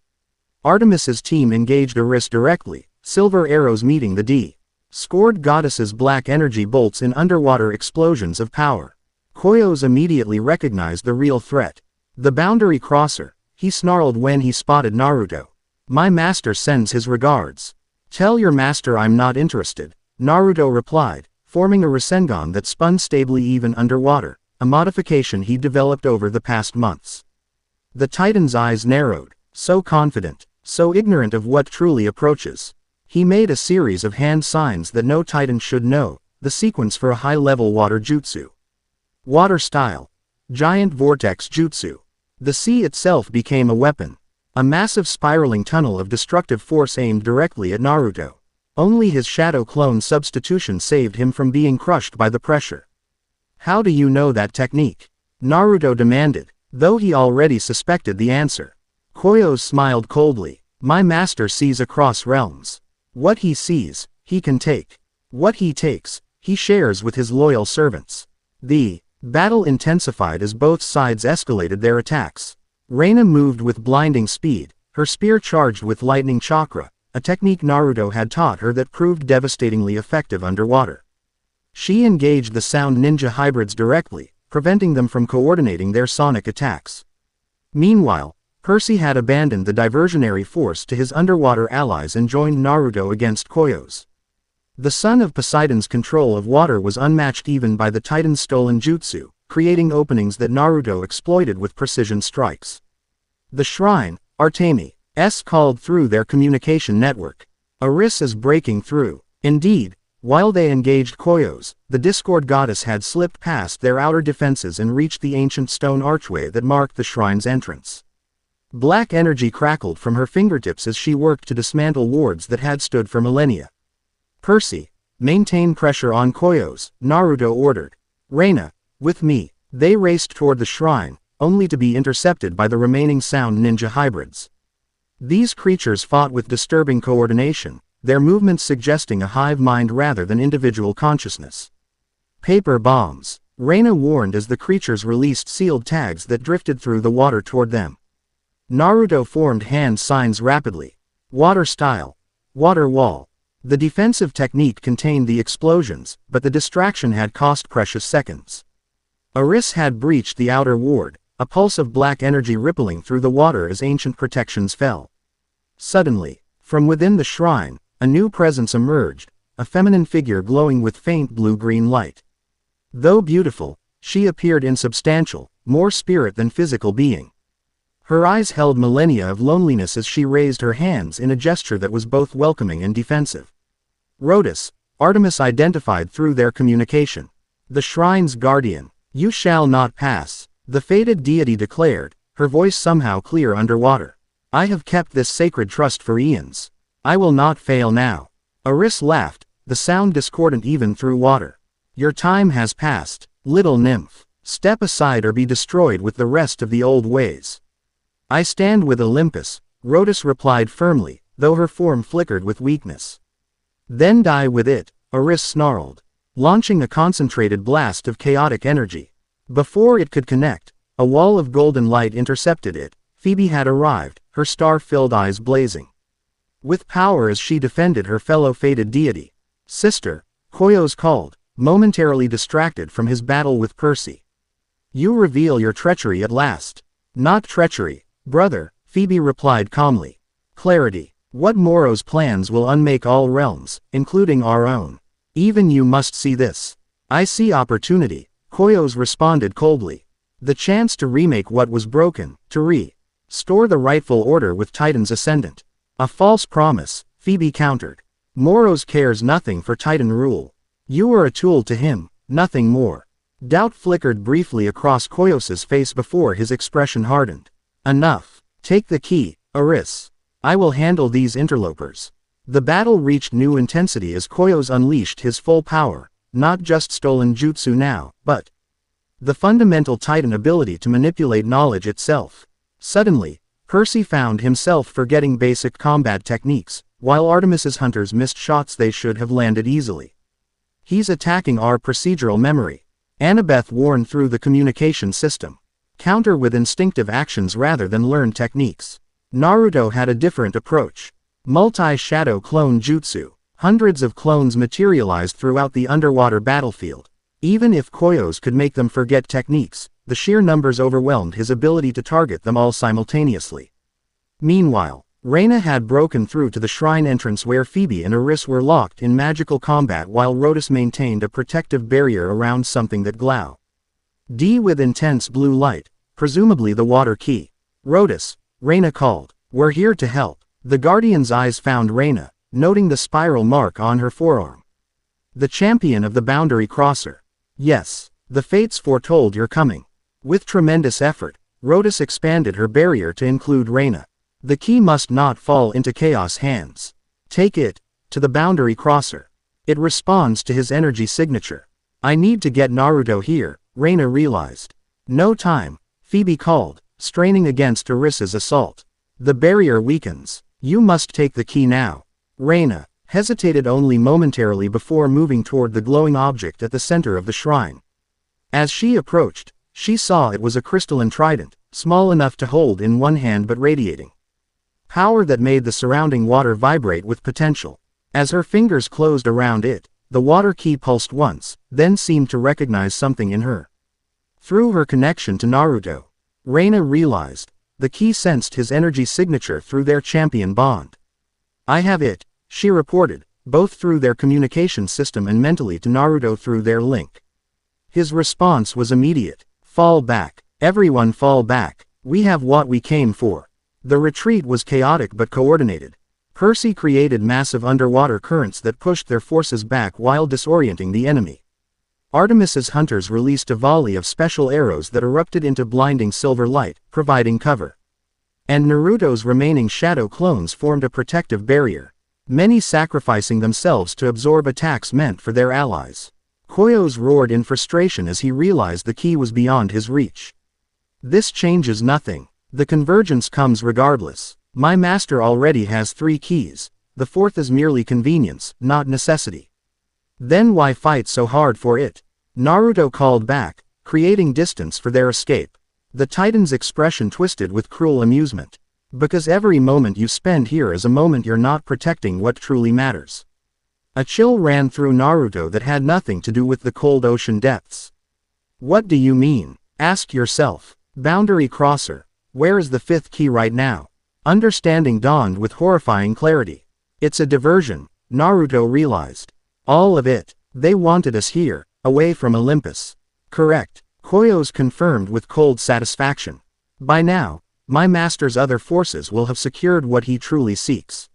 Artemis's team engaged Eris directly, silver arrows meeting the D-scored goddess's black energy bolts in underwater explosions of power. Koyos immediately recognized the real threat. "The boundary crosser," he snarled when he spotted Naruto. "My master sends his regards." "Tell your master I'm not interested," Naruto replied, forming a Rasengan that spun stably even underwater, a modification he developed over the past months. The Titan's eyes narrowed, so confident, so ignorant of what truly approaches. He made a series of hand signs that no Titan should know, the sequence for a high-level water jutsu. Water style. Giant vortex jutsu. The sea itself became a weapon. A massive spiraling tunnel of destructive force aimed directly at Naruto. Only his shadow clone substitution saved him from being crushed by the pressure. "How do you know that technique?" Naruto demanded, though he already suspected the answer. Koyos smiled coldly. "My master sees across realms. What he sees, he can take. What he takes, he shares with his loyal servants." The battle intensified as both sides escalated their attacks. Reina moved with blinding speed, her spear charged with lightning chakra, a technique Naruto had taught her that proved devastatingly effective underwater. She engaged the sound ninja hybrids directly, preventing them from coordinating their sonic attacks. Meanwhile, Percy had abandoned the diversionary force to his underwater allies and joined Naruto against Koyos. The son of Poseidon's control of water was unmatched even by the Titan's stolen jutsu, creating openings that Naruto exploited with precision strikes. The shrine, Artemis, called through their communication network. Eris is breaking through. Indeed, while they engaged Koyos, the Discord goddess had slipped past their outer defenses and reached the ancient stone archway that marked the shrine's entrance. Black energy crackled from her fingertips as she worked to dismantle wards that had stood for millennia. Percy, maintain pressure on Koyos, Naruto ordered. Reina, with me. They raced toward the shrine, only to be intercepted by the remaining sound ninja hybrids. These creatures fought with disturbing coordination, their movements suggesting a hive mind rather than individual consciousness. Paper bombs. Reina warned as the creatures released sealed tags that drifted through the water toward them. Naruto formed hand signs rapidly. Water style. Water wall. The defensive technique contained the explosions, but the distraction had cost precious seconds. Eris had breached the outer ward, a pulse of black energy rippling through the water as ancient protections fell. Suddenly, from within the shrine, a new presence emerged, a feminine figure glowing with faint blue-green light. Though beautiful, she appeared insubstantial, more spirit than physical being. Her eyes held millennia of loneliness as she raised her hands in a gesture that was both welcoming and defensive. Rhodas, Artemis identified through their communication. The shrine's guardian. You shall not pass, the fated deity declared, her voice somehow clear underwater. I have kept this sacred trust for eons. I will not fail now. Eris laughed, the sound discordant even through water. Your time has passed, little nymph. Step aside or be destroyed with the rest of the old ways. I stand with Olympus, Rhodas replied firmly, though her form flickered with weakness. Then die with it, Eris snarled, launching a concentrated blast of chaotic energy. Before it could connect, a wall of golden light intercepted it. Phoebe had arrived, her star-filled eyes blazing with power as she defended her fellow fated deity. Sister, Koyos called, momentarily distracted from his battle with Percy. You reveal your treachery at last. Not treachery, brother, Phoebe replied calmly. Clarity. What Moro's plans will unmake all realms, including our own. Even you must see this. I see opportunity, Koyos responded coldly. The chance to remake what was broken, to restore the rightful order with Titan's ascendant. A false promise, Phoebe countered. Moro's cares nothing for Titan rule. You are a tool to him, nothing more. Doubt flickered briefly across Koyos's face before his expression hardened. Enough. Take the key, Eris. I will handle these interlopers. The battle reached new intensity as Koyos unleashed his full power, not just stolen jutsu now, but the fundamental Titan ability to manipulate knowledge itself. Suddenly, Percy found himself forgetting basic combat techniques, while Artemis's hunters missed shots they should have landed easily. He's attacking our procedural memory. Annabeth warned through the communication system. Counter with instinctive actions rather than learned techniques. Naruto had a different approach. Multi-shadow clone jutsu. Hundreds of clones materialized throughout the underwater battlefield. Even if Koyos could make them forget techniques, the sheer numbers overwhelmed his ability to target them all simultaneously. Meanwhile, Reina had broken through to the shrine entrance where Phoebe and Eris were locked in magical combat while Rhodas maintained a protective barrier around something that glowed with intense blue light, presumably the water key. Rhodas, Reina called. We're here to help. The Guardian's eyes found Reina, noting the spiral mark on her forearm. The champion of the boundary crosser. Yes, the fates foretold your coming. With tremendous effort, Rhodas expanded her barrier to include Reina. The key must not fall into Chaos' hands. Take it to the boundary crosser. It responds to his energy signature. I need to get Naruto here, Reina realized. No time, Phoebe called, straining against Eris's assault. The barrier weakens. You must take the key now. Reina hesitated only momentarily before moving toward the glowing object at the center of the shrine. As she approached, she saw it was a crystalline trident, small enough to hold in one hand but radiating power that made the surrounding water vibrate with potential. As her fingers closed around it, the water key pulsed once, then seemed to recognize something in her. Through her connection to Naruto, Reina realized, The key sensed his energy signature through their champion bond. "I have it," she reported, both through their communication system and mentally to Naruto through their link. His response was immediate. "Fall back. Everyone fall back. We have what we came for." The retreat was chaotic but coordinated. Percy created massive underwater currents that pushed their forces back while disorienting the enemy. Artemis's hunters released a volley of special arrows that erupted into blinding silver light, providing cover. And Naruto's remaining shadow clones formed a protective barrier, many sacrificing themselves to absorb attacks meant for their allies. Koyos roared in frustration as he realized the key was beyond his reach. "This changes nothing. The convergence comes regardless. My master already has 3 keys, the 4th is merely convenience, not necessity. Then why fight so hard for it?" Naruto called back, creating distance for their escape. The Titan's expression twisted with cruel amusement. "Because every moment you spend here is a moment you're not protecting what truly matters." A chill ran through Naruto that had nothing to do with the cold ocean depths. "What do you mean? Ask yourself. Boundary crosser. Where is the 5th key right now?" Understanding dawned with horrifying clarity. "It's a diversion," Naruto realized. "All of it. They wanted us here, away from Olympus." "Correct," Koyos confirmed with cold satisfaction. "By now, my master's other forces will have secured what he truly seeks."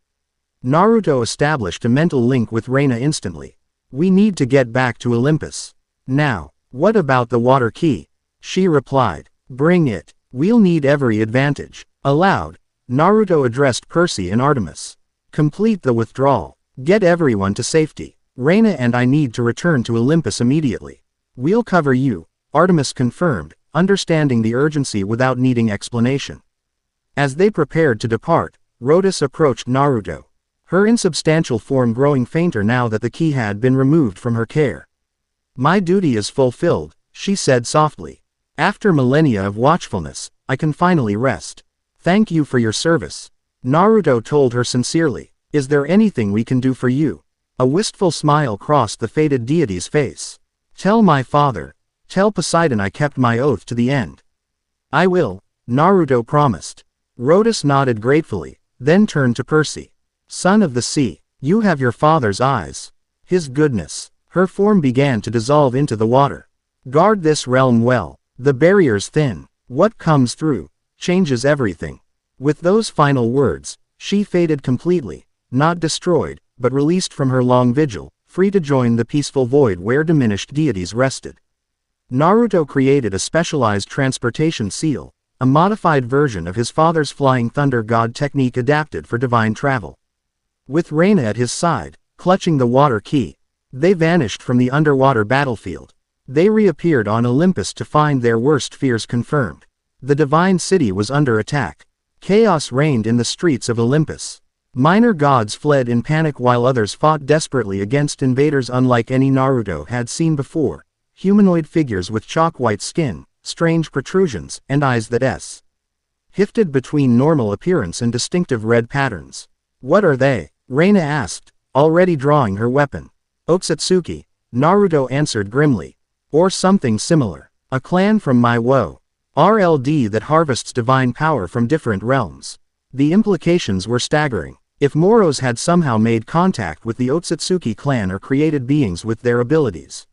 Naruto established a mental link with Reina instantly. "We need to get back to Olympus. Now, what about the water key?" She replied. "Bring it. We'll need every advantage." Aloud, Naruto addressed Percy and Artemis. "Complete the withdrawal. Get everyone to safety. Reina and I need to return to Olympus immediately." "We'll cover you," Artemis confirmed, understanding the urgency without needing explanation. As they prepared to depart, Rhodas approached Naruto, her insubstantial form growing fainter now that the key had been removed from her care. "My duty is fulfilled," she said softly. "After millennia of watchfulness, I can finally rest. Thank you for your service." Naruto told her sincerely. "Is there anything we can do for you?" A wistful smile crossed the fated deity's face. "Tell my father. Tell Poseidon I kept my oath to the end." "I will," Naruto promised. Rhodas nodded gratefully, then turned to Percy. "Son of the sea, you have your father's eyes. His goodness." Her form began to dissolve into the water. "Guard this realm well. The barrier's thin. What comes through changes everything." With those final words, she faded completely, not destroyed, but released from her long vigil, free to join the peaceful void where diminished deities rested. Naruto created a specialized transportation seal, a modified version of his father's flying thunder god technique adapted for divine travel. With Reina at his side, clutching the water key, they vanished from the underwater battlefield. They reappeared on Olympus to find their worst fears confirmed. The divine city was under attack. Chaos reigned in the streets of Olympus. Minor gods fled in panic while others fought desperately against invaders unlike any Naruto had seen before, humanoid figures with chalk-white skin, strange protrusions, and eyes that shifted between normal appearance and distinctive red patterns. "What are they?" Reina asked, already drawing her weapon. "Otsutsuki," Naruto answered grimly. "Or something similar. A clan from my woe. RLD that harvests divine power from different realms." The implications were staggering. If Moros had somehow made contact with the Otsutsuki clan or created beings with their abilities.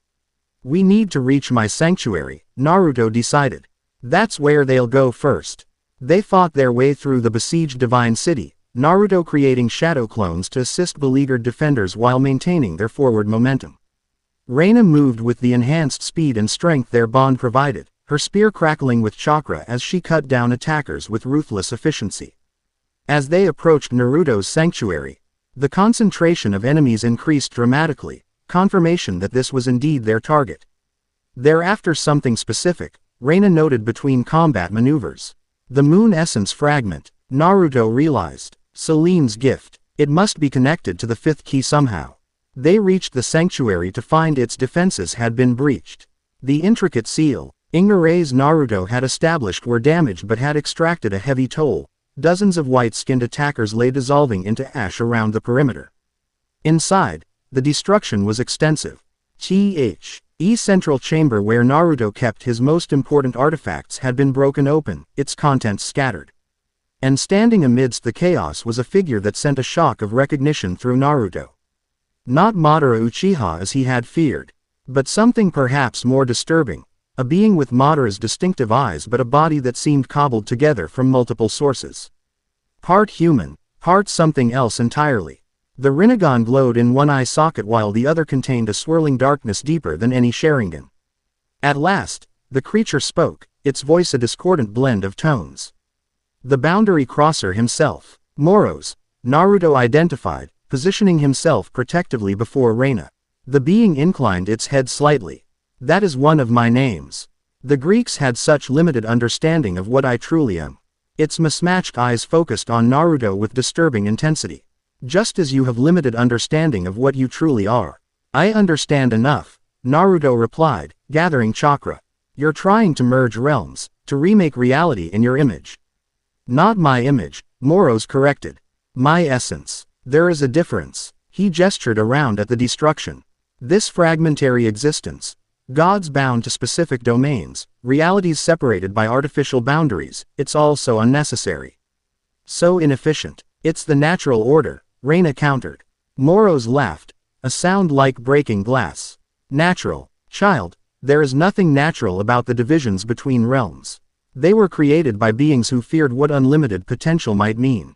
"We need to reach my sanctuary," Naruto decided. "That's where they'll go first." They fought their way through the besieged divine city, Naruto creating shadow clones to assist beleaguered defenders while maintaining their forward momentum. Reina moved with the enhanced speed and strength their bond provided, her spear crackling with chakra as she cut down attackers with ruthless efficiency. As they approached Naruto's sanctuary, the concentration of enemies increased dramatically, confirmation that this was indeed their target. Thereafter something specific, Reina noted between combat maneuvers. The moon essence fragment, Naruto realized. Selene's gift. It must be connected to the 5th key somehow. They reached the sanctuary to find its defenses had been breached. The intricate seal, Ignora's Naruto had established were damaged but had extracted a heavy toll. Dozens of white-skinned attackers lay dissolving into ash around the perimeter. Inside, the destruction was extensive. The central chamber where Naruto kept his most important artifacts had been broken open, its contents scattered. And standing amidst the chaos was a figure that sent a shock of recognition through Naruto. Not Madara Uchiha as he had feared, but something perhaps more disturbing, a being with Madara's distinctive eyes but a body that seemed cobbled together from multiple sources. Part human, part something else entirely. The Rinnegan glowed in one eye socket while the other contained a swirling darkness deeper than any Sharingan. At last, the creature spoke, its voice a discordant blend of tones. The boundary crosser himself, Moros, Naruto identified, positioning himself protectively before Reina. The being inclined its head slightly. That is one of my names. The Greeks had such limited understanding of what I truly am. Its mismatched eyes focused on Naruto with disturbing intensity. Just as you have limited understanding of what you truly are. I understand enough, Naruto replied, gathering chakra. You're trying to merge realms, to remake reality in your image. Not my image, Moros corrected. My essence. There is a difference. He gestured around at the destruction. This fragmentary existence. Gods bound to specific domains, realities separated by artificial boundaries, it's all so unnecessary. So inefficient. It's the natural order, Reina countered. Moros laughed, a sound like breaking glass. Natural, child, there is nothing natural about the divisions between realms. They were created by beings who feared what unlimited potential might mean.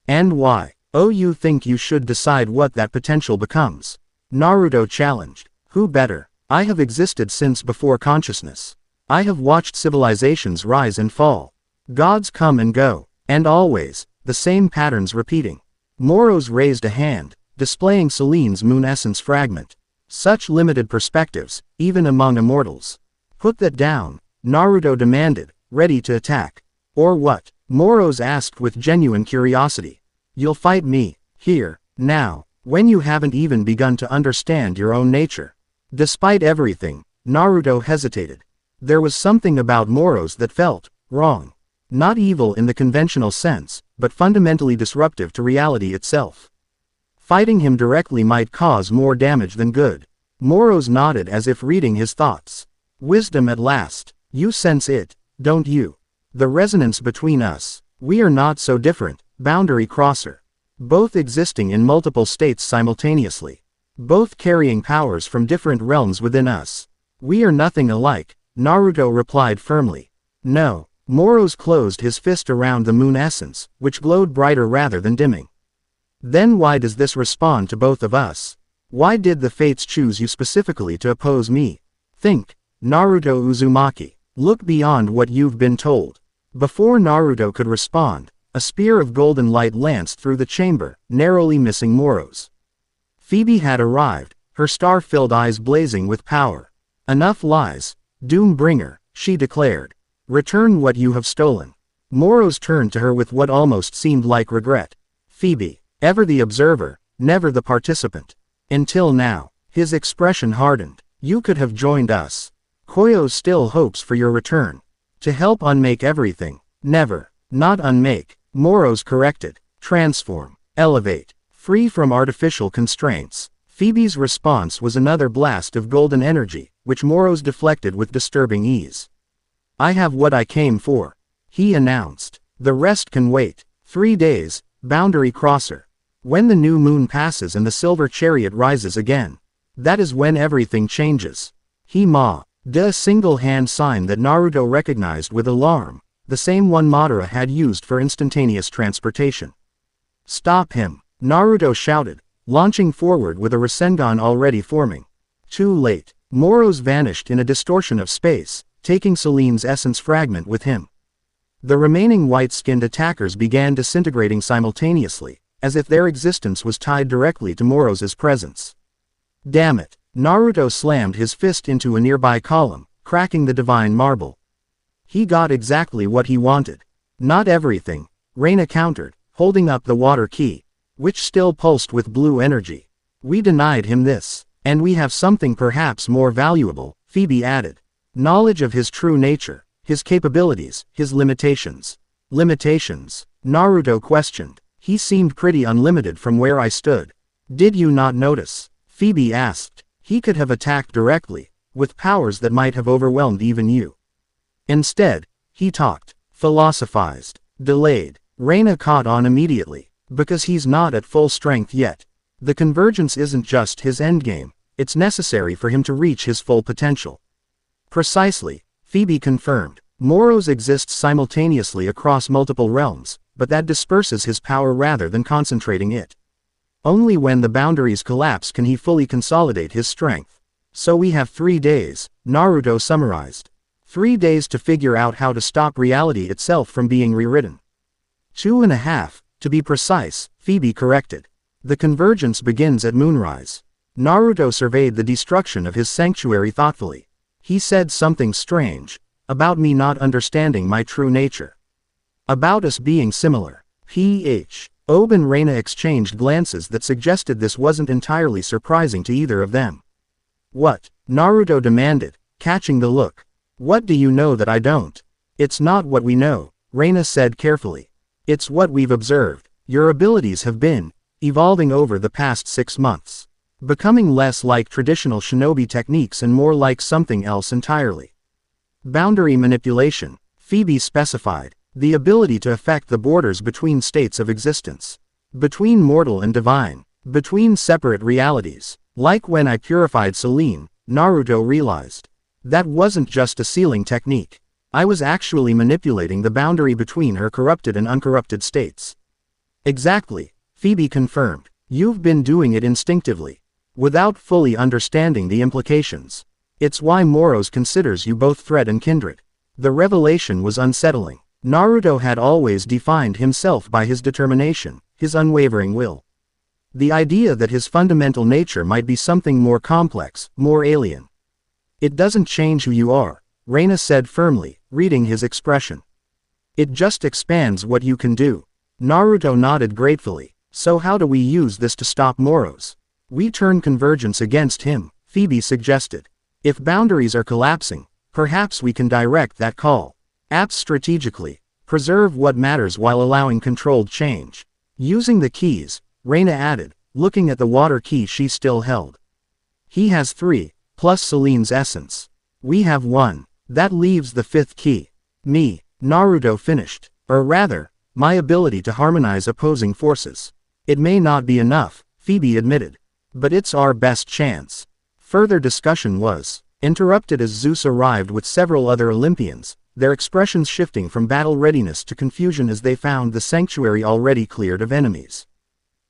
And why? Oh, you think you should decide what that potential becomes? Naruto challenged. Who better? I have existed since before consciousness. I have watched civilizations rise and fall. Gods come and go, and always, the same patterns repeating. Moros raised a hand, displaying Selene's moon essence fragment. Such limited perspectives, even among immortals. Put that down, Naruto demanded, ready to attack. Or what? Moros asked with genuine curiosity. You'll fight me, here, now, when you haven't even begun to understand your own nature. Despite everything, Naruto hesitated. There was something about Moros that felt wrong. Not evil in the conventional sense, but fundamentally disruptive to reality itself. Fighting him directly might cause more damage than good. Moros nodded as if reading his thoughts. Wisdom at last. You sense it, don't you? The resonance between us. We are not so different, boundary crosser. Both existing in multiple states simultaneously. Both carrying powers from different realms within us. We are nothing alike, Naruto replied firmly. No. Moros closed his fist around the moon essence, which glowed brighter rather than dimming. Then why does this respond to both of us? Why did the fates choose you specifically to oppose me? Think, Naruto Uzumaki. Look beyond what you've been told. Before Naruto could respond, a spear of golden light lanced through the chamber, narrowly missing Moros. Phoebe had arrived, her star-filled eyes blazing with power. Enough lies, Doombringer, she declared. Return what you have stolen. Moros turned to her with what almost seemed like regret. Phoebe, ever the observer, never the participant. Until now, his expression hardened. You could have joined us. Koyo still hopes for your return. To help unmake everything. Never. Not unmake. Moros corrected. Transform. Elevate. Free from artificial constraints. Phoebe's response was another blast of golden energy, which Moros deflected with disturbing ease. I have what I came for, he announced. The rest can wait. 3 days, boundary crosser. When the new moon passes and the silver chariot rises again. That is when everything changes. A single hand sign that Naruto recognized with alarm, the same one Madara had used for instantaneous transportation. Stop him, Naruto shouted, launching forward with a Rasengan already forming. Too late. Moros vanished in a distortion of space, taking Selene's essence fragment with him. The remaining white-skinned attackers began disintegrating simultaneously, as if their existence was tied directly to Moros's presence. Damn it! Naruto slammed his fist into a nearby column, cracking the divine marble. He got exactly what he wanted. Not everything, Reina countered, holding up the water key, which still pulsed with blue energy. We denied him this, and we have something perhaps more valuable, Phoebe added. Knowledge of his true nature, his capabilities, his limitations. Limitations? Naruto questioned. He seemed pretty unlimited from where I stood. Did you not notice? Phoebe asked. He could have attacked directly, with powers that might have overwhelmed even you. Instead, he talked, philosophized, delayed. Reina caught on immediately. Because he's not at full strength yet. The convergence isn't just his endgame, it's necessary for him to reach his full potential. Precisely, Phoebe confirmed. Moros exists simultaneously across multiple realms, but that disperses his power rather than concentrating it. Only when the boundaries collapse can he fully consolidate his strength. So we have 3 days, Naruto summarized. 3 days to figure out how to stop reality itself from being rewritten. 2.5, to be precise, Phoebe corrected. The convergence begins at moonrise. Naruto surveyed the destruction of his sanctuary thoughtfully. He said something strange, about me not understanding my true nature. About us being similar. Ob and Reina exchanged glances that suggested this wasn't entirely surprising to either of them. What? Naruto demanded, catching the look. What do you know that I don't? It's not what we know, Reina said carefully. It's what we've observed. Your abilities have been evolving over the past 6 months. Becoming less like traditional shinobi techniques and more like something else entirely. Boundary manipulation, Phoebe specified, the ability to affect the borders between states of existence. Between mortal and divine. Between separate realities. Like when I purified Selene, Naruto realized. That wasn't just a sealing technique. I was actually manipulating the boundary between her corrupted and uncorrupted states. Exactly, Phoebe confirmed. You've been doing it instinctively. Without fully understanding the implications. It's why Moros considers you both threat and kindred. The revelation was unsettling. Naruto had always defined himself by his determination, his unwavering will. The idea that his fundamental nature might be something more complex, more alien. It doesn't change who you are, Reina said firmly, reading his expression. It just expands what you can do. Naruto nodded gratefully. So how do we use this to stop Moros? We turn convergence against him, Phoebe suggested. If boundaries are collapsing, perhaps we can direct that call. Act strategically. Preserve what matters while allowing controlled change. Using the keys, Reina added, looking at the water key she still held. He has 3, plus Selene's essence. We have 1. That leaves the 5th key. Me, Naruto finished. Or rather, my ability to harmonize opposing forces. It may not be enough, Phoebe admitted. But it's our best chance. Further discussion was interrupted as Zeus arrived with several other Olympians, their expressions shifting from battle readiness to confusion as they found the sanctuary already cleared of enemies.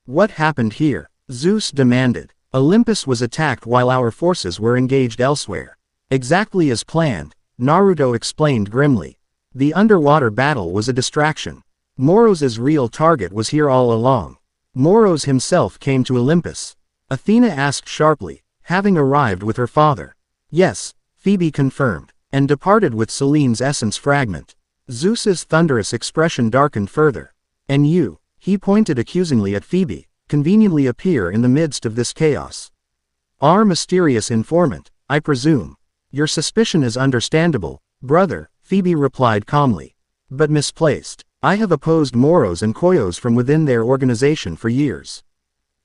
What happened here? Zeus demanded. Olympus was attacked while our forces were engaged elsewhere. Exactly as planned, Naruto explained grimly. The underwater battle was a distraction. Moros' real target was here all along. Moros himself came to Olympus. Athena asked sharply, having arrived with her father. Yes, Phoebe confirmed, and departed with Selene's essence fragment. Zeus's thunderous expression darkened further. And you, he pointed accusingly at Phoebe, conveniently appear in the midst of this chaos. Our mysterious informant, I presume. Your suspicion is understandable, brother, Phoebe replied calmly. But misplaced. I have opposed Moros and Koyos from within their organization for years.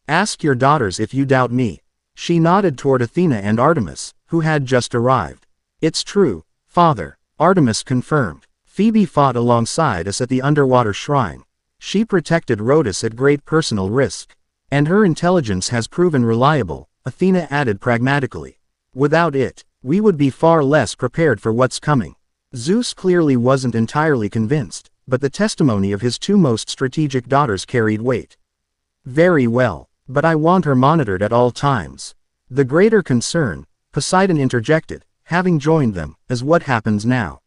Ask your daughters if you doubt me. She nodded toward Athena and Artemis, who had just arrived. It's true, father, Artemis confirmed. Phoebe fought alongside us at the underwater shrine. She protected Rhodas at great personal risk. And her intelligence has proven reliable, Athena added pragmatically. Without it, we would be far less prepared for what's coming. Zeus clearly wasn't entirely convinced, but the testimony of his 2 most strategic daughters carried weight. Very well, but I want her monitored at all times. The greater concern, Poseidon interjected, having joined them, is what happens now.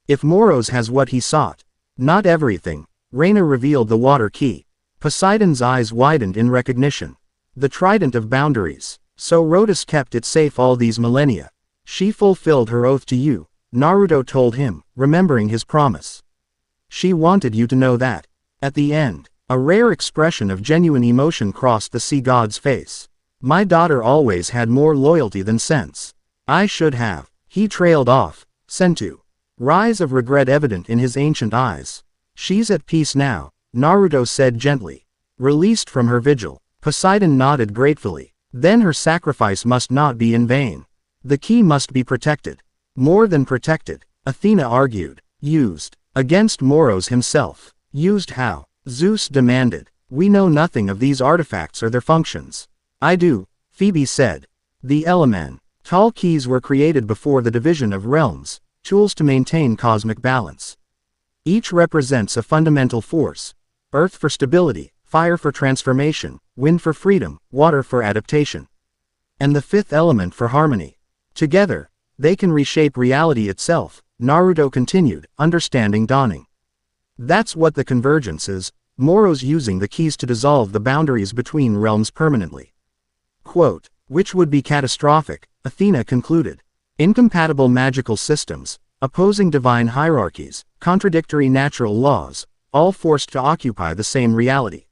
If Moros has what he sought. Not everything, Reina revealed the water key. Poseidon's eyes widened in recognition. The trident of boundaries. So Rhodas kept it safe all these millennia. She fulfilled her oath to you, Naruto told him, remembering his promise. She wanted you to know that. At the end, a rare expression of genuine emotion crossed the sea god's face. My daughter always had more loyalty than sense. I should have. He trailed off. Sentu. Rise of regret evident in his ancient eyes. She's at peace now, Naruto said gently. Released from her vigil. Poseidon nodded gratefully. Then her sacrifice must not be in vain. The key must be protected. More than protected, Athena argued. Used. Against Moros himself. Used how? Zeus demanded. We know nothing of these artifacts or their functions. I do, Phoebe said. The elemental keys were created before the division of realms, tools to maintain cosmic balance. Each represents a fundamental force: earth for stability, fire for transformation, wind for freedom, water for adaptation, and the fifth element for harmony. Together, they can reshape reality itself, Naruto continued, understanding dawning. That's what the convergence is, Moro's using the keys to dissolve the boundaries between realms permanently. Quote, which would be catastrophic, Athena concluded. Incompatible magical systems, opposing divine hierarchies, contradictory natural laws, all forced to occupy the same reality.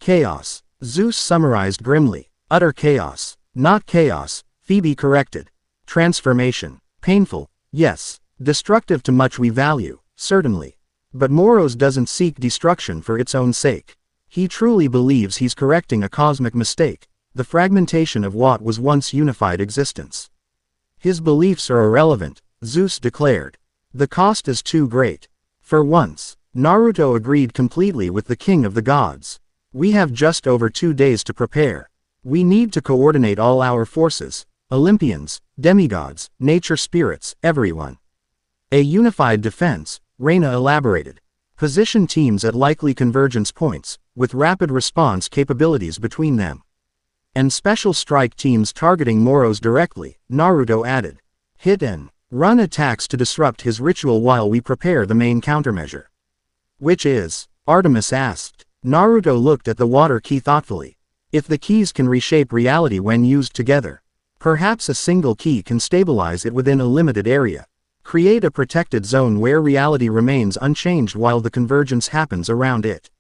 Chaos, Zeus summarized grimly. Utter chaos. Not chaos, Phoebe corrected. Transformation. Painful, yes. Destructive to much we value, certainly. But Moro's doesn't seek destruction for its own sake. He truly believes he's correcting a cosmic mistake, the fragmentation of what was once unified existence. His beliefs are irrelevant, Zeus declared. The cost is too great. For once, Naruto agreed completely with the king of the gods. We have just over 2 days to prepare. We need to coordinate all our forces, Olympians, demigods, nature spirits, everyone. A unified defense, Reina elaborated. Position teams at likely convergence points, with rapid response capabilities between them. And special strike teams targeting Moro's directly, Naruto added. Hit and run attacks to disrupt his ritual while we prepare the main countermeasure. Which is? Artemis asked. Naruto looked at the water key thoughtfully. If the keys can reshape reality when used together, perhaps a single key can stabilize it within a limited area. Create a protected zone where reality remains unchanged while the convergence happens around it.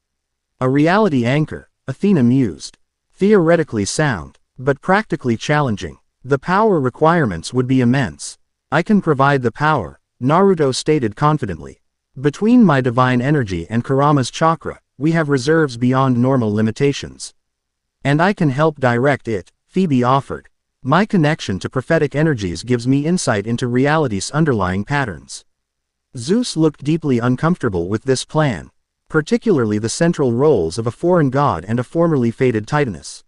A reality anchor, Athena mused. Theoretically sound, but practically challenging. The power requirements would be immense. I can provide the power, Naruto stated confidently. Between my divine energy and Kurama's chakra, we have reserves beyond normal limitations. And I can help direct it, Phoebe offered. My connection to prophetic energies gives me insight into reality's underlying patterns. Zeus looked deeply uncomfortable with this plan, particularly the central roles of a foreign god and a formerly fated titaness.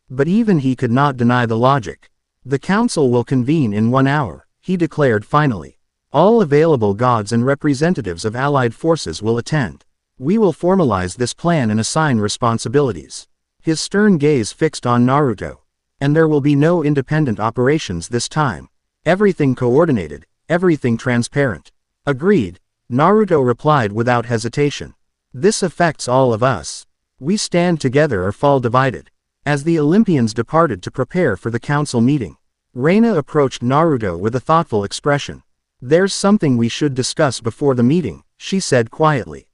But even he could not deny the logic. The council will convene in 1 hour, he declared finally. All available gods and representatives of allied forces will attend. We will formalize this plan and assign responsibilities. His stern gaze fixed on Naruto. And there will be no independent operations this time. Everything coordinated, everything transparent. Agreed, Naruto replied without hesitation. This affects all of us. We stand together or fall divided. As the Olympians departed to prepare for the council meeting, Reina approached Naruto with a thoughtful expression. There's something we should discuss before the meeting, she said quietly.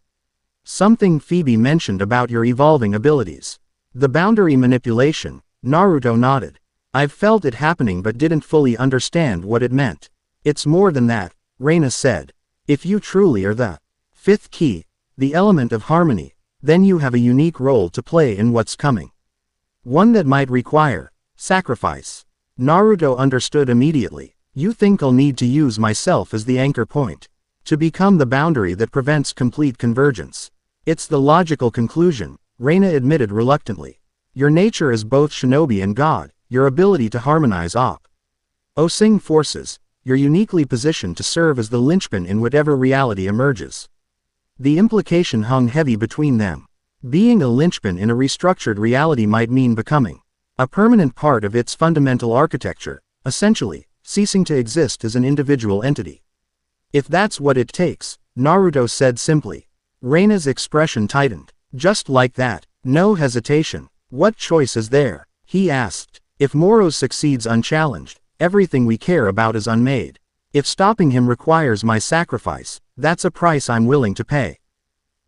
Something Phoebe mentioned about your evolving abilities. The boundary manipulation, Naruto nodded. I've felt it happening but didn't fully understand what it meant. It's more than that, Reina said. If you truly are the fifth key, the element of harmony, then you have a unique role to play in what's coming. One that might require sacrifice. Naruto understood immediately. You think I'll need to use myself as the anchor point, to become the boundary that prevents complete convergence. It's the logical conclusion, Reina admitted reluctantly. Your nature is both shinobi and god, your ability to harmonize opposing forces, you're uniquely positioned to serve as the linchpin in whatever reality emerges. The implication hung heavy between them. Being a linchpin in a restructured reality might mean becoming a permanent part of its fundamental architecture, essentially, ceasing to exist as an individual entity. If that's what it takes, Naruto said simply. Reina's expression tightened. Just like that, no hesitation. What choice is there? He asked. If Moro succeeds unchallenged, everything we care about is unmade. If stopping him requires my sacrifice, that's a price I'm willing to pay.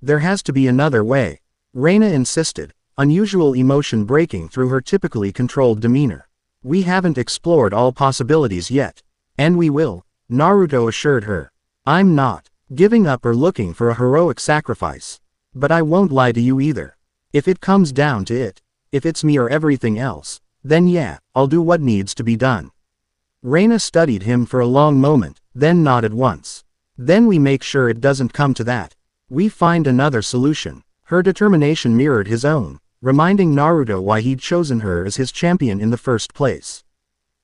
There has to be another way, Reina insisted, unusual emotion breaking through her typically controlled demeanor. We haven't explored all possibilities yet. And we will, Naruto assured her. I'm not giving up or looking for a heroic sacrifice. But I won't lie to you either. If it comes down to it, if it's me or everything else, then yeah, I'll do what needs to be done. Reina studied him for a long moment, then nodded once. Then we make sure it doesn't come to that. We find another solution. Her determination mirrored his own, reminding Naruto why he'd chosen her as his champion in the first place.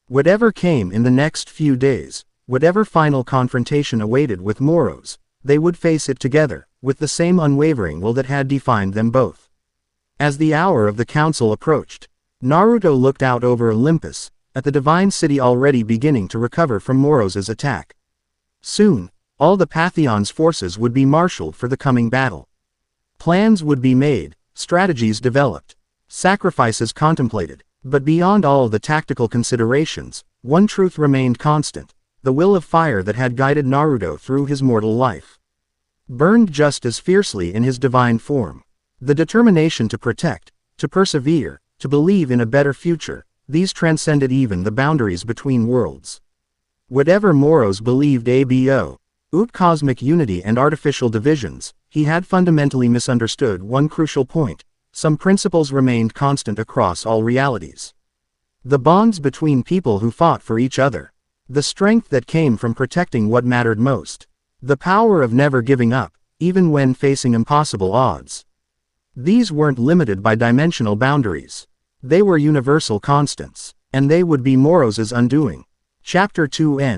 Whatever came in the next few days, whatever final confrontation awaited with Moros, they would face it together, with the same unwavering will that had defined them both. As the hour of the council approached, Naruto looked out over Olympus, at the divine city already beginning to recover from Moros' attack. Soon, all the Pantheon's forces would be marshaled for the coming battle. Plans would be made, strategies developed, sacrifices contemplated, but beyond all the tactical considerations, one truth remained constant, the will of fire that had guided Naruto through his mortal life. Burned just as fiercely in his divine form. The determination to protect, to persevere, to believe in a better future, these transcended even the boundaries between worlds. Whatever Moros believed about cosmic unity and artificial divisions, he had fundamentally misunderstood one crucial point: some principles remained constant across all realities. The bonds between people who fought for each other. The strength that came from protecting what mattered most. The power of never giving up, even when facing impossible odds. These weren't limited by dimensional boundaries. They were universal constants, and they would be Moros' undoing. Chapter 2 End.